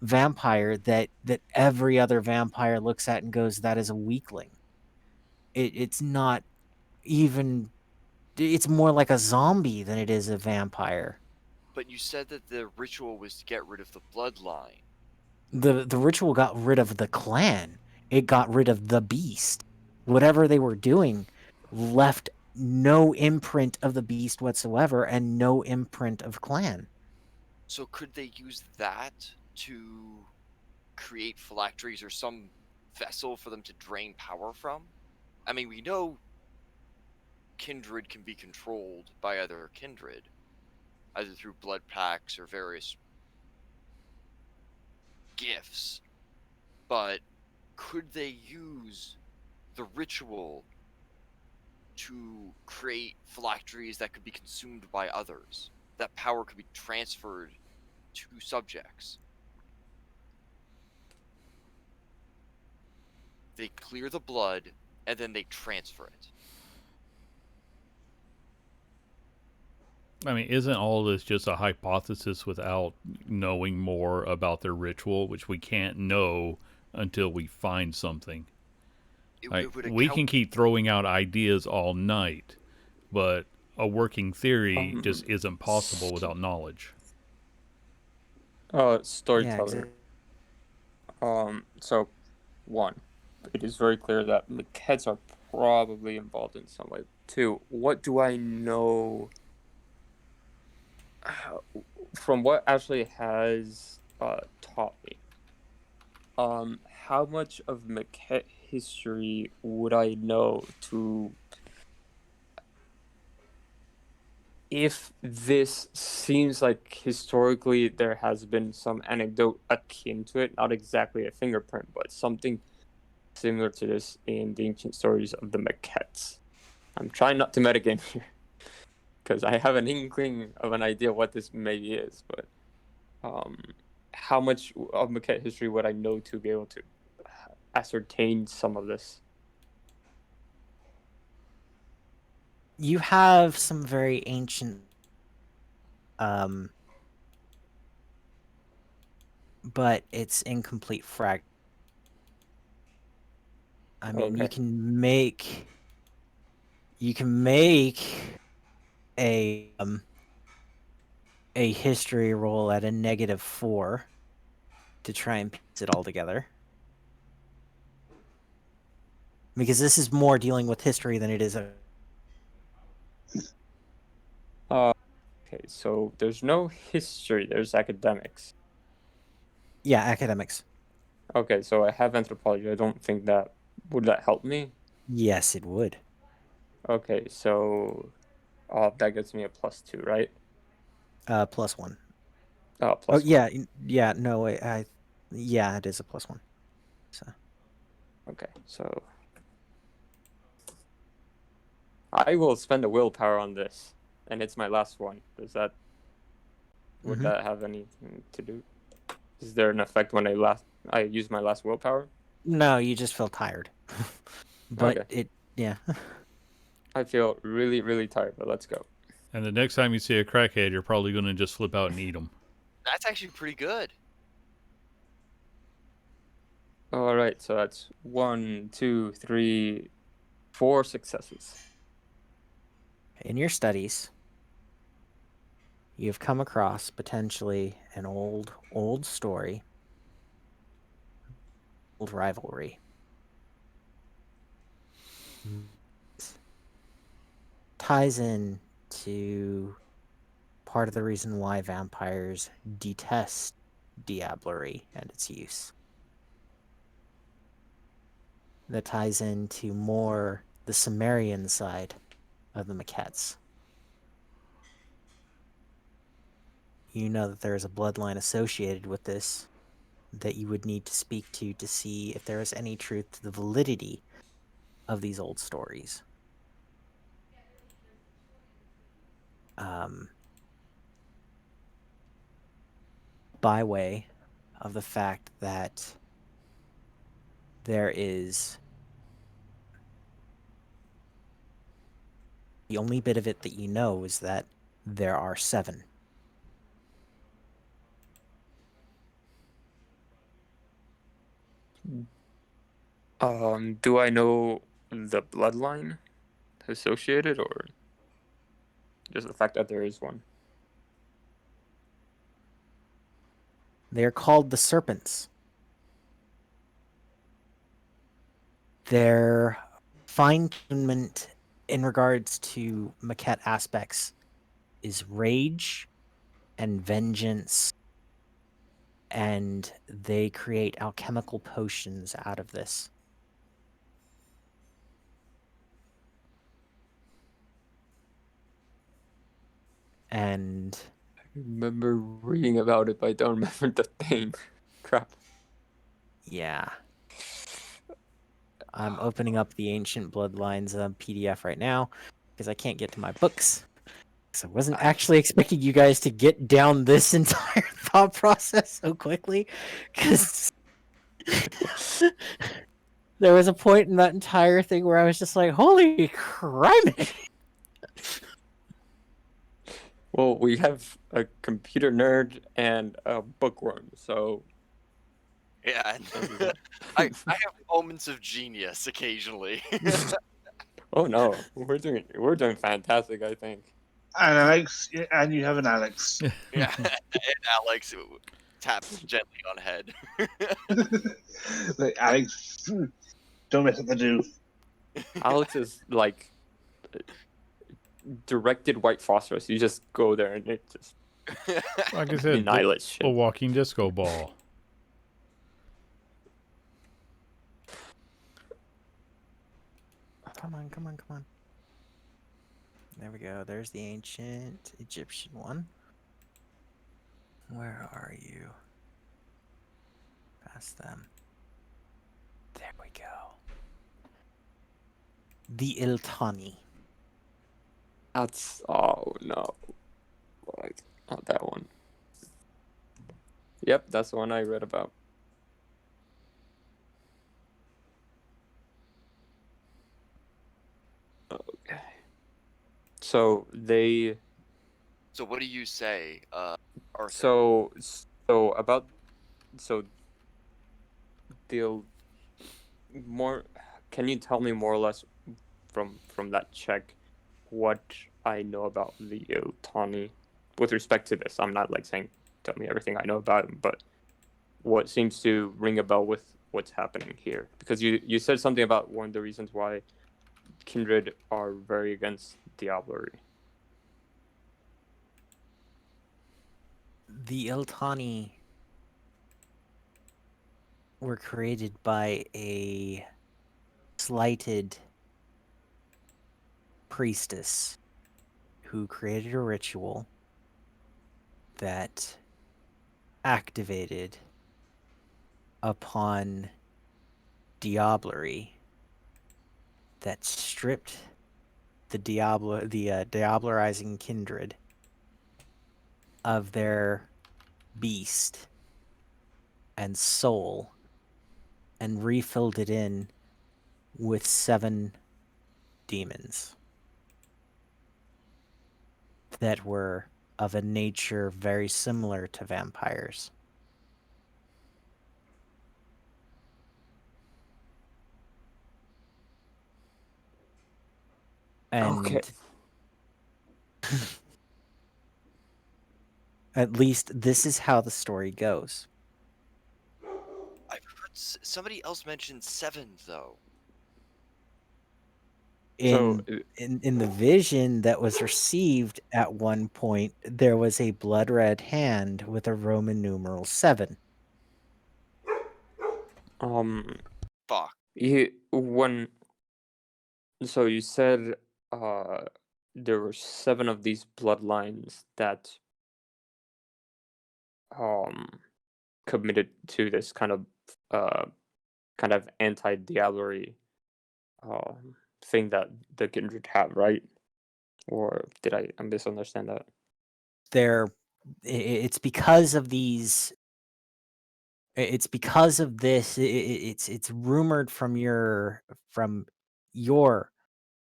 vampire that every other vampire looks at and goes, that is a weakling. It's not even, it's more like a zombie than it is a vampire. But you said that the ritual was to get rid of the bloodline. The ritual got rid of the clan. It got rid of the beast. Whatever they were doing left no imprint of the beast whatsoever and no imprint of clan. So could they use that to create phylacteries or some vessel for them to drain power from? I mean, we know kindred can be controlled by other kindred, either through blood packs or various gifts, but could they use the ritual to create phylacteries that could be consumed by others? That power could be transferred to subjects. They clear the blood and then they transfer it. I mean, isn't all this just a hypothesis without knowing more about their ritual, which we can't know until we find something? We can keep throwing out ideas all night, but a working theory just isn't possible without knowledge. Storyteller. So, one, it is very clear that Maquettes are probably involved in some way. Two, what do I know from what Ashley has taught me? How much of Maquette history would I know to, if this seems like historically there has been some anecdote akin to it, not exactly a fingerprint, but something similar to this in the ancient stories of the Maquettes. I'm trying not to metagame here, because I have an inkling of an idea what this maybe is, but how much of Maquette history would I know to be able to ascertain some of this? You have some very ancient but it's incomplete I mean, Okay. you can make a history roll at a -4 to try and piece it all together. Because this is more dealing with history than it is Okay, so there's no history, there's academics. yeah, academics. Okay, so I have anthropology. I don't think would that help me? Yes, it would. Okay, so that gets me a +2, right? +1. Oh, Oh +1. yeah, yeah. No, wait, yeah, it is a +1. So Okay, so I will spend a willpower on this, and it's my last one. Would Mhm. that have anything to do? Is there an effect when I use my last willpower? no, you just feel tired. But Okay. yeah. I feel really, really tired, but let's go. And the next time you see a crackhead, you're probably going to just flip out and eat them. That's actually pretty good. All right, so that's 1, 2, 3, 4 successes. In your studies, you've come across potentially an old story, old rivalry. Ties in to part of the reason why vampires detest diablerie and its use. That ties into more the Sumerian side of the maquettes. You know that there is a bloodline associated with this that you would need to speak to see if there is any truth to the validity of these old stories. By way of the fact that there is the only bit of it that you know is that there are 7. Do I know the bloodline associated, or just the fact that there is one? They are called the Serpents. Their fine-tunement in regards to maquette aspects is rage and vengeance, and they create alchemical potions out of this. And I remember reading about it, but I don't remember the name. Crap. yeah, I'm opening up the Ancient Bloodlines PDF right now because I can't get to my books. So I wasn't actually expecting you guys to get down this entire thought process so quickly, because there was a point in that entire thing where I was just like, holy crime. Well, we have a computer nerd and a bookworm, so Yeah. I have moments of genius occasionally. oh no, we're doing fantastic, I think. And Alex, and you have an Alex. Yeah. And Alex taps gently on head. Like, Alex, don't mess up the do. Alex is like directed white phosphorus. You just go there and it just Like I said, annihilates a shit. walking disco ball. Come on. There we go. There's the ancient Egyptian one. Where are you? Past them. There we go. The Iltani. That's oh no, like not that one. Yep, that's the one I read about. Okay. So they. So what do you say, Arthur? So they'll more. can you tell me more or less from that check what I know about the Otani with respect to this? I'm not like saying tell me everything I know about him, but what seems to ring a bell with what's happening here? Because you said something about one of the reasons why Kindred are very against Diablerie. The Iltani were created by a slighted priestess who created a ritual that activated upon Diablerie that stripped the Diablerizing kindred of their beast and soul and refilled it in with 7 demons that were of a nature very similar to vampires. And Okay. at least this is how the story goes. I've heard somebody else mentioned 7 though. So In the vision that was received at one point, there was a blood red hand with a Roman numeral 7. Fuck. you said there were 7 of these bloodlines that committed to this kind of anti-Diablerie thing that the Kindred have, right? Or did I misunderstand that? It's because of these. It's because of this. It's rumored from your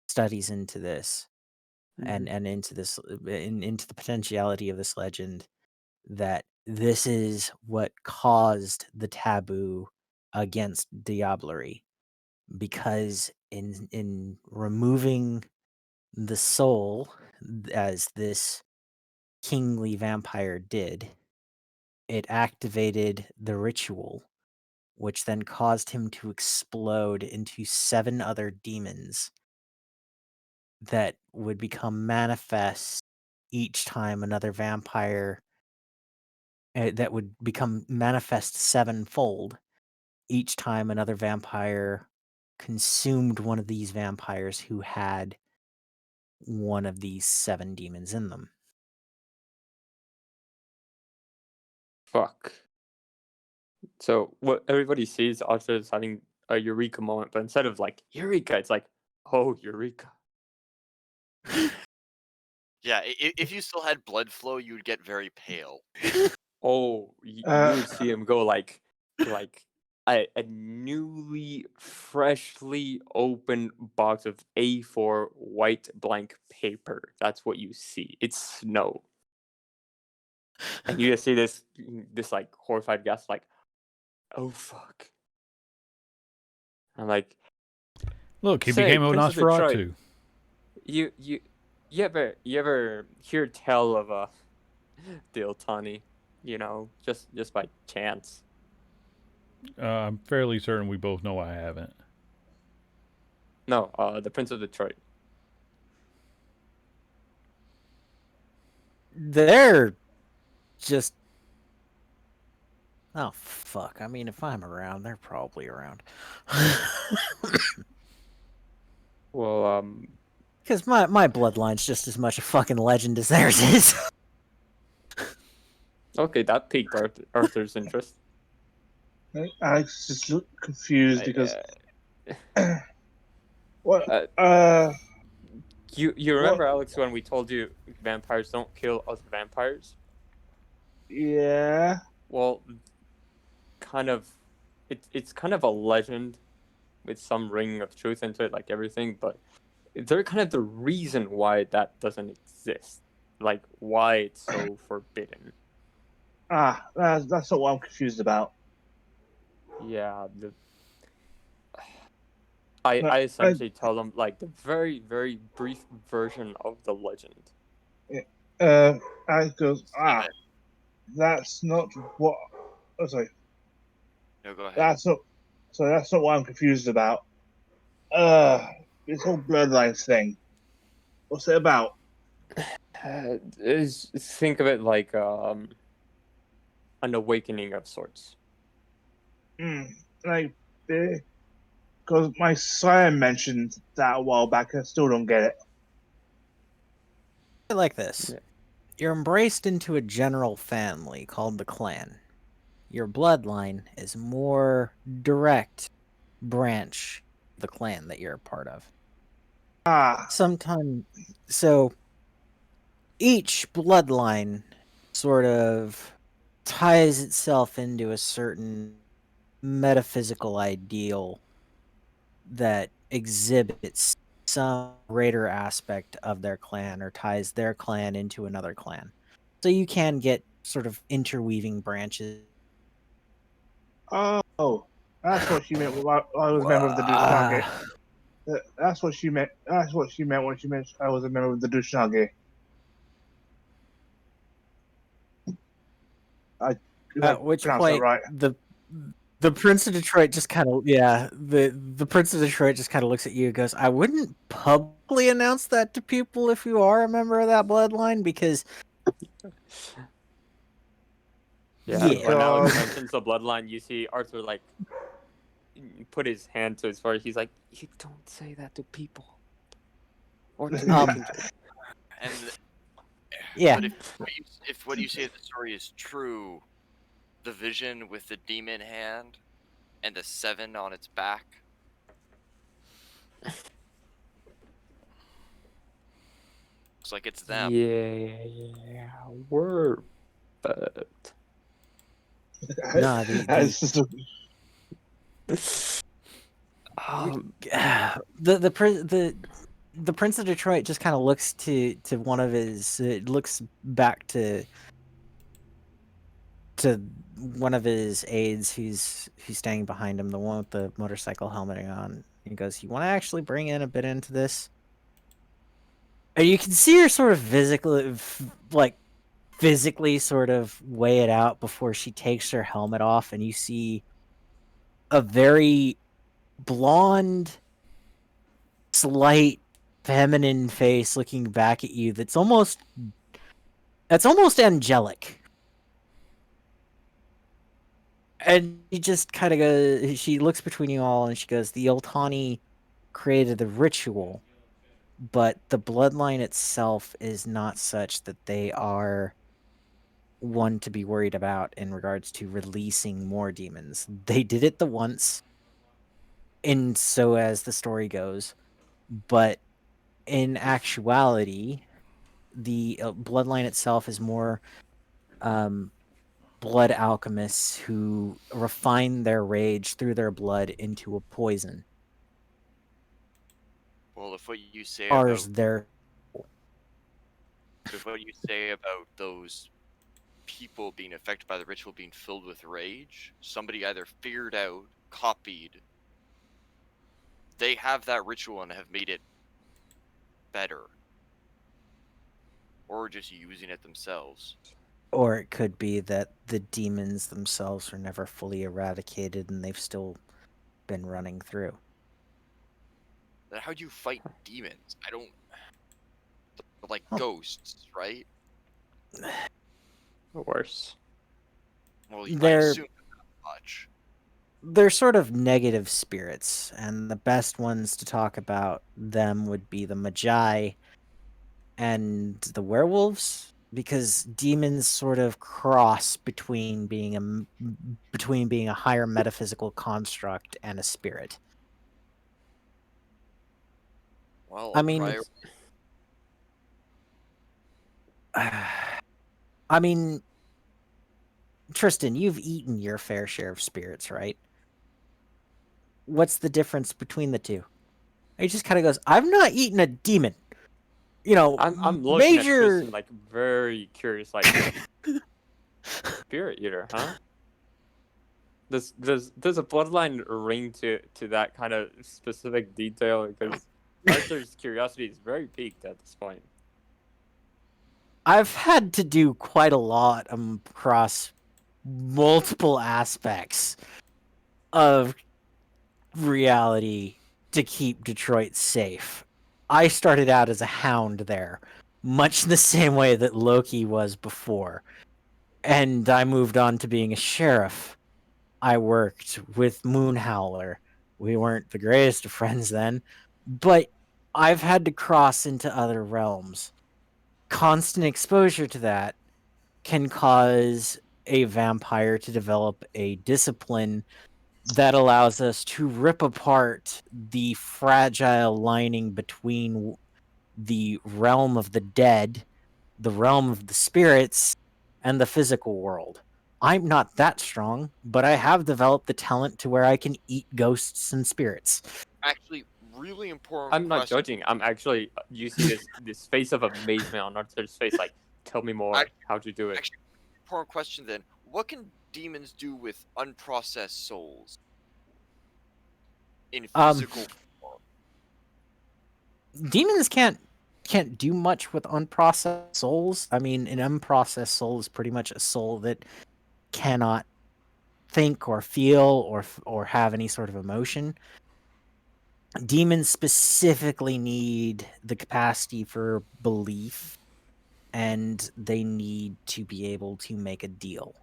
studies into this, and into this into the potentiality of this legend, that this is what caused the taboo against Diablerie, because in removing the soul, as this kingly vampire did, it activated the ritual, which then caused him to explode into 7 other demons that would become manifest each time another vampire that would become manifest 7-fold each time another vampire consumed one of these vampires who had one of these 7 demons in them. Fuck. So what everybody sees Arthur is having a eureka moment, but instead of like eureka, it's like, oh, eureka. Yeah, if you still had blood flow, you would get very pale. Oh, you would see him go like a newly, freshly opened box of A4 white blank paper. That's what you see. It's snow. And you just see this like horrified gasp, like, oh fuck. I'm like, Look, he say, became a Prince of Detroit, Nosferatu. you ever hear tell of the Iltani, just by chance? I'm fairly certain we both know I haven't. No, the Prince of Detroit. They're just... Oh, fuck. I mean, if I'm around, they're probably around. Well, Because my bloodline's just as much a fucking legend as theirs is. okay, that piqued Arthur's interest. Alex just looked confused because what? You remember, Alex, when we told you vampires don't kill other vampires? Yeah. Well, it's kind of a legend with some ring of truth into it, like everything, but they're kind of the reason why that doesn't exist, like why it's so forbidden. That's not what I'm confused about. Yeah, I essentially tell them like the very, very brief version of the legend. Alex goes, that's not what. Oh, sorry. No, go ahead. That's not. So that's not what I'm confused about. This whole bloodline thing. What's it about? Think of it like an awakening of sorts. Like, because my sire mentioned that a while back, I still don't get it. Like this. Yeah. You're embraced into a general family called the clan. Your bloodline is more direct branch of the clan that you're a part of. Sometimes, so each bloodline sort of ties itself into a certain metaphysical ideal that exhibits some greater aspect of their clan or ties their clan into another clan. So you can get sort of interweaving branches. Oh, that's what she meant. I was a member of the Dushnage. That's what she meant. That's what she meant when she meant I was a member of the Dushnage. At which pronounced point, that right. the Prince of Detroit just kind of the Prince of Detroit just kind of looks at you and goes, "I wouldn't publicly announce that to people if you are a member of that bloodline because." Yeah. When Alex mentions the bloodline, you see Arthur like put his hand to his forehead. He's like, "You don't say that to people." Or to And yeah. But if what you say the story is true, the vision with the demon hand and the 7 on its back. Looks like it's them. Yeah, we're but No, the Prince of Detroit just kind of looks to one of his looks back to one of his aides who's standing behind him, the one with the motorcycle helmet on. He goes, "You want to actually bring in a bit into this?" And you can see her sort of physically sort of weigh it out before she takes her helmet off, and you see a very blonde, slight, feminine face looking back at you. That's almost angelic. And she just kind of goes. She looks between you all, and she goes, "The Oltani created the ritual, but the bloodline itself is not such that they are one to be worried about in regards to releasing more demons. They did it the once, and so as the story goes, but in actuality, the bloodline itself is more blood alchemists who refine their rage through their blood into a poison. Well, if what you say Ours, about if what you say about those people being affected by the ritual being filled with rage, somebody either figured out, copied, they have that ritual and have made it better, or just using it themselves. Or it could be that the demons themselves were never fully eradicated and they've still been running through. Then how do you fight demons? I don't. Like ghosts, right? worse. Well, I They're assume not much. they're sort of negative spirits, and the best ones to talk about them would be the Magi and the werewolves, because demons sort of cross between being a higher metaphysical construct and a spirit. Well, I mean, I mean, Tristan, you've eaten your fair share of spirits, right? What's the difference between the two? He just kind of goes, "I've not eaten a demon." You know, I'm looking at major. Tristan like very curious, like spirit eater, huh? Does a bloodline ring to that kind of specific detail? Because Arthur's curiosity is very piqued at this point. I've had to do quite a lot across multiple aspects of reality to keep Detroit safe. I started out as a hound there, much the same way that Loki was before. And I moved on to being a sheriff. I worked with Moonhowler. We weren't the greatest of friends then, but I've had to cross into other realms. Constant exposure to that can cause a vampire to develop a discipline that allows us to rip apart the fragile lining between the realm of the dead, the realm of the spirits, and the physical world. I'm not that strong, but I have developed the talent to where I can eat ghosts and spirits. Actually, really important I'm not question. judging. I'm actually you see this face of amazement on Arthur's face. Like, tell me more. How'd you do it? Actually, important question then. What can demons do with unprocessed souls? In physical form? Demons can't do much with unprocessed souls. I mean, an unprocessed soul is pretty much a soul that cannot think or feel or have any sort of emotion. Demons specifically need the capacity for belief, and they need to be able to make a deal.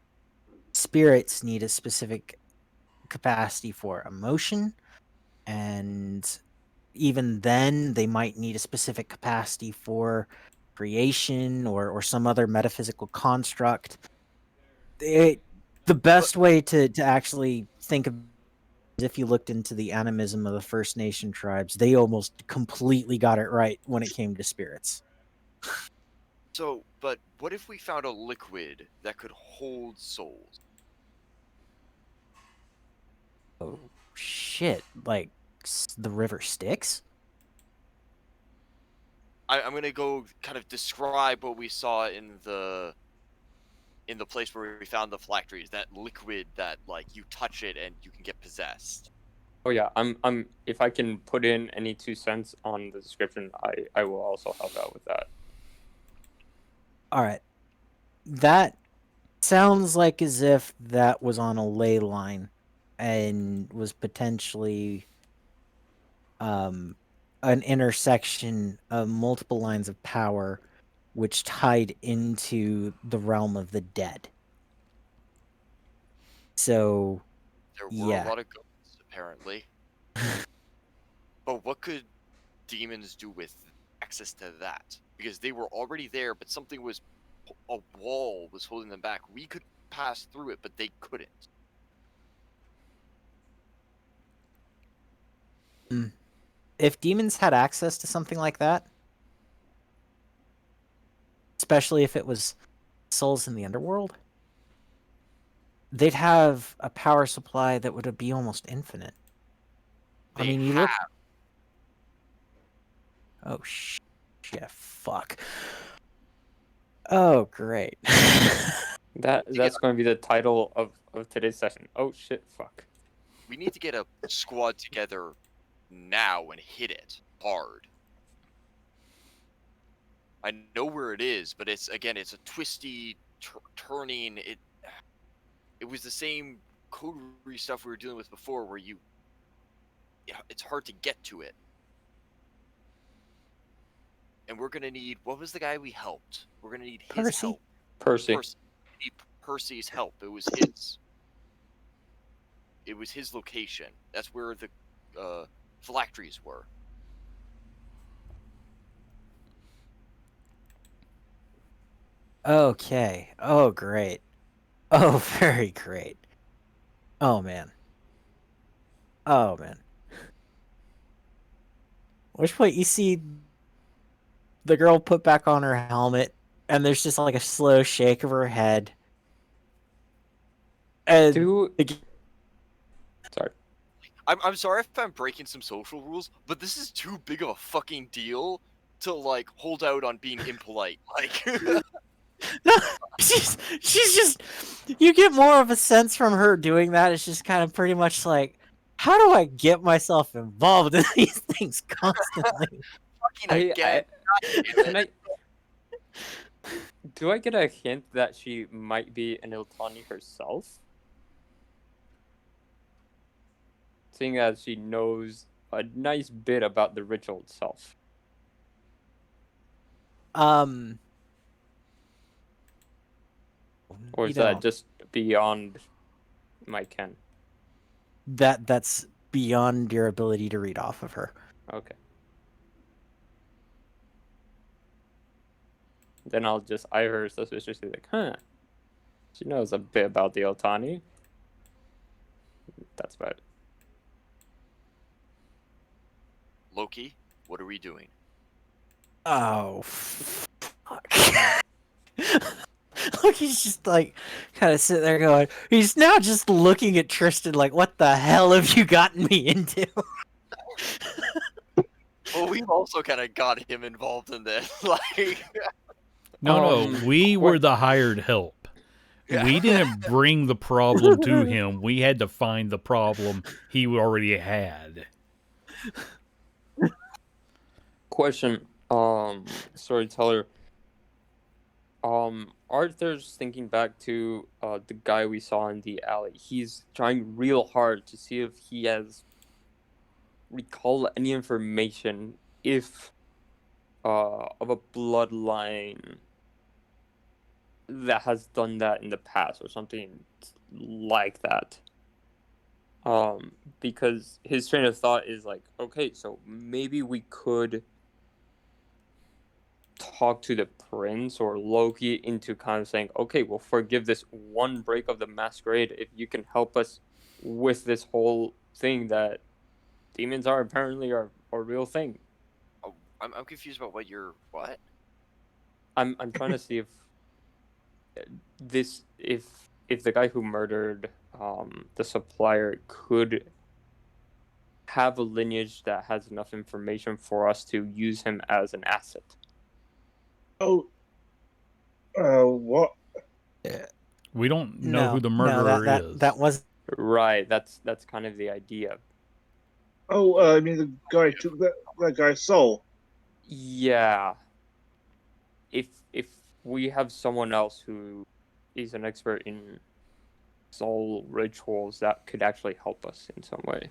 Spirits need a specific capacity for emotion, and even then they might need a specific capacity for creation or some other metaphysical construct. The best way to actually think of it, if you looked into the animism of the First Nation tribes, they almost completely got it right when it came to spirits. So, but what if we found a liquid that could hold souls? Oh shit! Like the river Styx? I'm gonna go kind of describe what we saw in the place where we found the phylacteries. That liquid that like you touch it and you can get possessed. Oh yeah, I'm. If I can put in any 2 cents on the description, I will also help out with that. All right. That sounds like as if that was on a ley line and was potentially an intersection of multiple lines of power which tied into the realm of the dead. So, There were yeah. a lot of ghosts, apparently. But what could demons do with access to that? Because they were already there, but something was... a wall was holding them back. We could pass through it, but they couldn't. If demons had access to something like that, especially if it was souls in the underworld, they'd have a power supply that would be almost infinite. I mean, you look... Oh, shit, fuck. Oh, great. That's going to be the title of today's session. Oh shit, fuck. We need to get a squad together now and hit it hard. I know where it is, but it's a twisty, turning. It was the same coterie stuff we were dealing with before, where it's hard to get to it. And we're gonna need... what was the guy we helped? We're gonna need his help. Percy. We need Percy's help. It was his. It was his location. That's where the phylacteries were. Okay. Oh, great. Oh, very great. Oh, man. Oh, man. Which point you see the girl put back on her helmet, and there's just like a slow shake of her head. And Sorry. I'm sorry if I'm breaking some social rules, but this is too big of a fucking deal to like hold out on being impolite. Like No, she's just, you get more of a sense from her doing that. It's just kind of pretty much like, how do I get myself involved in these things constantly? Fucking again. Can I? Do I get a hint that she might be an Iltani herself? Seeing as she knows a nice bit about the ritual itself. Or You is that don't. just beyond my ken? That's beyond your ability to read off of her. Okay. Then I'll just eye her suspiciously, like, huh? She knows a bit about the Iltani. That's about it. Loki, what are we doing? Oh, fuck. Look, he's just like kind of sitting there going, he's now just looking at Tristan like, what the hell have you gotten me into? Well, we've also kind of got him involved in this. Like, No, we were the hired help. Yeah. We didn't bring the problem to him. We had to find the problem he already had. Question, storyteller. Arthur's thinking back to the guy we saw in the alley. He's trying real hard to see if he has recall any information if of a bloodline that has done that in the past or something like that. Because his train of thought is like, okay, so maybe we could talk to the prince or Loki into kind of saying, okay, we'll forgive this one break of the masquerade if you can help us with this whole thing that demons are apparently a real thing. Oh, I'm confused about what you're what? I'm trying to see if this if the guy who murdered the supplier could have a lineage that has enough information for us to use him as an asset. Oh, what? We don't know who the murderer is. That was Right, that's kind of the idea. Oh, I mean the guy took that guy's soul. Yeah. If we have someone else who is an expert in soul rituals, that could actually help us in some way.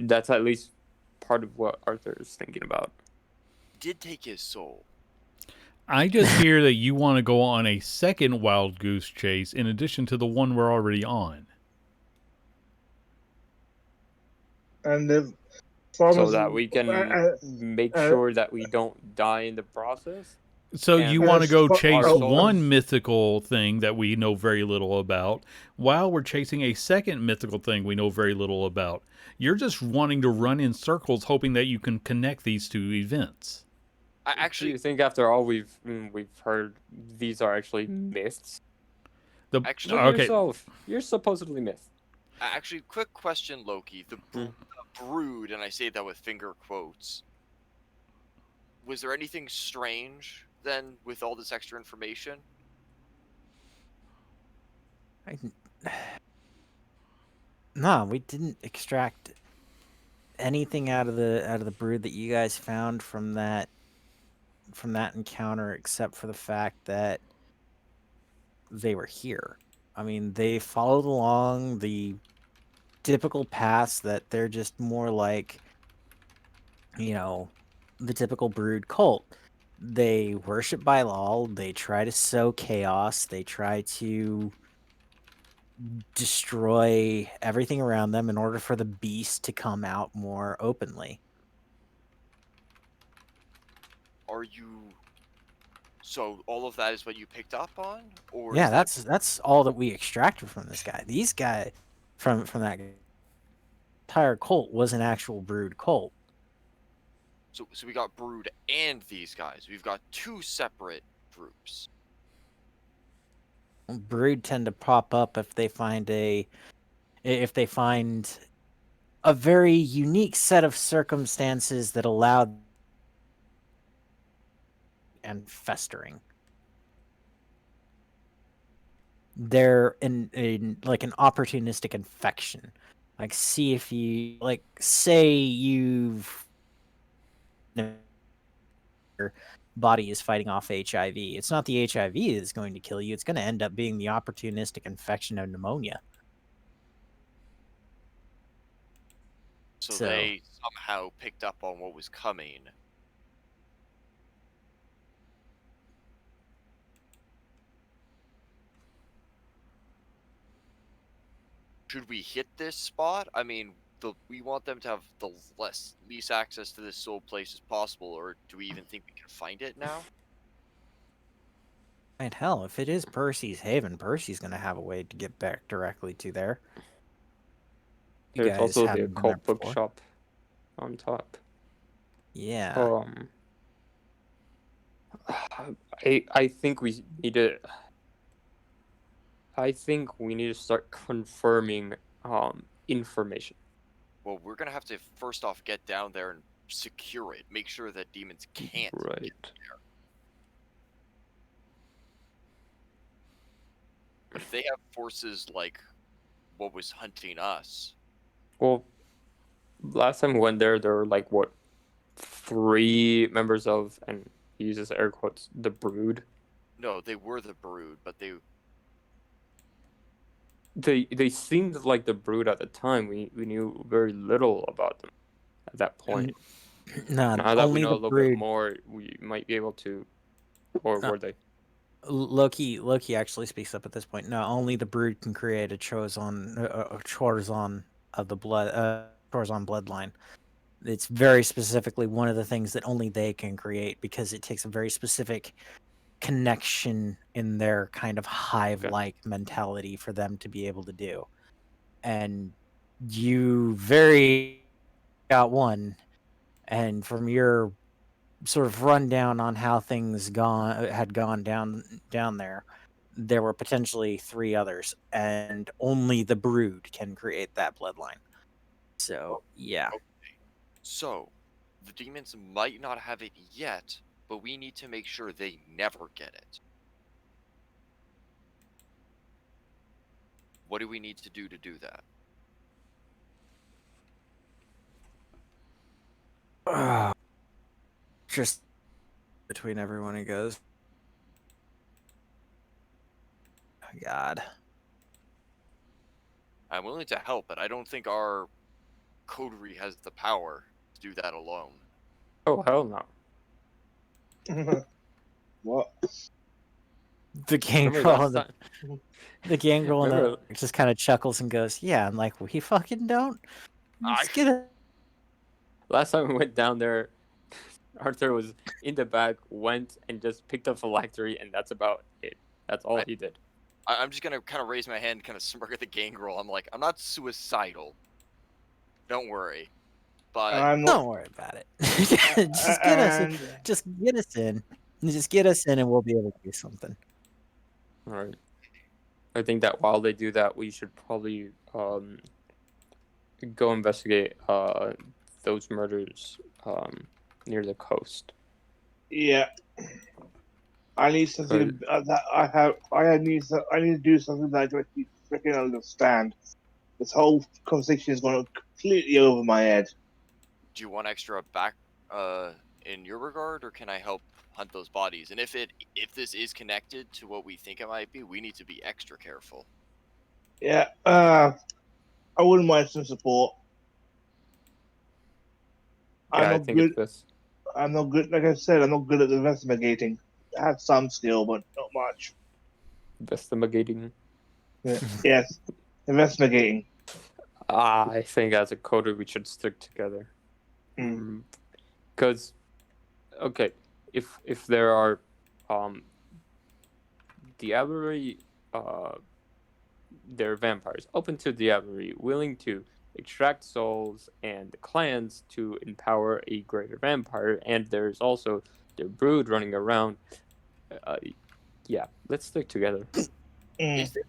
That's at least part of what Arthur is thinking about. Did take his soul. I just hear that you want to go on a second wild goose chase in addition to the one we're already on. And the so that we can make sure that we don't die in the process. So you want to go chase souls. one mythical thing that we know very little about while we're chasing a second mythical thing we know very little about. You're just wanting to run in circles hoping that you can connect these two events. I actually you think after all we've heard, these are actually myths? Actually, Look at yourself. You're supposedly myth. Actually, quick question, Loki. The brood, and I say that with finger quotes. Was there anything strange then with all this extra information? No, we didn't extract anything out of the brood that you guys found from that encounter, except for the fact that they were here. I mean, they followed along the typical paths that they're just more like, you know, the typical brood cult. They worship Baal, they try to sow chaos, they try to destroy everything around them in order for the beast to come out more openly. Are you... So all of that is what you picked up on? Or Yeah, that's all that we extracted from this guy. These guys from that entire cult was an actual brood cult. So we got brood and these guys. We've got two separate groups. Brood tend to pop up if they find a very unique set of circumstances that allow and festering. they're in like an opportunistic infection. Like, see if you like, say you've your body is fighting off HIV. It's not the HIV that's going to kill you. It's going to end up being the opportunistic infection of pneumonia. So So- they somehow picked up on what was coming. Should we hit this spot? I mean, we want them to have the least access to this soul place as possible, or do we even think we can find it now? And hell, if it is Percy's Haven, Percy's going to have a way to get back directly to there. You There's guys also the haven't been there occult before. bookshop on top. Yeah. I think we need to. I think we need to start confirming information. Well, we're gonna have to first off get down there and secure it. Make sure that demons can't. Right. But if they have forces like what was hunting us, Well, last time we went there were like what 3 members of, and he uses air quotes, the Brood. no, they were the Brood, but They seemed like the Brood at the time. We knew very little about them at that point. No, Now that we only know a the little Brood. bit more, we might be able to. Or were they? Loki actually speaks up at this point. No, only the Brood can create a Chorzon of the Chorzon bloodline. It's very specifically one of the things that only they can create, because it takes a very specific connection in their kind of hive-like mentality for them to be able to do. And you very got one, and from your sort of rundown on how things had gone down there were potentially 3 others, and only the Brood can create that bloodline. So yeah. So the demons might not have it yet, but we need to make sure they never get it. What do we need to do that? Just between everyone, he goes, oh, God. I'm willing to help, but I don't think our coterie has the power to do that alone. Oh hell no! What? The Remember gangrel last time? the gangrel in Remember- the just kind of chuckles and goes, yeah, I'm like, we fucking don't. Just get it. Last time we went down there, Arthur was in the back, went and just picked up phylactery, and that's about it. That's all he did. I'm just gonna kind of raise my hand, kind of smirk at the gangrel. I'm like, I'm not suicidal. Don't worry. But I'm not. Don't worry about it. Just get us in. Just get us in. Just get us in, and we'll be able to do something. All right. I think that while they do that, we should probably go investigate those murders near the coast. Yeah. I need something that I have. I need to do something that I don't freaking understand. This whole conversation is going completely over my head. do you want extra back in your regard, or can I help hunt those bodies? And if this is connected to what we think it might be, we need to be extra careful. Yeah. I wouldn't mind some support. Yeah, I think it's best. I'm not good. Like I said, I'm not good at investigating. I have some skill, but not much. Investigating. Yeah. Yes, investigating. I think as a coder we should stick together. Because, okay, if there are diablerie, they're vampires open to diablerie, willing to extract souls and clans to empower a greater vampire, and there's also the Brood running around. Yeah, let's stick together. Is there,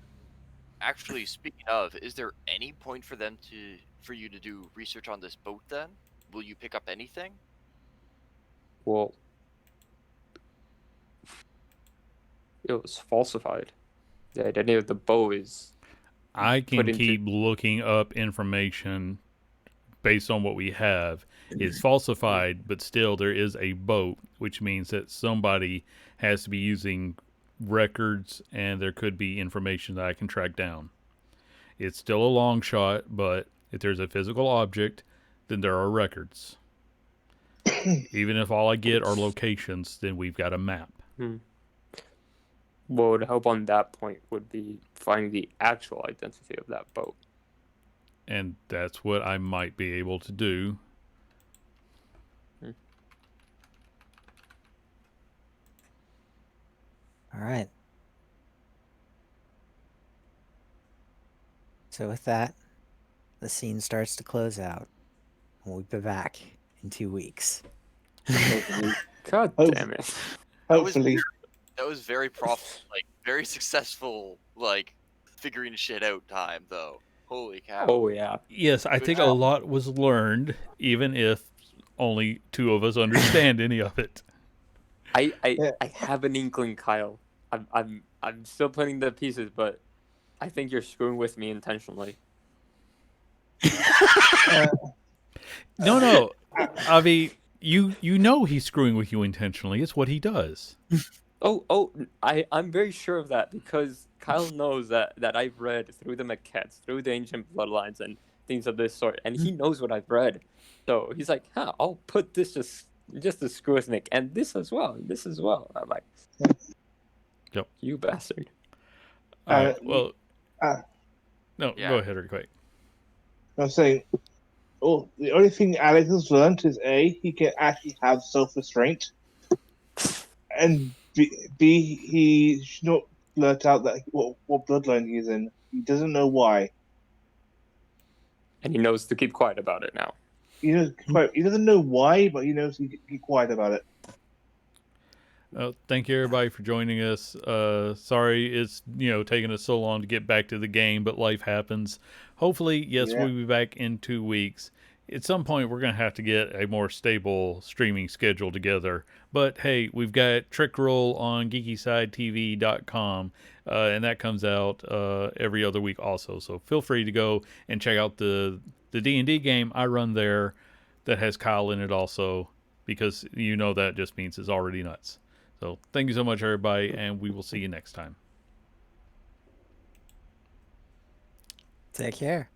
actually, speaking of, is there any point for you to do research on this boat? Then will you pick up anything? Well, it was falsified. The identity of the bow is I can put into- keep looking up information based on what we have. It's falsified, but still there is a boat, which means that somebody has to be using records, and there could be information that I can track down. It's still a long shot, but if there's a physical object, then there are records. Even if all I get are locations, then we've got a map. What would help on that point would be finding the actual identity of that boat. And that's what I might be able to do. All right. So with that, the scene starts to close out. We'll be back in 2 weeks. God Oh. damn it. Hopefully. That was very very successful, like, figuring shit out time, though. Holy cow. Oh, yeah. Yes, I Good think a job. lot was learned, even if only 2 of us understand any of it. I Yeah. have an inkling, Kyle. I'm still putting the pieces, but I think you're screwing with me intentionally. No. I mean, you know he's screwing with you intentionally. It's what he does. I'm very sure of that because Kyle knows that I've read through the maquettes, through the ancient bloodlines and things of this sort, and he knows what I've read. So he's like, I'll put this just to screw with Nick, and this as well. I'm like, Yep. You bastard. All right. Well, no, Yeah. go ahead, real quick. I'm saying, the only thing Alex has learned is A, he can actually have self-restraint, and B, he should not blurt out that what bloodline he's in. He doesn't know why. And he knows to keep quiet about it now. He doesn't know why, but he knows he can keep quiet about it. Thank you, everybody, for joining us. Sorry it's taking us so long to get back to the game, but life happens. Hopefully, yes, Yeah. we'll be back in 2 weeks. At some point, we're going to have to get a more stable streaming schedule together. But hey, we've got Trick Roll on geekysidetv.com, and that comes out every other week also. So feel free to go and check out the D&D game I run there that has Kyle in it also, because that just means it's already nuts. So thank you so much, everybody, and we will see you next time. Take care.